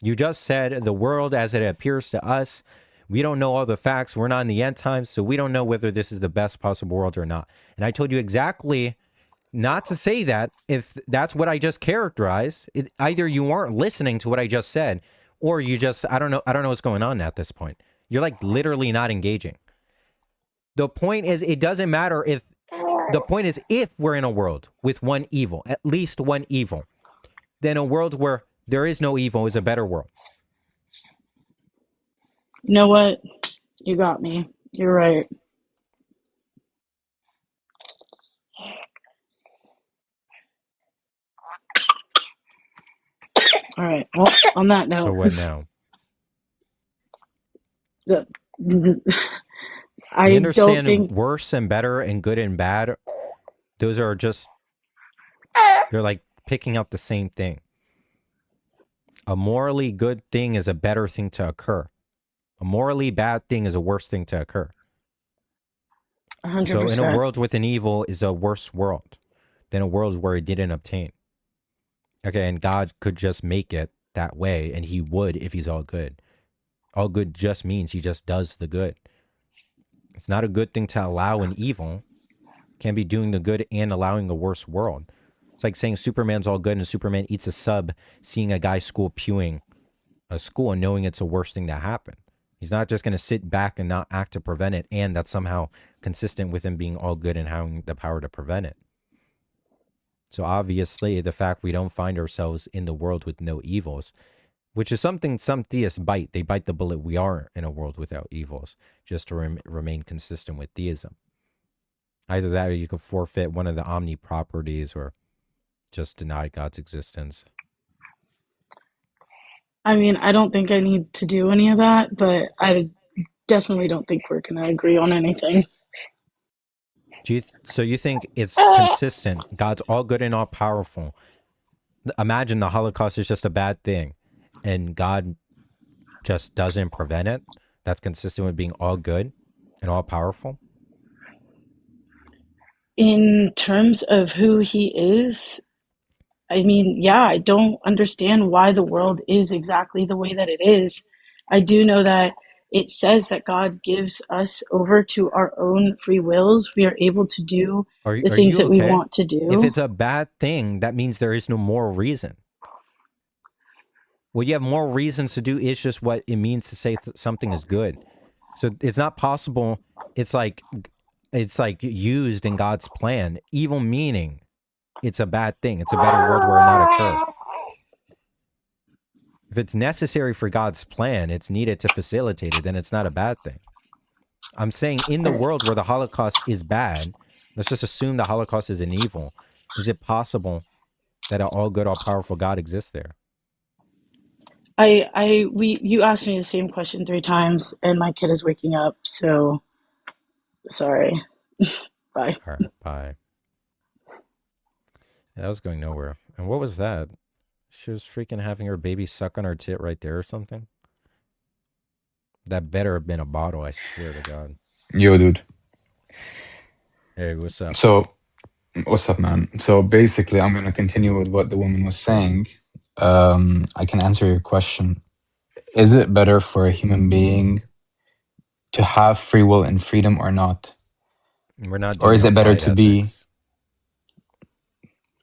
A: You just said the world as it appears to us, we don't know all the facts. We're not in the end times, so we don't know whether this is the best possible world or not. And I told you exactly not to say that if that's what I just characterized. Either you weren't listening to what I just said, or you just, I don't know what's going on at this point. You're like literally not engaging. The point is, it doesn't matter if, the point is if we're in a world with one evil, at least one evil, then a world where there is no evil is a better world.
O: You know what? You got me. You're right. All right. Well, on that note.
A: So what now?
O: I
A: understand
O: don't think
A: worse and better and good and bad. Those are just, they're like picking out the same thing. A morally good thing is a better thing to occur. A morally bad thing is a worse thing to occur.
O: 100%.
A: So in a world with an evil is a worse world than a world where it didn't obtain. Okay, and God could just make it that way, and he would if he's all good. All good just means he just does the good. It's not a good thing to allow an evil. Can't be doing the good and allowing a worse world. It's like saying Superman's all good and Superman eats a sub, seeing a guy school pewing a school and knowing it's a worse thing to happen. He's not just going to sit back and not act to prevent it, and that's somehow consistent with him being all good and having the power to prevent it. So obviously, the fact we don't find ourselves in the world with no evils, which is something some theists bite. They bite the bullet. We are in a world without evils, just to remain consistent with theism. Either that or you could forfeit one of the omni properties or just deny God's existence.
O: I mean, I don't think I need to do any of that, but I definitely don't think we're going to agree on anything.
A: So you think it's consistent? God's all good and all powerful. Imagine the Holocaust is just a bad thing and God just doesn't prevent it. That's consistent with being all good and all powerful.
O: in terms of who he is, I mean, yeah, I don't understand why the world is exactly the way that it is. I do know that it says that God gives us over to our own free wills. We are able to do the things that we want to do.
A: If it's a bad thing, that means there is no moral reason. Well, you have moral reasons to do. It's just what it means to say something is good. So it's not possible. It's like used in God's plan. Evil meaning it's a bad thing. It's a better world where it not occur. If it's necessary for God's plan, it's needed to facilitate it, then it's not a bad thing. I'm saying in the world where the Holocaust is bad, let's just assume the Holocaust is an evil. Is it possible that an all-good, all-powerful God exists there?
O: You asked me the same question 3 times, and my kid is waking up, so sorry. Bye.
A: All right, bye. Yeah, that was going nowhere. And what was that? She was freaking having her baby suck on her tit right there or something? That better have been a bottle, I swear to God.
P: Yo, dude.
A: Hey, what's up?
P: So, what's up, man? So basically, I'm going to continue with what the woman was saying. I can answer your question. Is it better for a human being to have free will and freedom or not?
A: We're not doing
P: or is it better to
A: ethics.
P: be...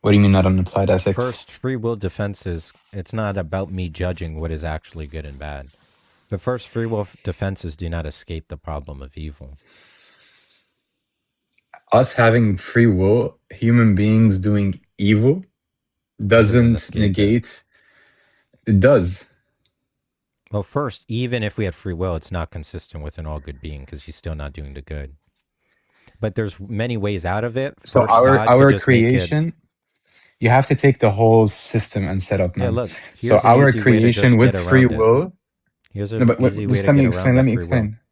P: What do you mean not on applied ethics?
A: First, free will defense is, it's not about me judging what is actually good and bad. But first, free will defenses do not escape the problem of evil.
P: Us having free will, human beings doing evil, doesn't negate... It does.
A: Well, first, even if we had free will, it's not consistent with an all-good being because he's still not doing the good. But there's many ways out of it.
P: So
A: first,
P: our creation... You have to take the whole system and set up, man.
A: Yeah, look.
P: So our creation with free will.
A: Here's a
P: easy way to get around.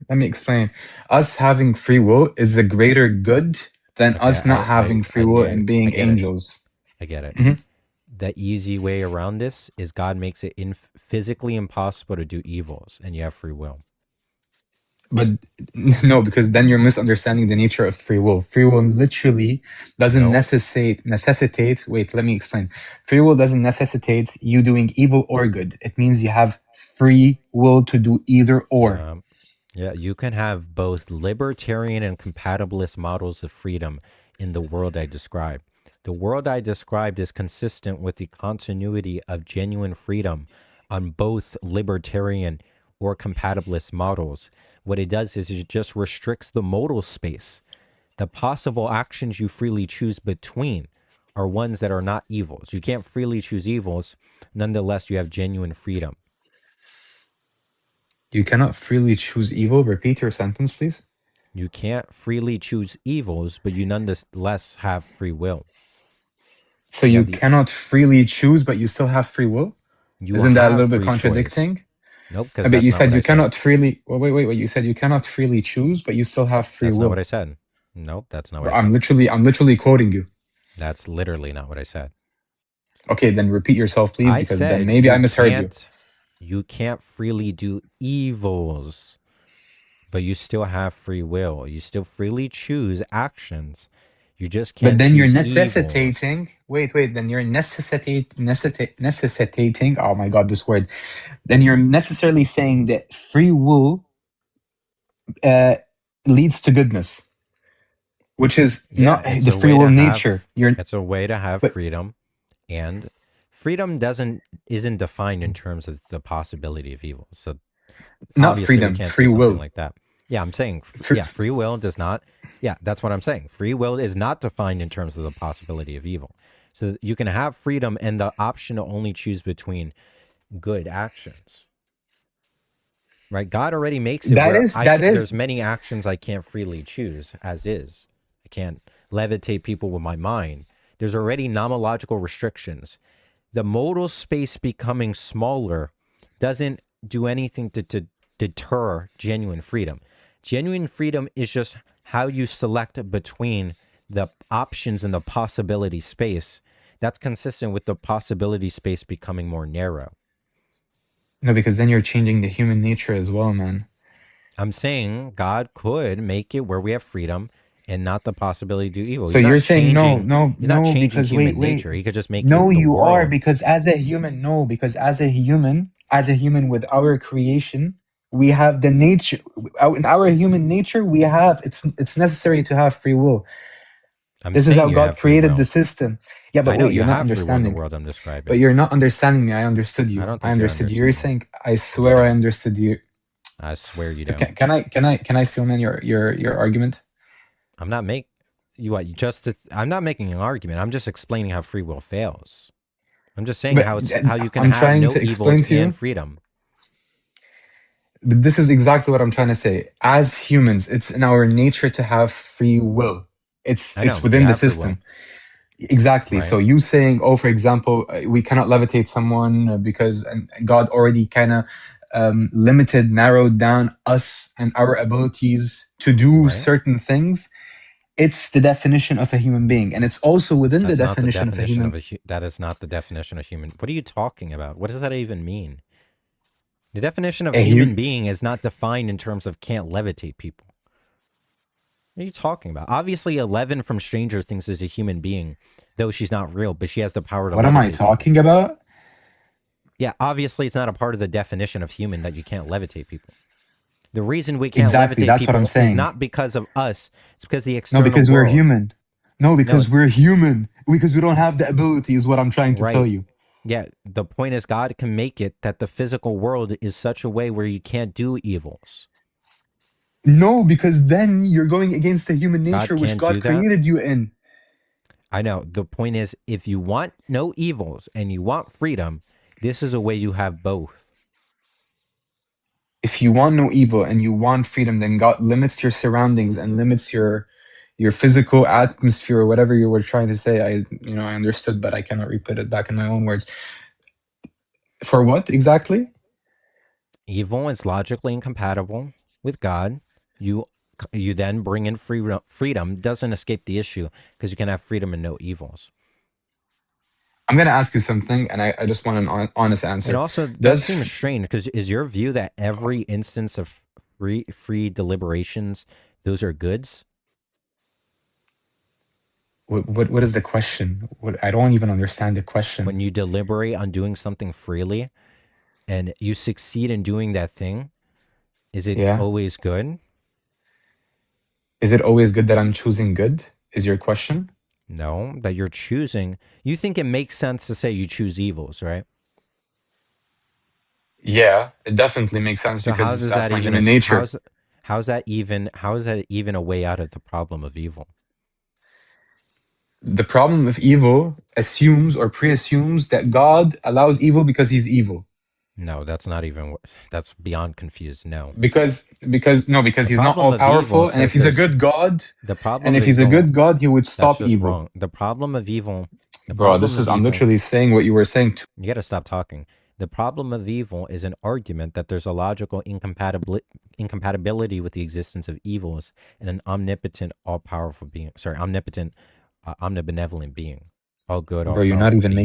P: Let me explain. Us having free will is a greater good than us not having free will and being angels.
A: I get it. Mm-hmm. The easy way around this is God makes it physically impossible to do evils, and you have free will.
P: But no, because then you're misunderstanding the nature of free will. Free will literally doesn't necessitate. Wait, let me explain. Free will doesn't necessitate you doing evil or good. It means you have free will to do either or.
A: Yeah, you can have both libertarian and compatibilist models of freedom in the world I described. The world I described is consistent with the continuity of genuine freedom on both libertarian or compatibilist models. What it does is it just restricts the modal space. The possible actions you freely choose between are ones that are not evils. You can't freely choose evils. Nonetheless, you have genuine freedom.
P: You cannot freely choose evil. Repeat your sentence, please.
A: You can't freely choose evils, but you nonetheless have free will.
P: So you cannot freely choose, but you still have free will? Isn't that a little bit contradicting?
A: Choice. Nope, because
P: but you said you cannot freely... Well, wait. You said you cannot freely choose, but you still have free will.
A: That's not what I said. Nope, that's not what I
P: said. I'm literally quoting you.
A: That's literally not what I said.
P: Okay, then repeat yourself, please, because then maybe I misheard you.
A: You can't freely do evils, but you still have free will. You still freely choose actions. You just can't.
P: But then you're necessitating. Evils. Wait. Then you're necessitating. Oh my God, this word. Then you're necessarily saying that free will leads to goodness, which is not the free will nature.
A: It's a way to have freedom, and freedom isn't defined in terms of the possibility of evil. So
P: not freedom, free will,
A: like that. Yeah, I'm saying free will does not. Yeah, that's what I'm saying. Free will is not defined in terms of the possibility of evil. So you can have freedom and the option to only choose between good actions. Right? God already makes it there's many actions I can't freely choose as is. I can't levitate people with my mind. There's already nomological restrictions. The modal space becoming smaller doesn't do anything to deter genuine freedom. Genuine freedom is just how you select between the options in the possibility space. That's consistent with the possibility space becoming more narrow.
P: No, because then you're changing the human nature as well, man.
A: I'm saying God could make it where we have freedom and not the possibility to do evil.
P: So
A: He's not
P: you're saying
A: changing. He's not changing
P: because
A: human nature. He could just make
P: no,
A: the
P: you are,
A: world.
P: because as a human, with our creation, we have the nature. In our human nature, we have it's necessary to have free will. This is how God created the system. Yeah, but
A: I know
P: wait,
A: you
P: you're not
A: have free will in the
P: understanding.
A: world I'm describing.
P: But you're not understanding me. I understood you.
A: I don't
P: I
A: think
P: understood you. You're saying, I swear I understood you.
A: I swear you don't.
P: Can I steal man your argument?
A: I'm not making I'm not making an argument. I'm just explaining how free will fails. I'm just saying how you can have no evils and freedom.
P: But this is exactly what I'm trying to say. As humans, it's in our nature to have free will. It's within the system. Exactly. Right. So you saying, for example, we cannot levitate someone because God already kind of narrowed down us and our abilities to do certain things. It's the definition of a human being, and it's also within the definition of a human.
A: That is not the definition of human. What are you talking about? What does that even mean? The definition of human being is not defined in terms of can't levitate people. What are you talking about? Obviously, 11 from Stranger Things is a human being, though she's not real, but she has the power to levitate.
P: What am I talking about?
A: Yeah, obviously, it's not a part of the definition of human that you can't levitate people. The reason we can't levitate people is not because of us. It's because the external world.
P: No, because we're human. No, because we're human. Because we don't have the ability is what I'm trying to tell you.
A: Yeah, the point is God can make it that the physical world is such a way where you can't do evils.
P: No, because then you're going against the human nature which God created you in.
A: I know. The point is, if you want no evils and you want freedom, this is a way you have both.
P: If you want no evil and you want freedom, then God limits your surroundings and limits your physical atmosphere or whatever you were trying to say. I understood, but I cannot repeat it back in my own words. For what exactly?
A: Evil is logically incompatible with God. You then bring in freedom. Doesn't escape the issue because you can have freedom and no evils.
P: I'm going to ask you something, and I just want an honest answer.
A: It also does seem strange because is your view that every instance of free deliberations, those are goods?
P: What is the question? I don't even understand the question.
A: When you deliberate on doing something freely, and you succeed in doing that thing, is it always good?
P: Is it always good that I'm choosing good? Is your question?
A: No, that you're choosing. You think it makes sense to say you choose evils, right?
P: Yeah, it definitely makes sense because that's my human nature.
A: How is that even a way out of the problem of evil?
P: The problem of evil assumes or pre-assumes that God allows evil because he's evil.
A: No, that's not even. That's beyond confused. No,
P: because he's not all powerful, and if he's a good God, he would stop evil.
A: Wrong. The problem of evil,
P: bro. I'm literally saying what you were saying.
A: You got to stop talking. The problem of evil is an argument that there's a logical incompatibility with the existence of evils and an omnipotent, all-powerful being. Sorry, omnipotent, omnibenevolent being. All good.
P: Bro, you're not even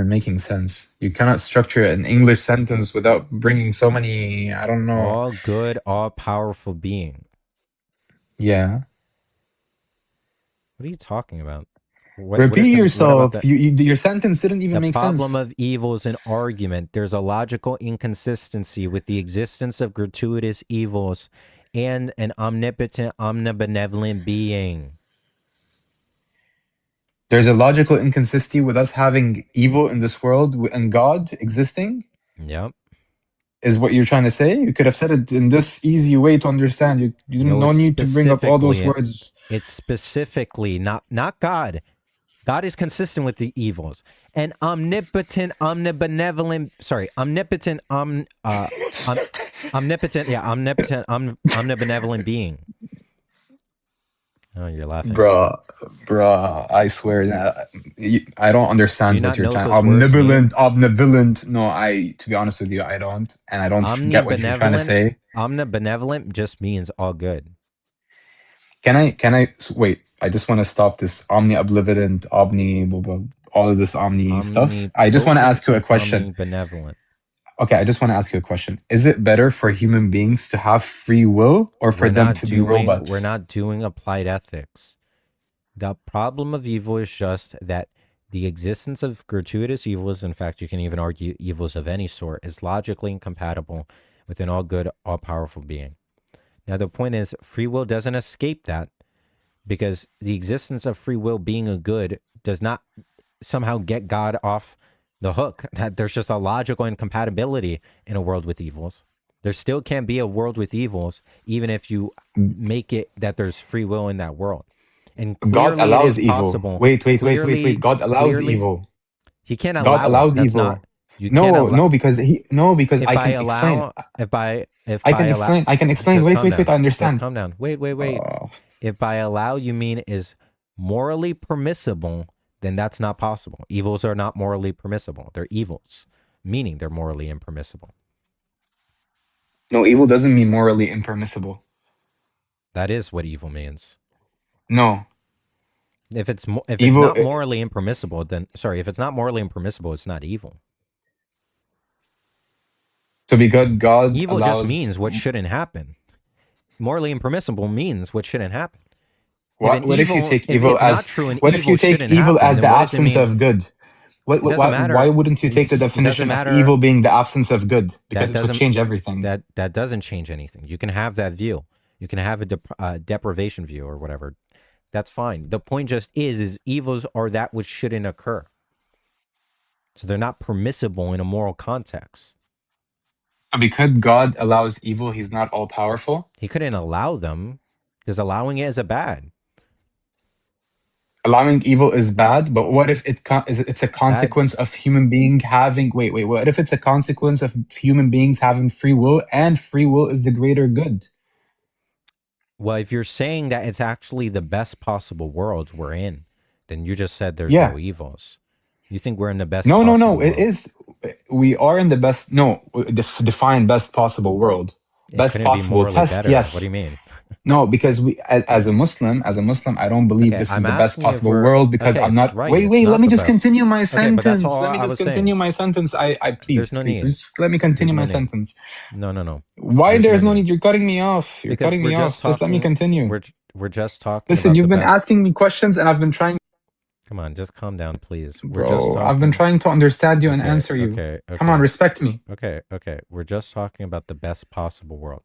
P: making sense. You cannot structure an English sentence without bringing so many, I don't know.
A: All good, all powerful being.
P: Yeah.
A: What are you talking about?
P: Repeat yourself. Your sentence didn't even make sense.
A: The problem of evil is an argument. There's a logical inconsistency with the existence of gratuitous evils and an omnipotent, omnibenevolent being.
P: There's a logical inconsistency with us having evil in this world and God existing?
A: Yep.
P: Is what you're trying to say? You could have said it in this easy way to understand. You no need to bring up all those words.
A: It's specifically not God. God is consistent with the evils. An omnipotent, omnibenevolent omnibenevolent being. Oh, you're laughing.
P: Bro, I swear that I don't understand what you're trying. Omnibenevolent. No, to be honest with you, I don't. And I don't get what you're trying to say.
A: Omnibenevolent just means all good.
P: Can I wait? I just want to stop this omnibenevolent, all of this omni stuff. I just want to ask you a question.
A: Benevolent.
P: Okay, I just want to ask you a question. Is it better for human beings to have free will or for them to be robots?
A: We're not doing applied ethics. The problem of evil is just that the existence of gratuitous evils, in fact, you can even argue evils of any sort, is logically incompatible with an all-good, all-powerful being. Now, the point is, free will doesn't escape that, because the existence of free will being a good does not somehow get God off the hook. That there's just a logical incompatibility in a world with evils. There still can't be a world with evils, even if you make it that there's free will in that world. And
P: God allows evil.
A: Possible.
P: Wait. God allows evil.
A: He can't allow.
P: God allows
A: it. That's
P: evil.
A: Not, you can't
P: no, because
A: if
P: I can explain. I can explain. Wait. I understand.
A: Just calm down. Wait. If by allow you mean is morally permissible, then that's not possible. Evils are not morally permissible. They're evils, meaning they're morally impermissible.
P: No, evil doesn't mean morally impermissible.
A: That is what evil means.
P: No.
A: If it's not morally impermissible, then if it's not morally impermissible, it's not evil.
P: So because God
A: evil just means what shouldn't happen. Morally impermissible means what shouldn't happen.
P: What if you take evil as the absence of good? Why wouldn't you take the definition of evil being the absence of good? Because it would change everything.
A: That doesn't change anything. You can have that view. You can have a deprivation view or whatever. That's fine. The point just is evils are that which shouldn't occur. So they're not permissible in a moral context.
P: Because God allows evil, he's not all powerful?
A: He couldn't allow them, because allowing it is a bad.
P: Allowing evil is bad, but what if it's a consequence of human being having... Wait. What if it's a consequence of human beings having free will, and free will is the greater good?
A: Well, if you're saying that it's actually the best possible world we're in, then you just said there's no evils. You think we're in the best possible
P: No,
A: world.
P: It is. We are in the best... No, define best possible world. Best possible test, better. Yes.
A: What do you mean?
P: No, because as a Muslim, I don't believe this is the best possible world because I'm not...
A: Right.
P: Wait, let me just continue my sentence. Let me just continue my sentence. Please, just let me continue my sentence.
A: No.
P: Why there's no need? You're cutting me off. You're cutting me off. Just let me continue.
A: We're just talking.
P: Listen, you've been asking me questions and I've been trying...
A: Come on, just calm down, please.
P: Bro, I've been trying to understand you and answer you.
A: Okay.
P: Come on, respect me.
A: Okay. We're just talking about the best possible world,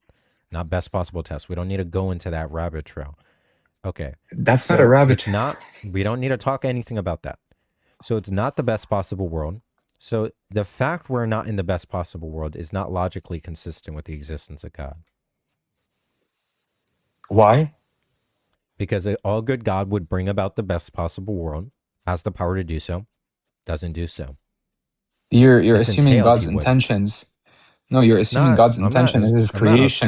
A: not best possible test. We don't need to go into that rabbit trail. Okay.
P: That's not a rabbit
A: trail. We don't need to talk anything about that. So it's not the best possible world. So the fact we're not in the best possible world is not logically consistent with the existence of God.
P: Why?
A: Because all good God would bring about the best possible world, has the power to do so, doesn't do so.
P: You're assuming God's intentions. No, you're assuming God's intention is his creation.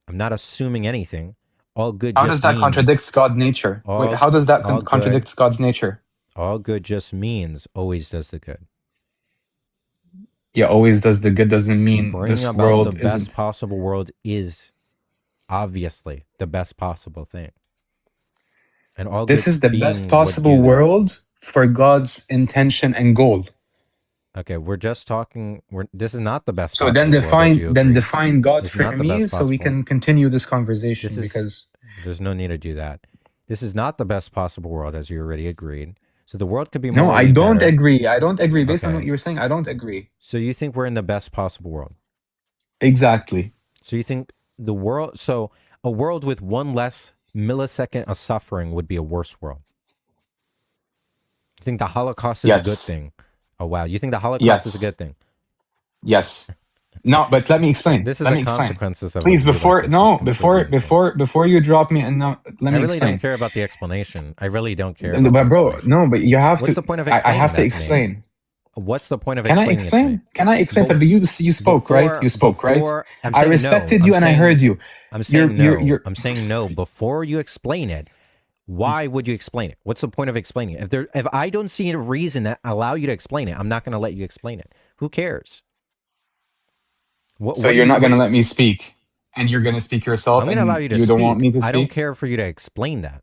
A: I'm not assuming anything. All good.
P: How does that contradict God's nature? Wait, how does that contradict God's nature?
A: All good just means always does the good.
P: Yeah, always does the good doesn't mean this world
A: the best possible world is obviously the best possible thing. And all
P: this is the best possible world for God's intention and goal.
A: Okay, we're just talking. This is not the best.
P: So then define God for me, so we can continue this conversation. Because
A: there's no need to do that. This is not the best possible world, as you already agreed. So the world could be.
P: No, I don't agree. I don't agree. Based on what you're saying, I don't agree.
A: So you think we're in the best possible world?
P: Exactly.
A: So you think the world? So a world with one less millisecond of suffering would be a worse world. You think the Holocaust is a good thing? Oh wow, you think the Holocaust is a good thing?
P: Yes. No, but let me explain.
A: This is the consequences of.
P: Please, before you drop me, and now let me explain.
A: I really don't care about the explanation. I really don't care.
P: But bro, no, but you have to.
A: What's the point of explaining?
P: I have to explain.
A: What's the point of explaining?
P: Can I explain? But you spoke, right? You spoke, right? I respected you and I heard you.
A: I'm saying no. I'm saying no. Before you explain it, why would you explain it? What's the point of explaining it? If I don't see a reason that allow you to explain it, I'm not going to let you explain it. Who cares?
P: So you're not going to let me speak, and you're going to speak yourself.
A: I'm going to allow you to speak.
P: You don't want me to speak.
A: I don't care for you to explain that.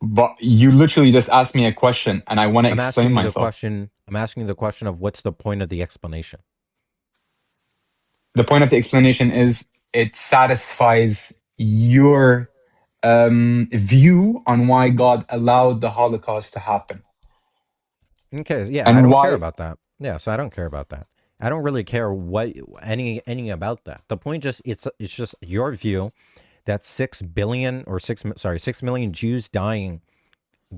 P: But you literally just asked me a question, and I want to explain myself.
A: I'm asking you the question of what's the point of the explanation?
P: The point of the explanation is it satisfies your view on why God allowed the Holocaust to happen.
A: Okay, yeah,
P: and
A: I don't
P: why,
A: care about that. Yeah, so I don't care about that. I don't really care what any about that. The point just it's just your view that 6 million Jews dying,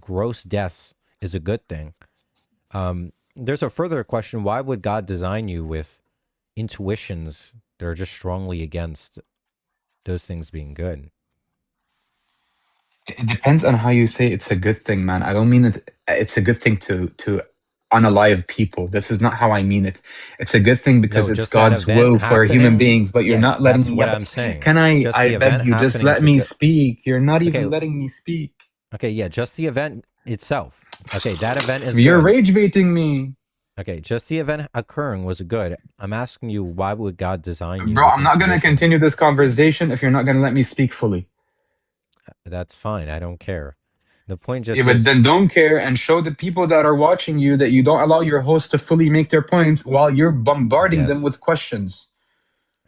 A: gross deaths, is a good thing. There's a further question: why would God design you with intuitions that are just strongly against those things being good?
P: it depends on how you say it's a good thing, man. I don't mean it's a good thing to unalive people. This is not how I mean it. It's a good thing because
A: No,
P: it's
A: just that
P: God's
A: event
P: will for human
A: happening.
P: beings, but you're
A: Yeah,
P: not letting
A: that's
P: me.
A: what I'm saying.
P: Can
A: Just
P: I
A: the
P: beg
A: event
P: you, just
A: happening
P: let
A: is a
P: me
A: good.
P: speak. You're not
A: Okay.
P: even letting me speak.
A: Okay, yeah, just the event itself. Okay, that event is
P: You're
A: good.
P: rage baiting me.
A: Okay, just the event occurring was good. I'm asking you, why would God design you?
P: Bro,
A: with
P: I'm not going to continue this conversation if you're not going to let me speak fully.
A: That's fine. I don't care. The point just
P: But
A: is,
P: then don't care and show the people that are watching you that you don't allow your host to fully make their points while you're bombarding them with questions.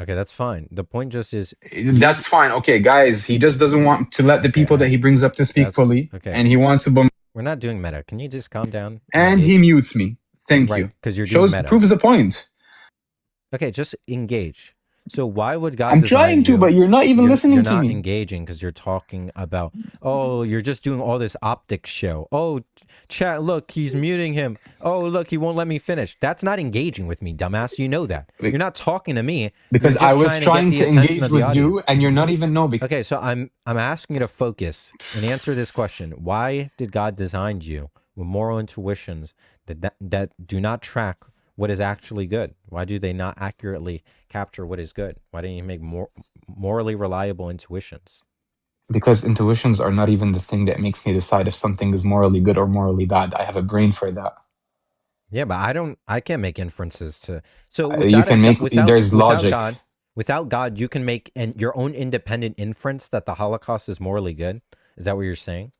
A: Okay, that's fine. The point just is,
P: that's fine. Okay, guys, he just doesn't want to let the people that he brings up to speak fully, and he wants to bombard.
A: We're not doing meta. Can you just calm down?
P: And he mutes me. Thank you.
A: Because you're doing meta.
P: Proves the point.
A: Okay, just engage. So why would God
P: I'm
A: design
P: trying to,
A: you?
P: but you're not even listening to me.
A: You're not engaging because you're talking about, oh, you're just doing all this optics show. Oh, chat, look, he's muting him. Oh, look, he won't let me finish. That's not engaging with me, dumbass. You know that. You're not talking to me.
P: Because I was trying to engage with
A: audience.
P: you, and you're not even knowing.
A: Okay, so I'm asking you to focus and answer this question. Why did God design you with moral intuitions that do not track what is actually good? Why do they not accurately capture what is good? Why don't you make more morally reliable intuitions?
P: Because intuitions are not even the thing that makes me decide if something is morally good or morally bad. I have a brain for that.
A: Yeah, but I can't make inferences to. So
P: there's logic.
A: Without God, you can make your own independent inference that the Holocaust is morally good. Is that what you're saying?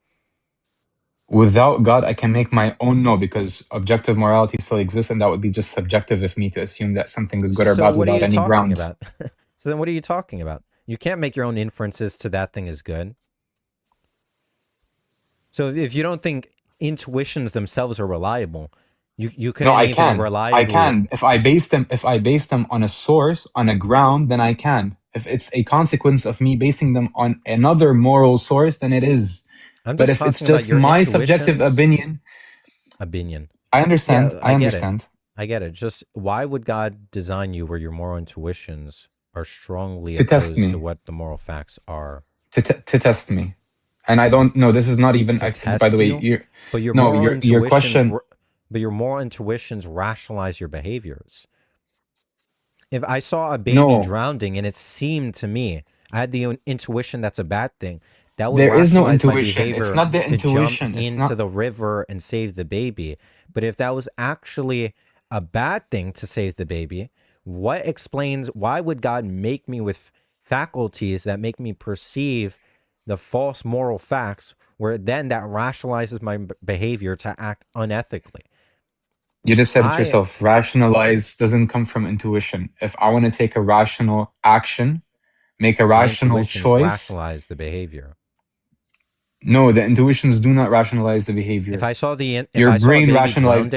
P: Without God, I can make my own no, because objective morality still exists, and that would be just subjective of me to assume that something is good or bad without any ground.
A: About? So then what are you talking about? You can't make your own inferences to that thing is good. So if you don't think intuitions themselves are reliable, you can.
P: No, I can. I can. If I base them on a source, on a ground, then I can. If it's a consequence of me basing them on another moral source, then it is. But if it's just my subjective opinion, I understand.
A: Yeah,
P: I understand.
A: I get it. Just why would God design you where your moral intuitions are strongly opposed to what the moral facts are?
P: To test me. And I don't know. This is not even. By the way, your question.
A: But your moral intuitions rationalize your behaviors. If I saw a baby drowning and it seemed to me, I had the intuition that's a bad thing, that would rationalize my behavior.
P: It's not the intuition.
A: To jump into the river and save the baby. But if that was actually a bad thing to save the baby, what explains why would God make me with faculties that make me perceive the false moral facts, where then that rationalizes my behavior to act unethically?
P: You just said it yourself. Rationalize doesn't come from intuition. If I want to take a rational action, make a rational choice.
A: Rationalize the behavior.
P: No, the intuitions do not rationalize the behavior.
A: If I saw your brain rationalize.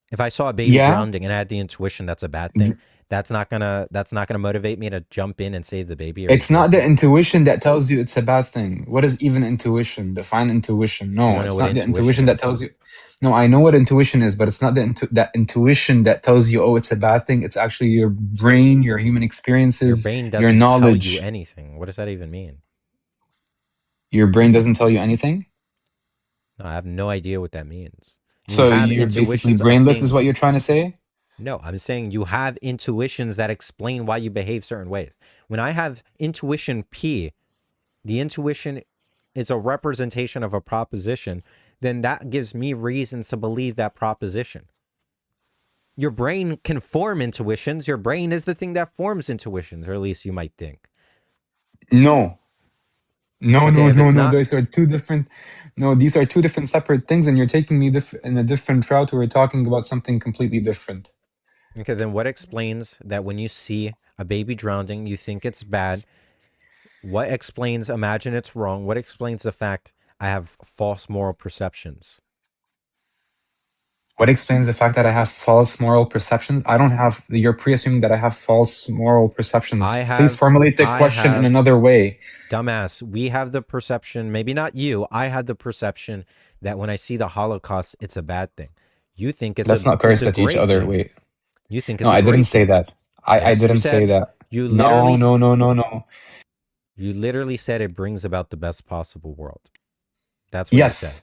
A: If I saw a baby drowning and I had the intuition that's a bad thing, that's not gonna motivate me to jump in and save the baby.
P: It's not the intuition that tells you it's a bad thing. What is even intuition? Define intuition. No, it's not the intuition that tells you. No, I know what intuition is, but it's not that intuition that tells you, oh, it's a bad thing. It's actually your brain, your human experiences,
A: your brain doesn't
P: your knowledge.
A: Tell you anything. What does that even mean?
P: Your brain doesn't tell you anything?
A: No, I have no idea what that means.
P: So you're basically brainless is what you're trying to say?
A: No, I'm saying you have intuitions that explain why you behave certain ways. When I have intuition P, the intuition is a representation of a proposition, then that gives me reasons to believe that proposition. Your brain can form intuitions. Your brain is the thing that forms intuitions, or at least you might think.
P: No. No,
A: Okay,
P: no,
A: if
P: no,
A: it's
P: no.
A: not,
P: These are two different. No, these are two different separate things, and you're taking me in a different route. We're talking about something completely different.
A: okay, then what explains that when you see a baby drowning, you think it's bad? What explains, imagine it's wrong, what explains the fact I have false moral perceptions?
P: What explains the fact that I have false moral perceptions? I don't have. You're pre-assuming that I have false moral perceptions. Please formulate the question in another way.
A: Dumbass, we have the perception, maybe not you, I had the perception that when I see the Holocaust, it's a bad thing. You think it's
P: Let's not curse at each other.
A: thing.
P: Wait.
A: You think
P: No,
A: it's a
P: I
A: great
P: didn't say
A: thing.
P: that. I
A: Yes,
P: didn't
A: you
P: say
A: said,
P: that.
A: You literally
P: No.
A: You literally said it brings about the best possible world. That's what you said.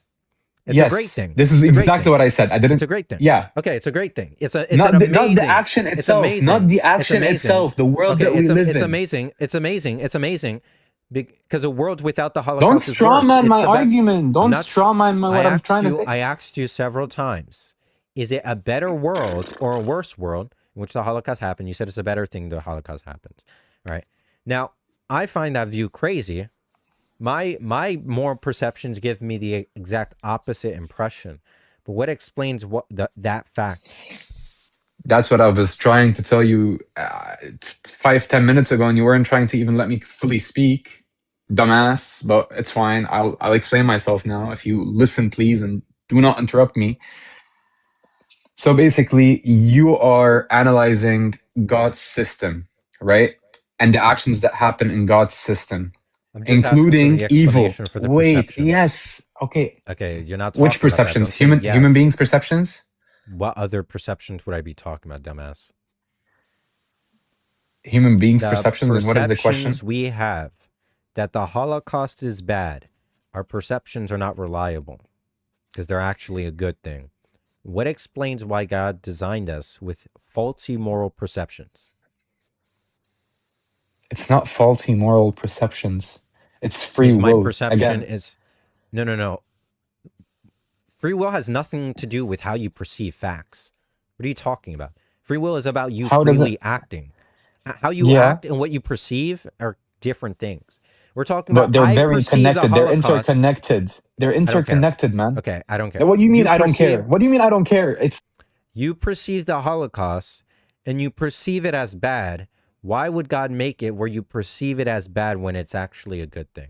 A: It's
P: yes.
A: a great thing.
P: This is exactly what I said. I didn't.
A: It's a great thing.
P: Yeah.
A: Okay, it's a great thing. It's an
P: not
A: amazing.
P: The action itself.
A: It's amazing.
P: Not the action
A: it's amazing.
P: itself. The world
A: okay,
P: that we live
A: it's
P: in.
A: Amazing. It's amazing. It's amazing. Because a world without the Holocaust
P: Don't
A: is worse.
P: strawman my argument. Don't strawman what I'm trying to say.
A: I asked you several times, is it a better world or a worse world in which the Holocaust happened? You said it's a better thing the Holocaust happened. Right? Now, I find that view crazy. My moral perceptions give me the exact opposite impression. But what explains that fact?
P: That's what I was trying to tell you 5-10 minutes ago, and you weren't trying to even let me fully speak. Dumbass, but it's fine. I'll explain myself now. If you listen, please, and do not interrupt me. So basically, you are analyzing God's system, right? And the actions that happen in God's system, including evil. Wait, yes, okay.
A: Okay, you're not talking
P: which perceptions?
A: About that,
P: human beings' perceptions?
A: What other perceptions would I be talking about, dumbass?
P: Human beings' perceptions, and what is the question?
A: We have that the Holocaust is bad. Our perceptions are not reliable because they're actually a good thing. What explains why God designed us with faulty moral perceptions?
P: It's not faulty moral perceptions. It's free will.
A: My perception is no. Free will has nothing to do with how you perceive facts. What are you talking about? Free will is about you freely acting. How you act and what you perceive are different things. We're talking about.
P: But they're very connected. They're interconnected. They're interconnected, man.
A: Okay, I don't care.
P: What do you mean I don't care? What do you mean I don't care?
A: You perceive the Holocaust and you perceive it as bad. Why would God make it where you perceive it as bad when it's actually a good thing?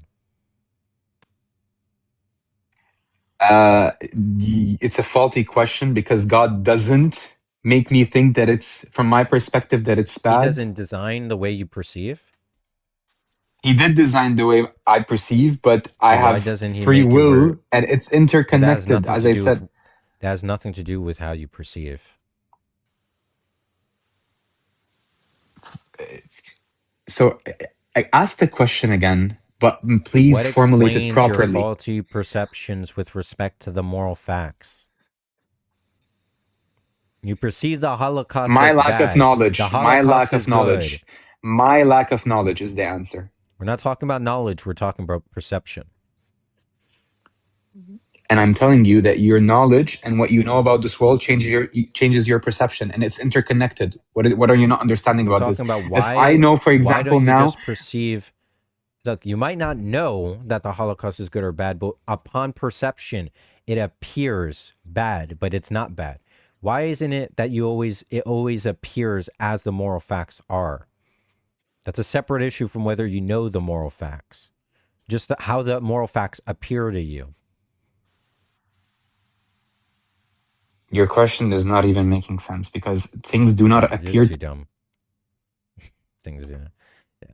P: It's a faulty question because God doesn't make me think that it's, from my perspective, that it's bad.
A: He doesn't design the way you perceive?
P: He did design the way I perceive, but I have free will and it's interconnected, as I said.
A: That has nothing to do with how you perceive.
P: So I asked the question again, but please formulate it properly.
A: What explains your faulty perceptions with respect to the moral facts? You perceive the Holocaust
P: my
A: as
P: lack
A: bad.
P: of knowledge. My lack of knowledge.
A: Good.
P: My lack of knowledge is the answer.
A: We're not talking about knowledge. We're talking about perception.
P: And I'm telling you that your knowledge and what you know about this world changes your perception, and it's interconnected. What are you not understanding about this?
A: About why,
P: if I know, for example,
A: why don't you
P: now
A: just perceive. Look, you might not know that the Holocaust is good or bad, but upon perception, it appears bad, but it's not bad. Why isn't it that it always appears as the moral facts are? That's a separate issue from whether you know the moral facts. Just how the moral facts appear to you.
P: Your question is not even making sense because things do not appear.
A: You're too dumb. Things do. Yeah.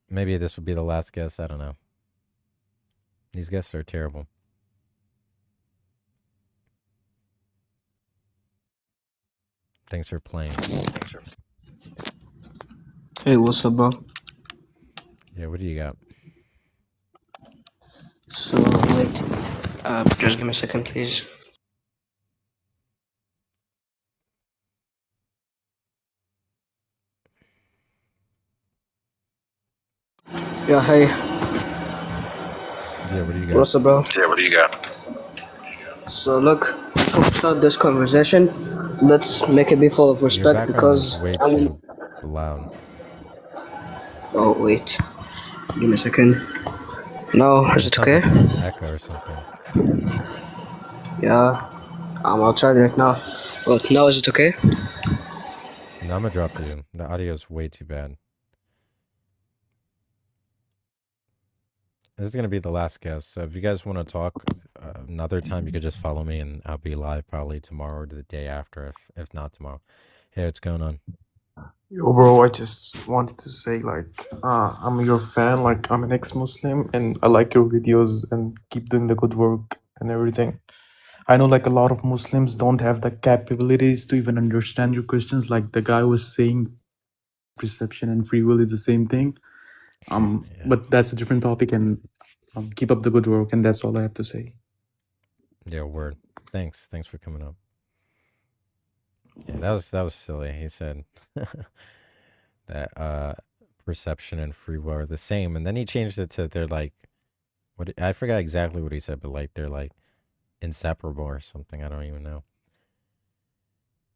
A: Maybe this would be the last guess. I don't know. These guests are terrible. Thanks for playing.
Q: Hey, what's up, bro?
A: Yeah, what do you got?
Q: So, wait. Just give me a second, please. Yeah, hey.
A: Yeah, what do you got?
Q: What's up, bro?
R: Yeah, what do you got?
Q: So, look, before we start this conversation, let's make it be full of respect because
A: way too loud.
Q: Oh, wait. Give me a second. No, is it
A: sounds
Q: okay?
A: like you're in an echo or something.
Q: Yeah, I'm outside right now. But now is it okay?
A: No, I'm gonna drop you. The audio's way too bad. This is gonna be the last guest. So if you guys want to talk another time, you could just follow me, and I'll be live probably tomorrow or the day after, if not tomorrow. Hey, what's going on?
B: Yo, bro, I just wanted to say, like, I'm your fan. Like, I'm an ex-Muslim, and I like your videos and keep doing the good work and everything. I know, like, a lot of Muslims don't have the capabilities to even understand your questions. Like the guy was saying, perception and free will is the same thing. But that's a different topic, and keep up the good work, and that's all I have to say.
A: Yeah, word. Thanks for coming up. Yeah, that was silly. He said that perception and free will are the same, and then he changed it to they're like, what I forgot exactly what he said, but like they're like inseparable or something. I don't even know.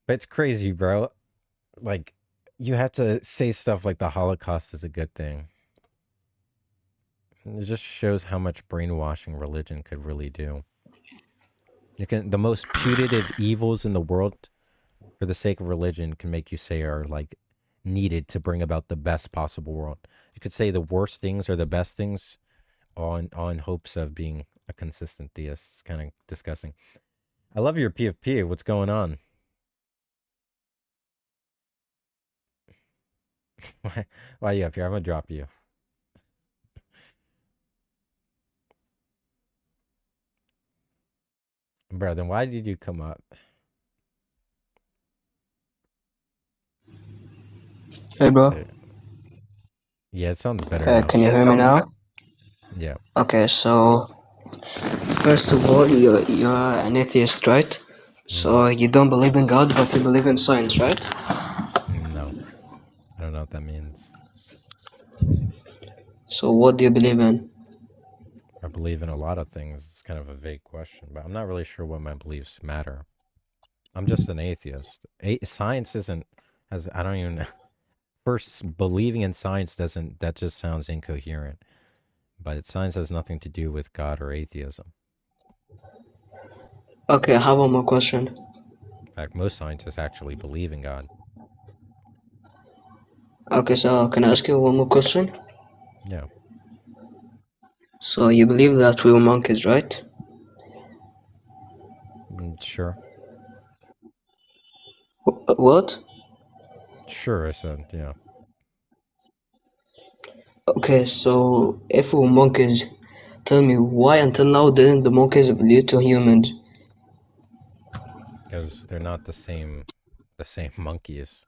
A: But it's crazy, bro. Like, you have to say stuff like the Holocaust is a good thing. It just shows how much brainwashing religion could really do. The most putative evils in the world, for the sake of religion, can make you say are like needed to bring about the best possible world. You could say the worst things are the best things, all in hopes of being a consistent theist. It's kind of disgusting. I love your PFP. What's going on? Why are you up here? I'm gonna drop you. Bro, then why did you come up?
Q: Hey, bro.
A: Yeah, it sounds better now.
Q: Can you hear me now?
A: Yeah.
Q: Okay, so first of all, you're an atheist, right? So you don't believe in God, but you believe in science, right?
A: No, I don't know what that means.
Q: So what do you believe in?
A: I believe in a lot of things. It's kind of a vague question, but I'm not really sure what my beliefs matter. I'm just an atheist. Science isn't, I don't even know. First, believing in science that just sounds incoherent. But science has nothing to do with God or atheism.
Q: Okay, I have one more question.
A: In fact, most scientists actually believe in God.
Q: Okay, so can I ask you one more question?
A: Yeah.
Q: So you believe that we were monkeys, right?
A: Sure.
Q: What?
A: Sure, I said, yeah.
Q: Okay, so if we were monkeys, tell me why until now didn't the monkeys evolve to humans?
A: Because they're not the same monkeys.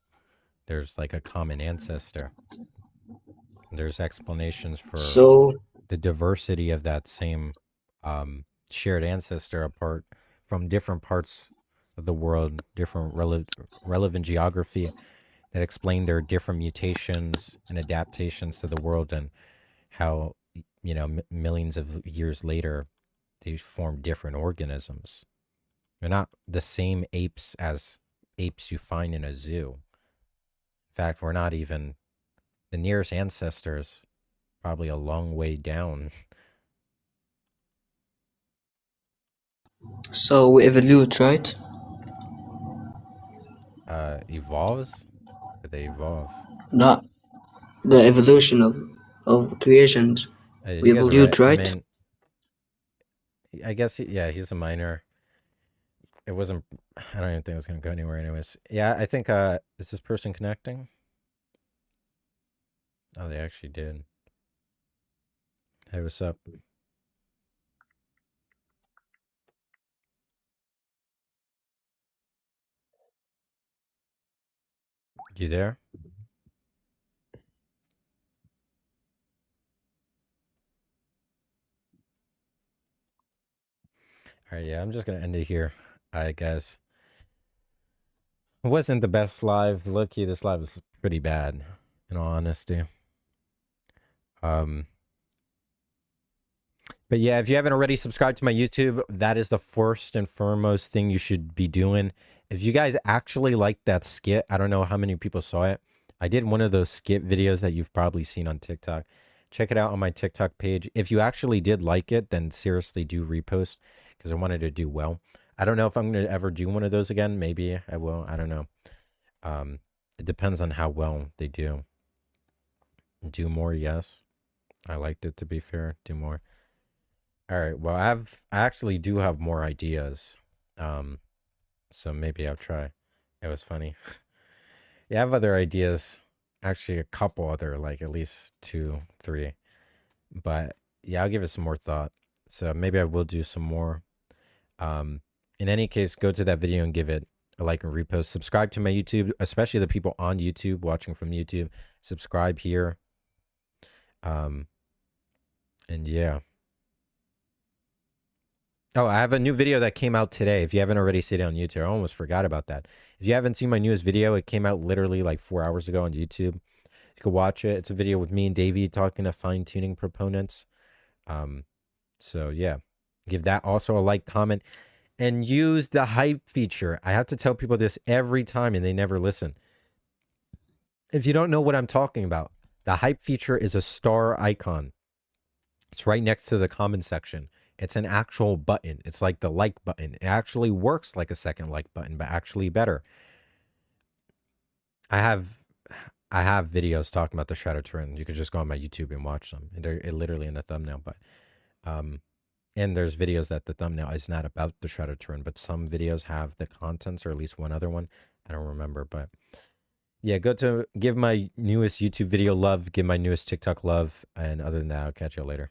A: There's like a common ancestor. There's explanations for the diversity of that same shared ancestor apart from different parts of the world, different relevant geography that explain their different mutations and adaptations to the world, and how, millions of years later, they form different organisms. They're not the same apes as apes you find in a zoo. In fact, we're not even the nearest ancestors, probably a long way down.
Q: So we evolved, right?
A: Evolves? Or they evolve?
Q: Not the evolution of creations. We
A: You guys are right.
Q: evolved,
A: I
Q: right?
A: mean, I guess, yeah, he's a minor. It wasn't, I don't even think it was going to go anywhere anyways. Yeah, I think, is this person connecting? Oh, they actually did. Hey, what's up? You there? All right, yeah, I'm just going to end it here, I guess. It wasn't the best live. Low-key, this live was pretty bad, in all honesty. But yeah, if you haven't already subscribed to my YouTube, that is the first and foremost thing you should be doing. If you guys actually liked that skit, I don't know how many people saw it. I did one of those skit videos that you've probably seen on TikTok. Check it out on my TikTok page. If you actually did like it, then seriously do repost because I wanted to do well. I don't know if I'm going to ever do one of those again. Maybe I will. I don't know. It depends on how well they do. Do more, yes. I liked it, to be fair. Do more. All right. Well, I actually do have more ideas. So maybe I'll try. It was funny. Yeah, I have other ideas. Actually, a couple other, like at least 2, 3. But yeah, I'll give it some more thought. So maybe I will do some more. In any case, go to that video and give it a like and repost. Subscribe to my YouTube, especially the people on YouTube watching from YouTube. Subscribe here. And yeah. Oh, I have a new video that came out today. If you haven't already seen it on YouTube, I almost forgot about that. If you haven't seen my newest video, it came out literally like 4 hours ago on YouTube. You can watch it. It's a video with me and Davey talking to fine-tuning proponents. So yeah, give that also a like, comment, and use the hype feature. I have to tell people this every time and they never listen. If you don't know what I'm talking about, the hype feature is a star icon. It's right next to the comment section. It's an actual button. It's like the like button. It actually works like a second like button, but actually better. I have videos talking about the Shadow Twin. You could just go on my YouTube and watch them. And they're literally in the thumbnail, but and there's videos that the thumbnail is not about the Shadow Twin, but some videos have the contents, or at least one other one. I don't remember, but yeah, go to give my newest YouTube video love, give my newest TikTok love, and other than that, I'll catch you later.